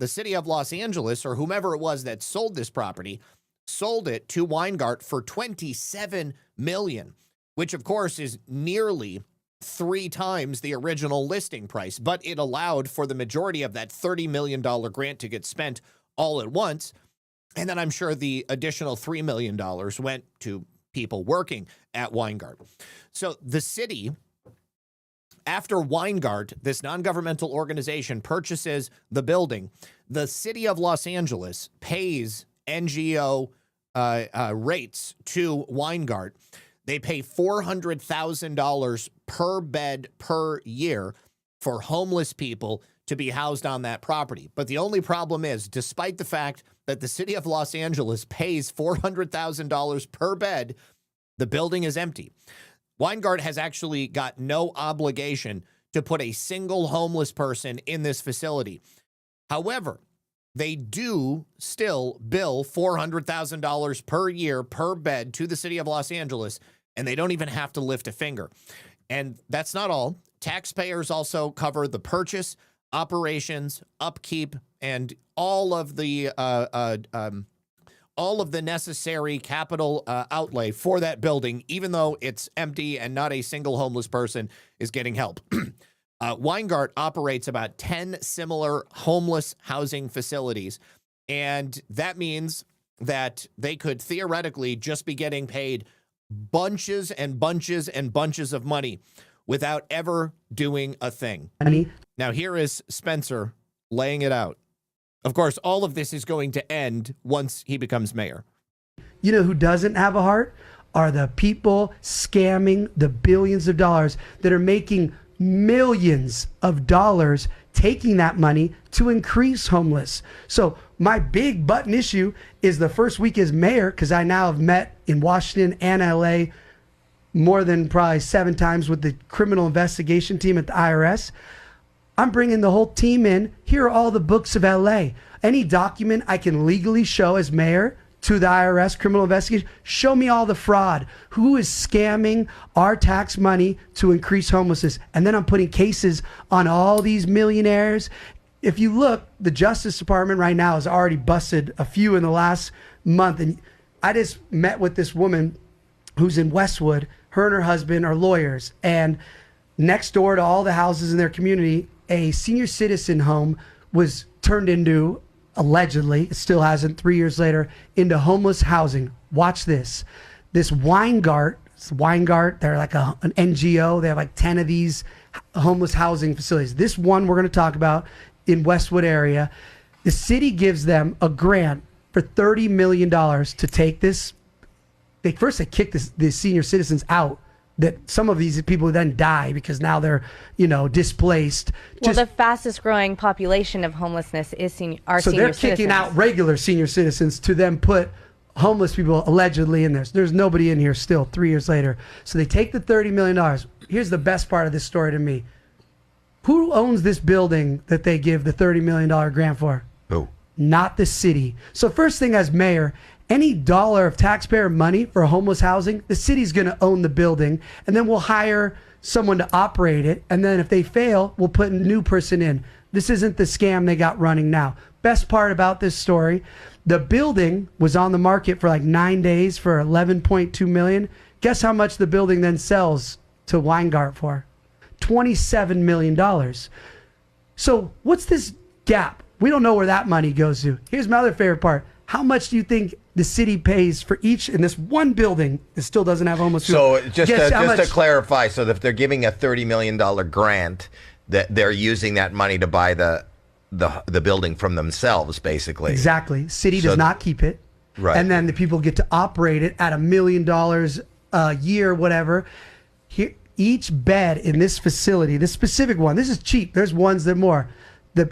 city of Los Angeles, or whomever it was that sold this property, sold it to Weingart for $27 million, which of course is nearly 3 times the original listing price, but it allowed for the majority of that $30 million grant to get spent all at once. And then I'm sure the additional $3 million went to people working at Weingart. So the city, after Weingart, this non-governmental organization, purchases the building, the city of Los Angeles pays NGO rates to Weingart. They pay $400,000 per bed per year for homeless people to be housed on that property. But the only problem is, despite the fact that the city of Los Angeles pays $400,000 per bed, the building is empty. Weingart has actually got no obligation to put a single homeless person in this facility. However, they do still bill $400,000 per year per bed to the city of Los Angeles, and they don't even have to lift a finger. And that's not all. Taxpayers also cover the purchase, operations, upkeep, and all of the necessary capital outlay for that building, even though it's empty and not a single homeless person is getting help. Weingart operates about 10 similar homeless housing facilities, and that means that they could theoretically just be getting paid bunches and bunches and bunches of money without ever doing a thing. Now, here is Spencer laying it out. Of course, all of this is going to end once he becomes mayor. You know who doesn't have a heart? Are the people scamming the billions of dollars that are making millions of dollars taking that money to increase homeless. So my big button issue is the first week as mayor, because I now have met in Washington and LA more than probably 7 times with the criminal investigation team at the IRS. I'm bringing the whole team in. Here are all the books of LA. Any document I can legally show as mayor to the IRS criminal investigation, show me all the fraud. Who is scamming our tax money to increase homelessness? And then I'm putting cases on all these millionaires. If you look, the Justice Department right now has already busted a few in the last month. And I just met with this woman who's in Westwood. Her and her husband are lawyers. And next door to all the houses in their community, a senior citizen home was turned into, allegedly, it still hasn't, 3 years later, into homeless housing. Watch this. This Weingart, they're like an NGO. They have like 10 of these homeless housing facilities. This one we're going to talk about in Westwood area, the city gives them a grant for $30 million to take this. They kick the senior citizens out. That some of these people then die because now they're, displaced. Well, the fastest growing population of homelessness is senior citizens. So they're kicking out regular senior citizens to then put homeless people allegedly in there. So there's nobody in here still 3 years later. So they take the $30 million. Here's the best part of this story to me. Who owns this building that they give the $30 million grant for? Who? Not the city. So first thing as mayor, any dollar of taxpayer money for homeless housing, the city's going to own the building, and then we'll hire someone to operate it. And then if they fail, we'll put a new person in. This isn't the scam they got running now. Best part about this story, the building was on the market for like 9 days for $11.2 million. Guess how much the building then sells to Weingart for? $27 million. So what's this gap? We don't know where that money goes to. Here's my other favorite part. How much do you think the city pays for each in this one building that still doesn't have homeless people? So just to clarify, so that if they're giving a $30 million grant, that they're using that money to buy the building from themselves, basically. Exactly. City does not keep it. Right. And then the people get to operate it at $1 million a year, whatever. Here, each bed in this facility, this specific one, this is cheap. There's ones that are more.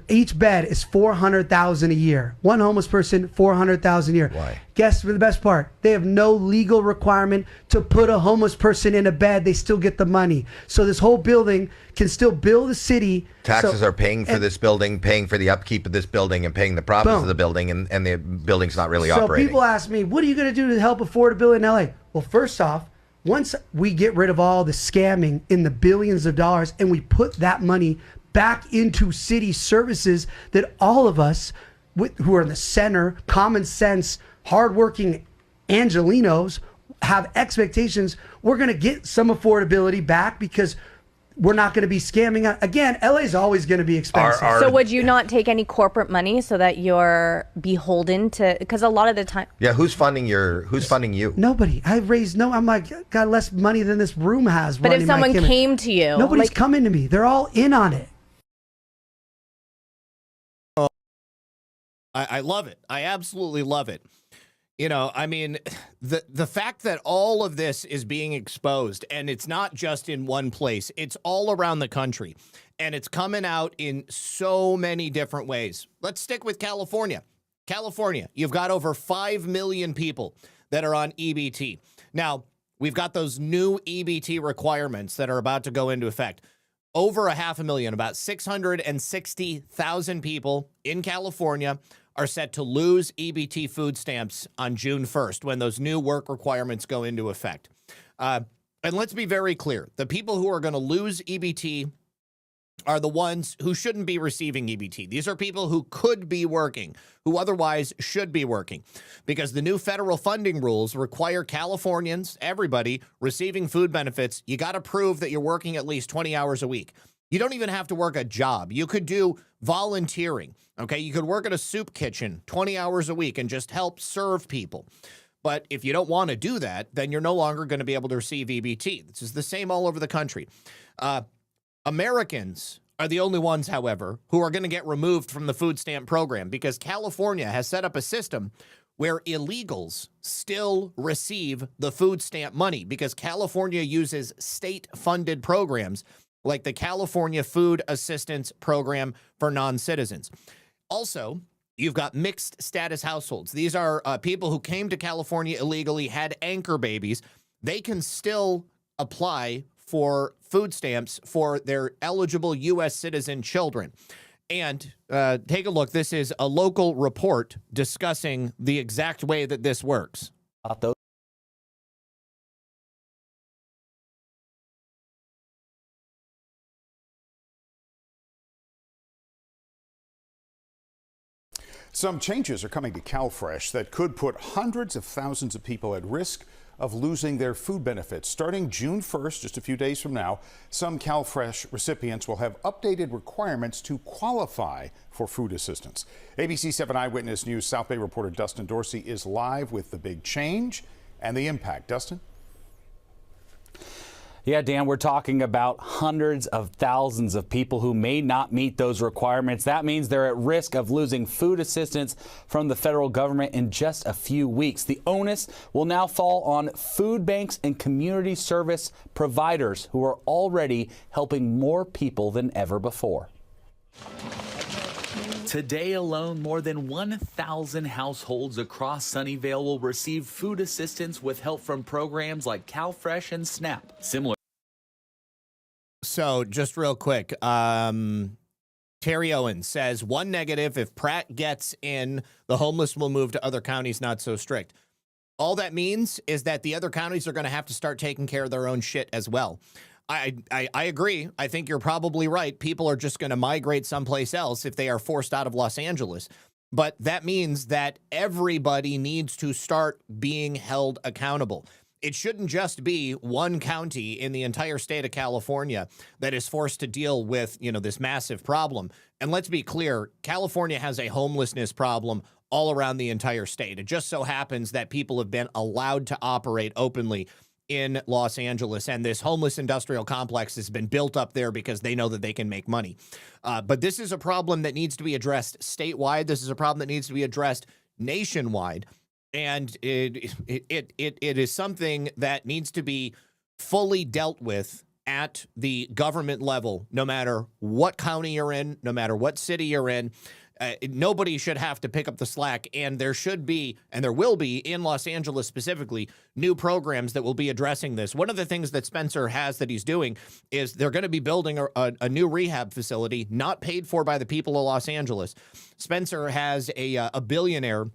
Each bed is $400,000 a year. One homeless person, $400,000 a year. Why? Guess for the best part, they have no legal requirement to put a homeless person in a bed. They still get the money. So this whole building can still bill the city. Taxes are paying for this building, paying for the upkeep of this building, and paying the profits of the building, and the building's not really operating. So people ask me, what are you going to do to help affordability in LA? Well, first off, once we get rid of all the scamming in the billions of dollars and we put that money back into city services that all of us who are in the center, common sense, hardworking Angelinos have expectations, we're going to get some affordability back because we're not going to be scamming. Again, LA is always going to be expensive. So would you not take any corporate money so that you're beholden to, because a lot of the time. Yeah, who's funding you? Nobody. I've raised I'm like, got less money than this room has. But if someone came to you. Nobody's coming to me. They're all in on it. I love it. I absolutely love it. You know, I mean, the fact that all of this is being exposed, and it's not just in one place, it's all around the country, and it's coming out in so many different ways. Let's stick with California. California, you've got over 5 million people that are on EBT. Now, we've got those new EBT requirements that are about to go into effect. Over 500,000, about 660,000 people in California are set to lose EBT food stamps on June 1st when those new work requirements go into effect. And let's be very clear. The people who are going to lose EBT are the ones who shouldn't be receiving EBT. These are people who could be working, who otherwise should be working, because the new federal funding rules require Californians, everybody, receiving food benefits. You got to prove that you're working at least 20 hours a week. You don't even have to work a job. You could do volunteering, okay? You could work at a soup kitchen 20 hours a week and just help serve people. But if you don't want to do that, then you're no longer going to be able to receive EBT. This is the same all over the country. Americans are the only ones, however, who are going to get removed from the food stamp program because California has set up a system where illegals still receive the food stamp money because California uses state-funded programs like the California Food Assistance Program for non-citizens. Also, you've got mixed status households. These are people who came to California illegally, had anchor babies. They can still apply for food stamps for their eligible U.S. citizen children. And take a look. This is a local report discussing the exact way that this works. Some changes are coming to CalFresh that could put hundreds of thousands of people at risk of losing their food benefits. Starting June 1st, just a few days from now, some CalFresh recipients will have updated requirements to qualify for food assistance. ABC 7 Eyewitness News South Bay reporter Dustin Dorsey is live with the big change and the impact. Dustin? Yeah, Dan, we're talking about hundreds of thousands of people who may not meet those requirements. That means they're at risk of losing food assistance from the federal government in just a few weeks. The onus will now fall on food banks and community service providers who are already helping more people than ever before. Today alone, more than 1,000 households across Sunnyvale will receive food assistance with help from programs like CalFresh and SNAP. Similar. So just real quick, Terry Owen says, one negative, if Pratt gets in, the homeless will move to other counties not so strict. All that means is that the other counties are going to have to start taking care of their own shit as well. I agree. I think you're probably right. People are just going to migrate someplace else if they are forced out of Los Angeles. But that means that everybody needs to start being held accountable. It shouldn't just be one county in the entire state of California that is forced to deal with, this massive problem. And let's be clear, California has a homelessness problem all around the entire state. It just so happens that people have been allowed to operate openly in Los Angeles, and this homeless industrial complex has been built up there because they know that they can make money. But this is a problem that needs to be addressed statewide. This is a problem that needs to be addressed nationwide. And it is something that needs to be fully dealt with at the government level, no matter what county you're in, no matter what city you're in. Nobody should have to pick up the slack, and there should be, and there will be in Los Angeles specifically, new programs that will be addressing this. One of the things that Spencer has that he's doing is they're going to be building a new rehab facility not paid for by the people of Los Angeles. Spencer has a billionaire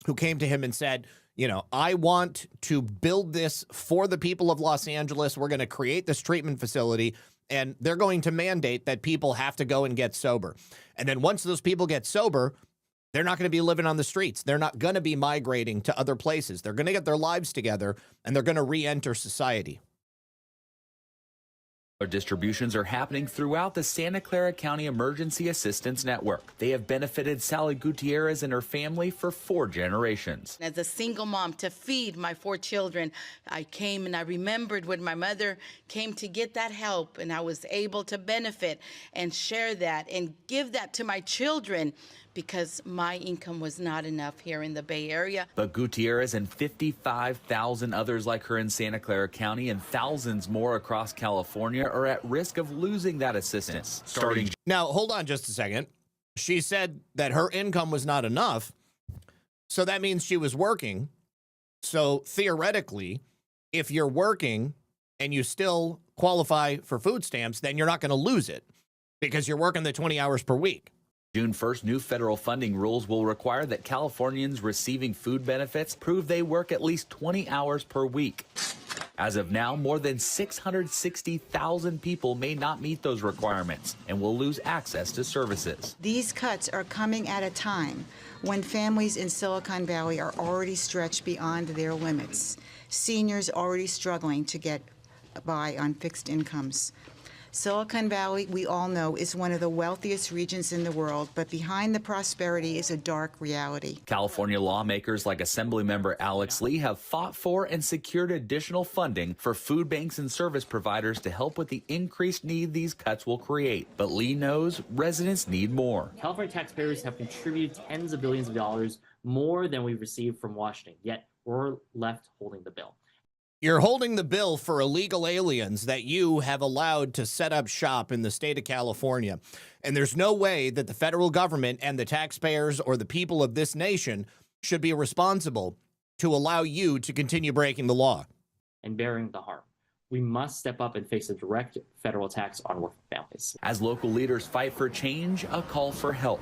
who came to him and said, you know, I want to build this for the people of Los Angeles. We're going to create this treatment facility, and they're going to mandate that people have to go and get sober. And then once those people get sober, they're not going to be living on the streets. They're not going to be migrating to other places. They're going to get their lives together, and they're going to re-enter society. Distributions are happening throughout the Santa Clara County Emergency Assistance Network. They have benefited Sally Gutierrez and her family for 4 generations. As a single mom to feed my 4 children, I came and I remembered when my mother came to get that help, and I was able to benefit and share that and give that to my children because my income was not enough here in the Bay Area. But Gutierrez and 55,000 others like her in Santa Clara County and thousands more across California are at risk of losing that assistance. Now, hold on just a second. She said that her income was not enough, so that means she was working. So theoretically, if you're working and you still qualify for food stamps, then you're not going to lose it because you're working the 20 hours per week. June 1st, new federal funding rules will require that Californians receiving food benefits prove they work at least 20 hours per week. As of now, more than 660,000 people may not meet those requirements and will lose access to services. These cuts are coming at a time when families in Silicon Valley are already stretched beyond their limits. Seniors already struggling to get by on fixed incomes. Silicon Valley, we all know, is one of the wealthiest regions in the world, but behind the prosperity is a dark reality. California lawmakers like Assemblymember Alex Lee have fought for and secured additional funding for food banks and service providers to help with the increased need these cuts will create. But Lee knows residents need more. California taxpayers have contributed tens of billions of dollars more than we've received from Washington, yet we're left holding the bill. You're holding the bill for illegal aliens that you have allowed to set up shop in the state of California. And there's no way that the federal government and the taxpayers or the people of this nation should be responsible to allow you to continue breaking the law. And bearing the harm. We must step up and face a direct federal tax on working families. As local leaders fight for change, a call for help.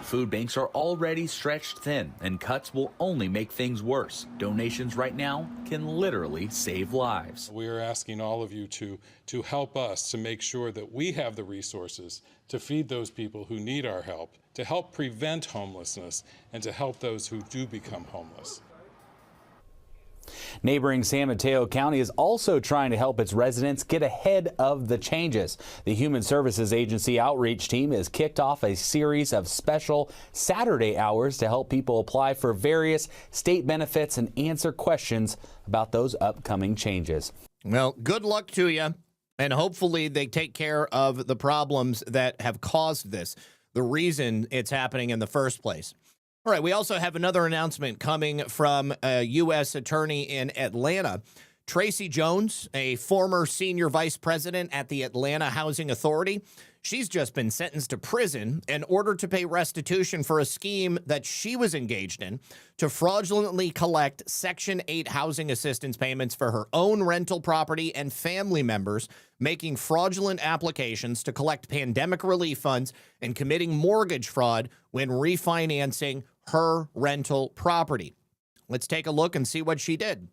Food banks are already stretched thin, and cuts will only make things worse. Donations right now can literally save lives. We are asking all of you to help us to make sure that we have the resources to feed those people who need our help, to help prevent homelessness, and to help those who do become homeless. Neighboring San Mateo County is also trying to help its residents get ahead of the changes. The Human Services Agency outreach team has kicked off a series of special Saturday hours to help people apply for various state benefits and answer questions about those upcoming changes. Well, good luck to you, and hopefully they take care of the problems that have caused this, the reason it's happening in the first place. All right, we also have another announcement coming from a U.S. attorney in Atlanta. Tracy Jones, a former senior vice president at the Atlanta Housing Authority, she's just been sentenced to prison in order to pay restitution for a scheme that she was engaged in to fraudulently collect Section 8 housing assistance payments for her own rental property and family members, making fraudulent applications to collect pandemic relief funds and committing mortgage fraud when refinancing her rental property. Let's take a look and see what she did.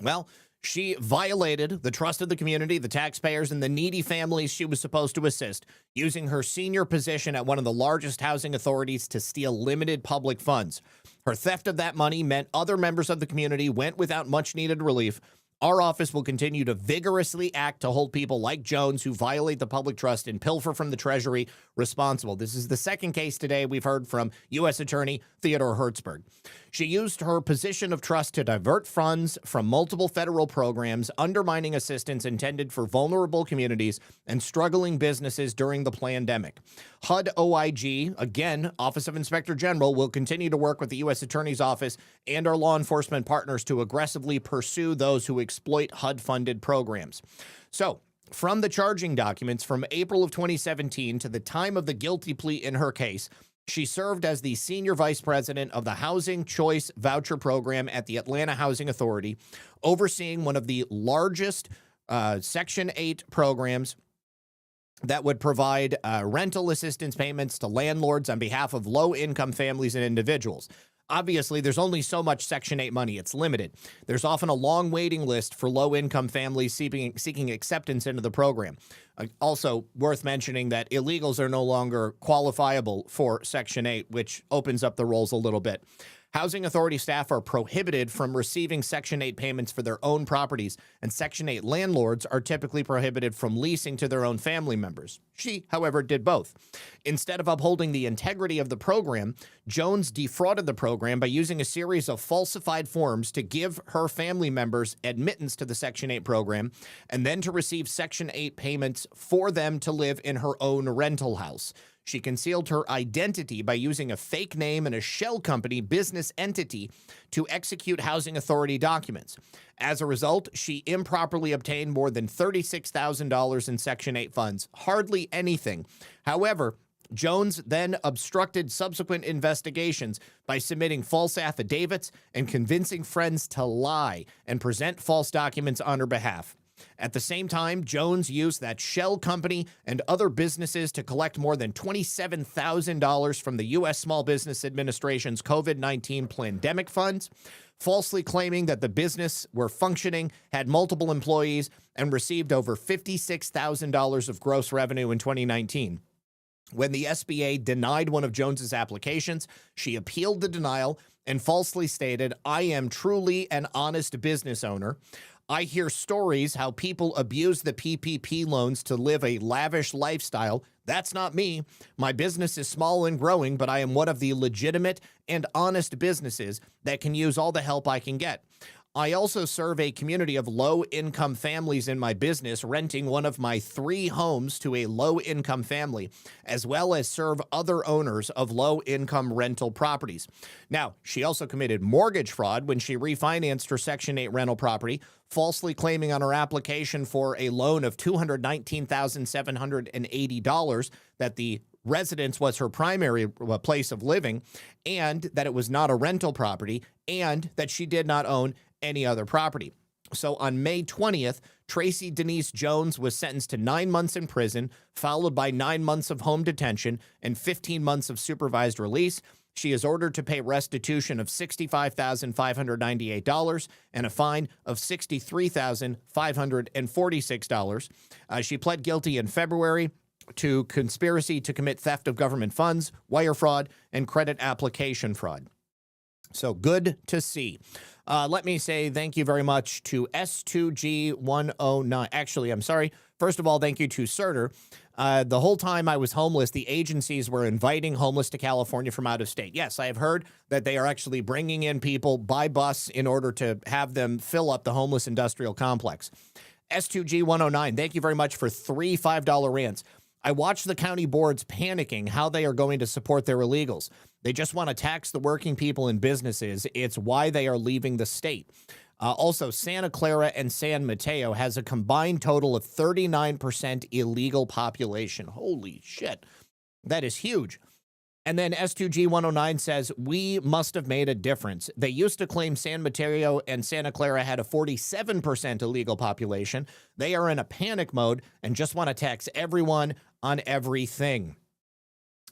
Well, she violated the trust of the community, the taxpayers, and the needy families she was supposed to assist, using her senior position at one of the largest housing authorities to steal limited public funds. Her theft of that money meant other members of the community went without much-needed relief. Our office will continue to vigorously act to hold people like Jones who violate the public trust and pilfer from the Treasury responsible. This is the second case today we've heard from U.S. Attorney Theodore Hertzberg. She used her position of trust to divert funds from multiple federal programs, undermining assistance intended for vulnerable communities and struggling businesses during the pandemic. HUD OIG, again, Office of Inspector General, will continue to work with the U.S. Attorney's Office and our law enforcement partners to aggressively pursue those who exploit HUD-funded programs. So, from the charging documents from April of 2017 to the time of the guilty plea in her case, she served as the senior vice president of the Housing Choice Voucher Program at the Atlanta Housing Authority, overseeing one of the largest Section 8 programs that would provide rental assistance payments to landlords on behalf of low-income families and individuals. Obviously, there's only so much Section 8 money. It's limited. There's often a long waiting list for low-income families seeking acceptance into the program. Also, worth mentioning that illegals are no longer qualifiable for Section 8, which opens up the rolls a little bit. Housing authority staff are prohibited from receiving Section 8 payments for their own properties, and Section 8 landlords are typically prohibited from leasing to their own family members. She, however, did both. Instead of upholding the integrity of the program, Jones defrauded the program by using a series of falsified forms to give her family members admittance to the Section 8 program and then to receive Section 8 payments for them to live in her own rental house. She concealed her identity by using a fake name and a shell company business entity to execute housing authority documents. As a result, she improperly obtained more than $36,000 in Section 8 funds, hardly anything. However, Jones then obstructed subsequent investigations by submitting false affidavits and convincing friends to lie and present false documents on her behalf. At the same time, Jones used that shell company and other businesses to collect more than $27,000 from the U.S. Small Business Administration's COVID-19 pandemic funds, falsely claiming that the business were functioning, had multiple employees, and received over $56,000 of gross revenue in 2019. When the SBA denied one of Jones's applications, she appealed the denial and falsely stated, "I am truly an honest business owner. I hear stories how people abuse the PPP loans to live a lavish lifestyle. That's not me. My business is small and growing, but I am one of the legitimate and honest businesses that can use all the help I can get. I also serve a community of low-income families in my business, renting one of my 3 homes to a low-income family, as well as serve other owners of low-income rental properties." Now, she also committed mortgage fraud when she refinanced her Section 8 rental property, falsely claiming on her application for a loan of $219,780 that the residence was her primary place of living, and that it was not a rental property, and that she did not own any other property. So on May 20th, Tracy Denise Jones was sentenced to 9 months in prison, followed by 9 months of home detention and 15 months of supervised release. She is ordered to pay restitution of $65,598 and a fine of $63,546. She pled guilty in February to conspiracy to commit theft of government funds, wire fraud, and credit application fraud. So good to see. Let me say thank you very much to S2G109. Actually, I'm sorry. First of all, thank you to Surter. The whole time I was homeless, the agencies were inviting homeless to California from out of state. Yes, I have heard that they are actually bringing in people by bus in order to have them fill up the homeless industrial complex. S2G109, thank you very much for 3 $5 rants. I watch the county boards panicking how they are going to support their illegals. They just want to tax the working people and businesses. It's why they are leaving the state. Also, Santa Clara and San Mateo has a combined total of 39% illegal population. Holy shit. That is huge. And then S2G109 says, we must have made a difference. They used to claim San Mateo and Santa Clara had a 47% illegal population. They are in a panic mode and just want to tax everyone on everything.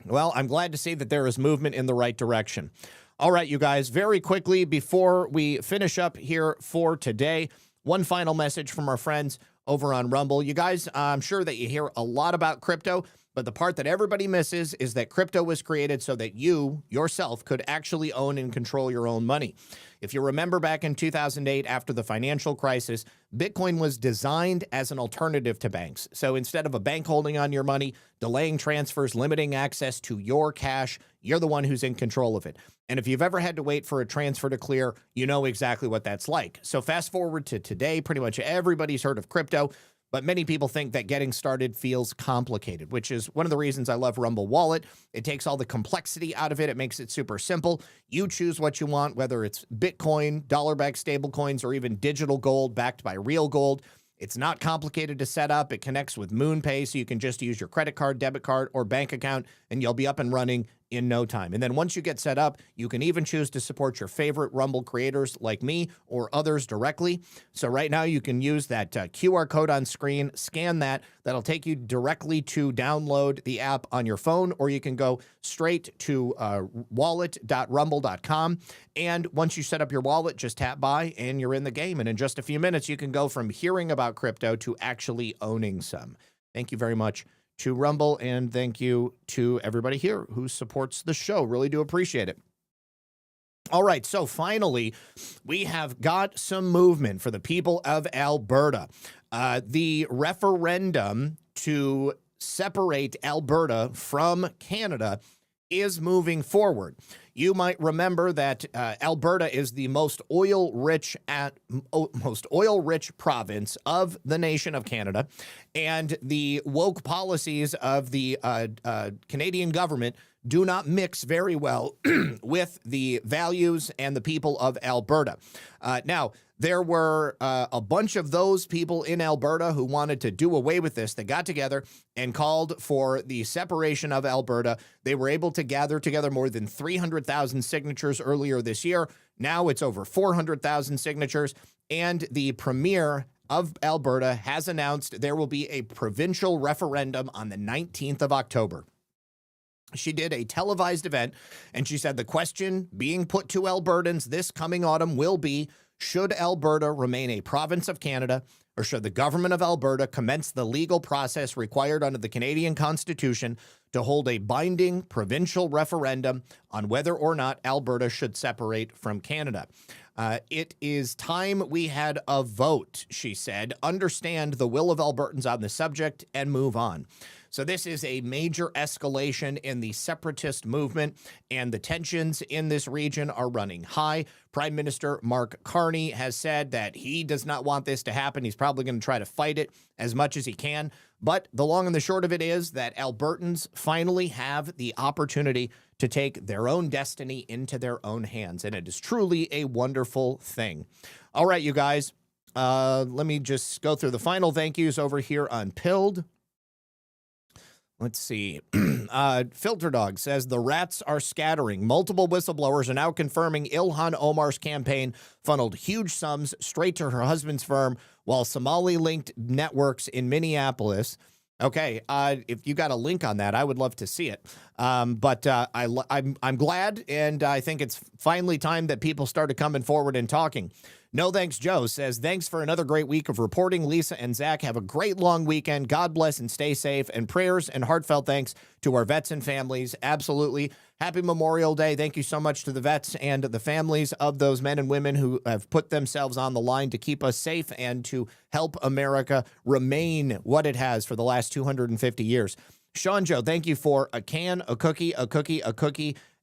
Well, I'm glad to see that there is movement in the right direction. All right, you guys, very quickly before we finish up here for today, one final message from our friends over on Rumble. You guys, I'm sure that you hear a lot about crypto, but the part that everybody misses is that crypto was created so that you, yourself, could actually own and control your own money. If you remember back in 2008, after the financial crisis, Bitcoin was designed as an alternative to banks. So instead of a bank holding on your money, delaying transfers, limiting access to your cash, you're the one who's in control of it. And if you've ever had to wait for a transfer to clear, you know exactly what that's like. So fast forward to today, pretty much everybody's heard of crypto. But many people think that getting started feels complicated, which is one of the reasons I love Rumble Wallet. It takes all the complexity out of it. It makes it super simple. You choose what you want, whether it's Bitcoin, dollar-backed stablecoins, or even digital gold backed by real gold. It's not complicated to set up. It connects with MoonPay, so you can just use your credit card, debit card, or bank account, and you'll be up and running in no time. And then once you get set up, you can even choose to support your favorite Rumble creators like me or others directly. So right now you can use that QR code on screen, scan that. That'll take you directly to download the app on your phone, or you can go straight to wallet.rumble.com. And once you set up your wallet, just tap buy and you're in the game. And in just a few minutes, you can go from hearing about crypto to actually owning some. Thank you very much to Rumble, and thank you to everybody here who supports the show. Really do appreciate it. All right, so finally, we have got some movement for the people of Alberta. The referendum to separate Alberta from Canada is moving forward. You might remember that Alberta is the most oil-rich province of the nation of Canada, and the woke policies of the Canadian government do not mix very well with the values and the people of Alberta. Now, there were a bunch of those people in Alberta who wanted to do away with this. They got together and called for the separation of Alberta. They were able to gather together more than 300,000 signatures earlier this year. Now it's over 400,000 signatures, and the premier of Alberta has announced there will be a provincial referendum on the 19th of October. She did a televised event, and she said the question being put to Albertans this coming autumn will be, should Alberta remain a province of Canada, or should the government of Alberta commence the legal process required under the Canadian Constitution to hold a binding provincial referendum on whether or not Alberta should separate from Canada? It is time we had a vote, she said. Understand the will of Albertans on the subject and move on. So this is a major escalation in the separatist movement, and the tensions in this region are running high. Prime Minister Mark Carney has said that he does not want this to happen. He's probably going to try to fight it as much as he can. But the long and the short of it is that Albertans finally have the opportunity to take their own destiny into their own hands, and it is truly a wonderful thing. All right, you guys, let me just go through the final thank yous over here on Pilled. Let's see. Filter Dog says the rats are scattering. Multiple whistleblowers are now confirming Ilhan Omar's campaign funneled huge sums straight to her husband's firm, while Somali-linked networks in Minneapolis. Okay, if you got a link on that, I would love to see it. I'm glad, and I think it's finally time that people started coming forward and talking. No Thanks Joe says, thanks for another great week of reporting. Lisa and Zach, have a great long weekend. God bless and stay safe. And prayers and heartfelt thanks to our vets and families. Absolutely. Happy Memorial Day. Thank you so much to the vets and the families of those men and women who have put themselves on the line to keep us safe and to help America remain what it has for the last 250 years. Sean Joe, thank you for a can, a cookie,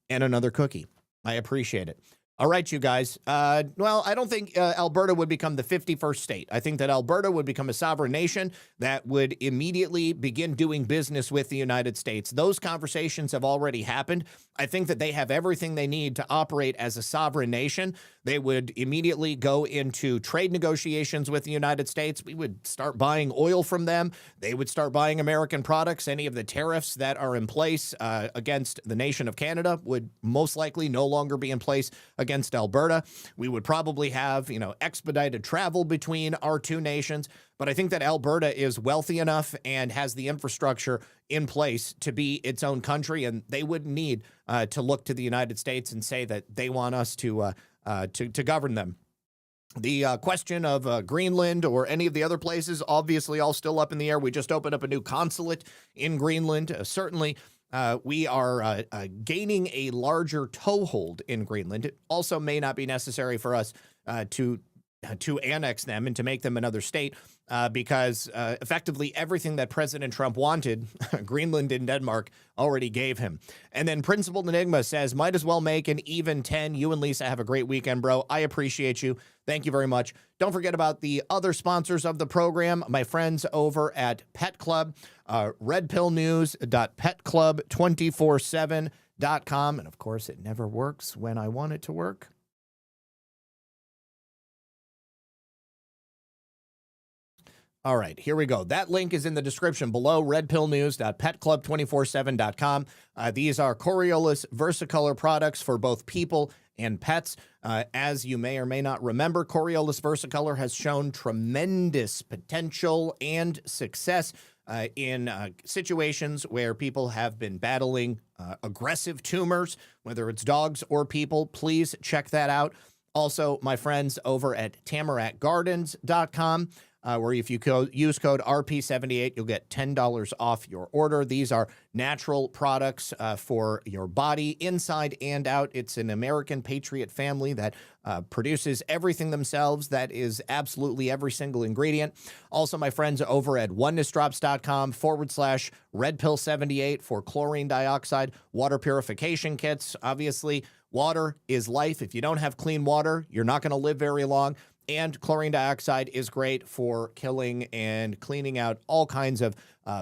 and another cookie. I appreciate it. All right, you guys. Well, I don't think Alberta would become the 51st state. I think that Alberta would become a sovereign nation that would immediately begin doing business with the United States. Those conversations have already happened. I think that they have everything they need to operate as a sovereign nation. They would immediately go into trade negotiations with the United States. We would start buying oil from them. They would start buying American products. Any of the tariffs that are in place against the nation of Canada would most likely no longer be in place against Alberta. We would probably have, expedited travel between our two nations. But I think that Alberta is wealthy enough and has the infrastructure in place to be its own country, and they wouldn't need to look to the United States and say that they want us to govern them. The question of Greenland or any of the other places, obviously all still up in the air. We just opened up a new consulate in Greenland. Certainly, we are gaining a larger toehold in Greenland. It also may not be necessary for us to annex them and to make them another state because effectively everything that President Trump wanted, Greenland and Denmark already gave him. And then Principled Enigma says, might as well make an even 10. You and Lisa have a great weekend, bro. I appreciate you. Thank you very much. Don't forget about the other sponsors of the program, my friends over at Pet Club, redpillnews.petclub247.com. And of course, it never works when I want it to work. All right, here we go. That link is in the description below, redpillnews.petclub247.com. These are Coriolus Versicolor products for both people and pets. As you may or may not remember, Coriolus Versicolor has shown tremendous potential and success in situations where people have been battling aggressive tumors, whether it's dogs or people. Please check that out. Also, my friends over at tamaracgardens.com, where if you use code RP78, you'll get $10 off your order. These are natural products for your body, inside and out. It's an American patriot family that produces everything themselves. That is absolutely every single ingredient. Also, my friends over at onenessdrops.com/redpill78 for chlorine dioxide water purification kits. Obviously, water is life. If you don't have clean water, you're not going to live very long. And chlorine dioxide is great for killing and cleaning out all kinds of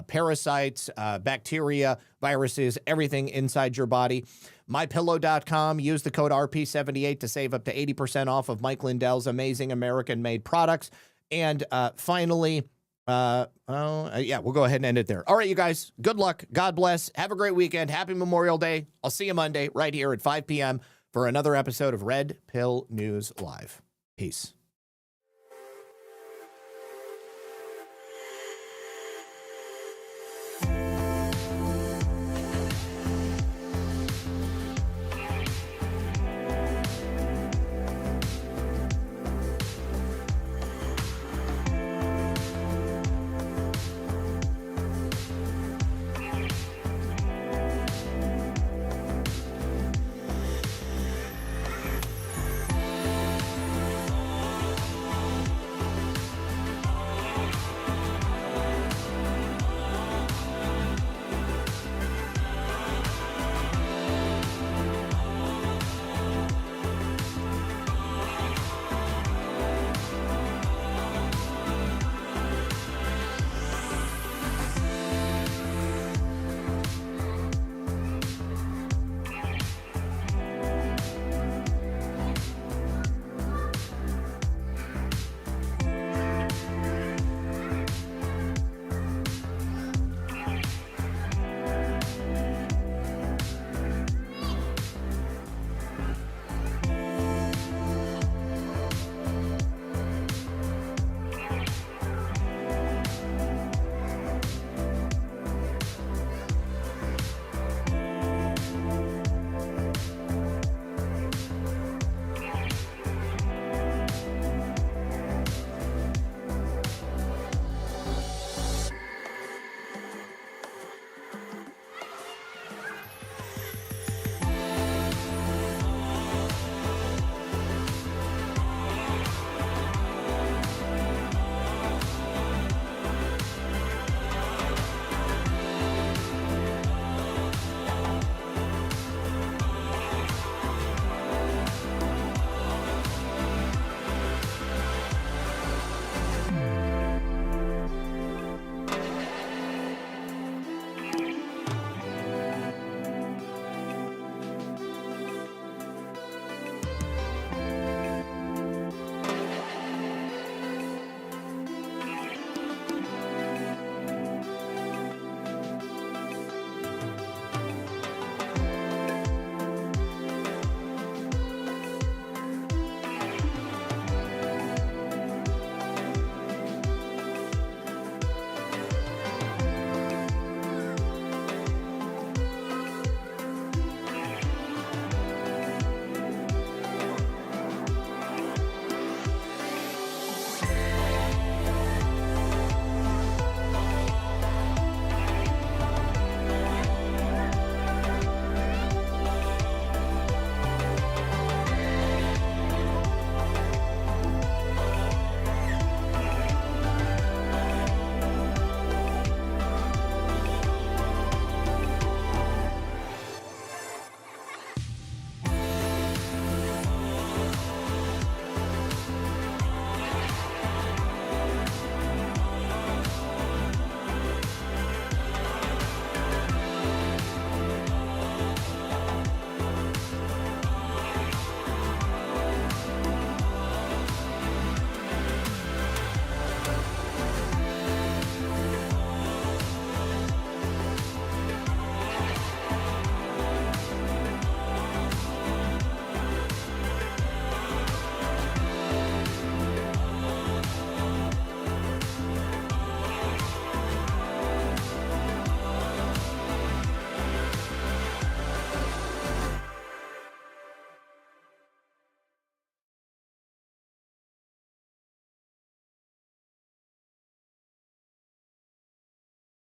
parasites, bacteria, viruses, everything inside your body. MyPillow.com. Use the code RP78 to save up to 80% off of Mike Lindell's amazing American-made products. And finally, we'll go ahead and end it there. All right, you guys, good luck. God bless. Have a great weekend. Happy Memorial Day. I'll see you Monday right here at 5 p.m. for another episode of Red Pill News Live. Peace.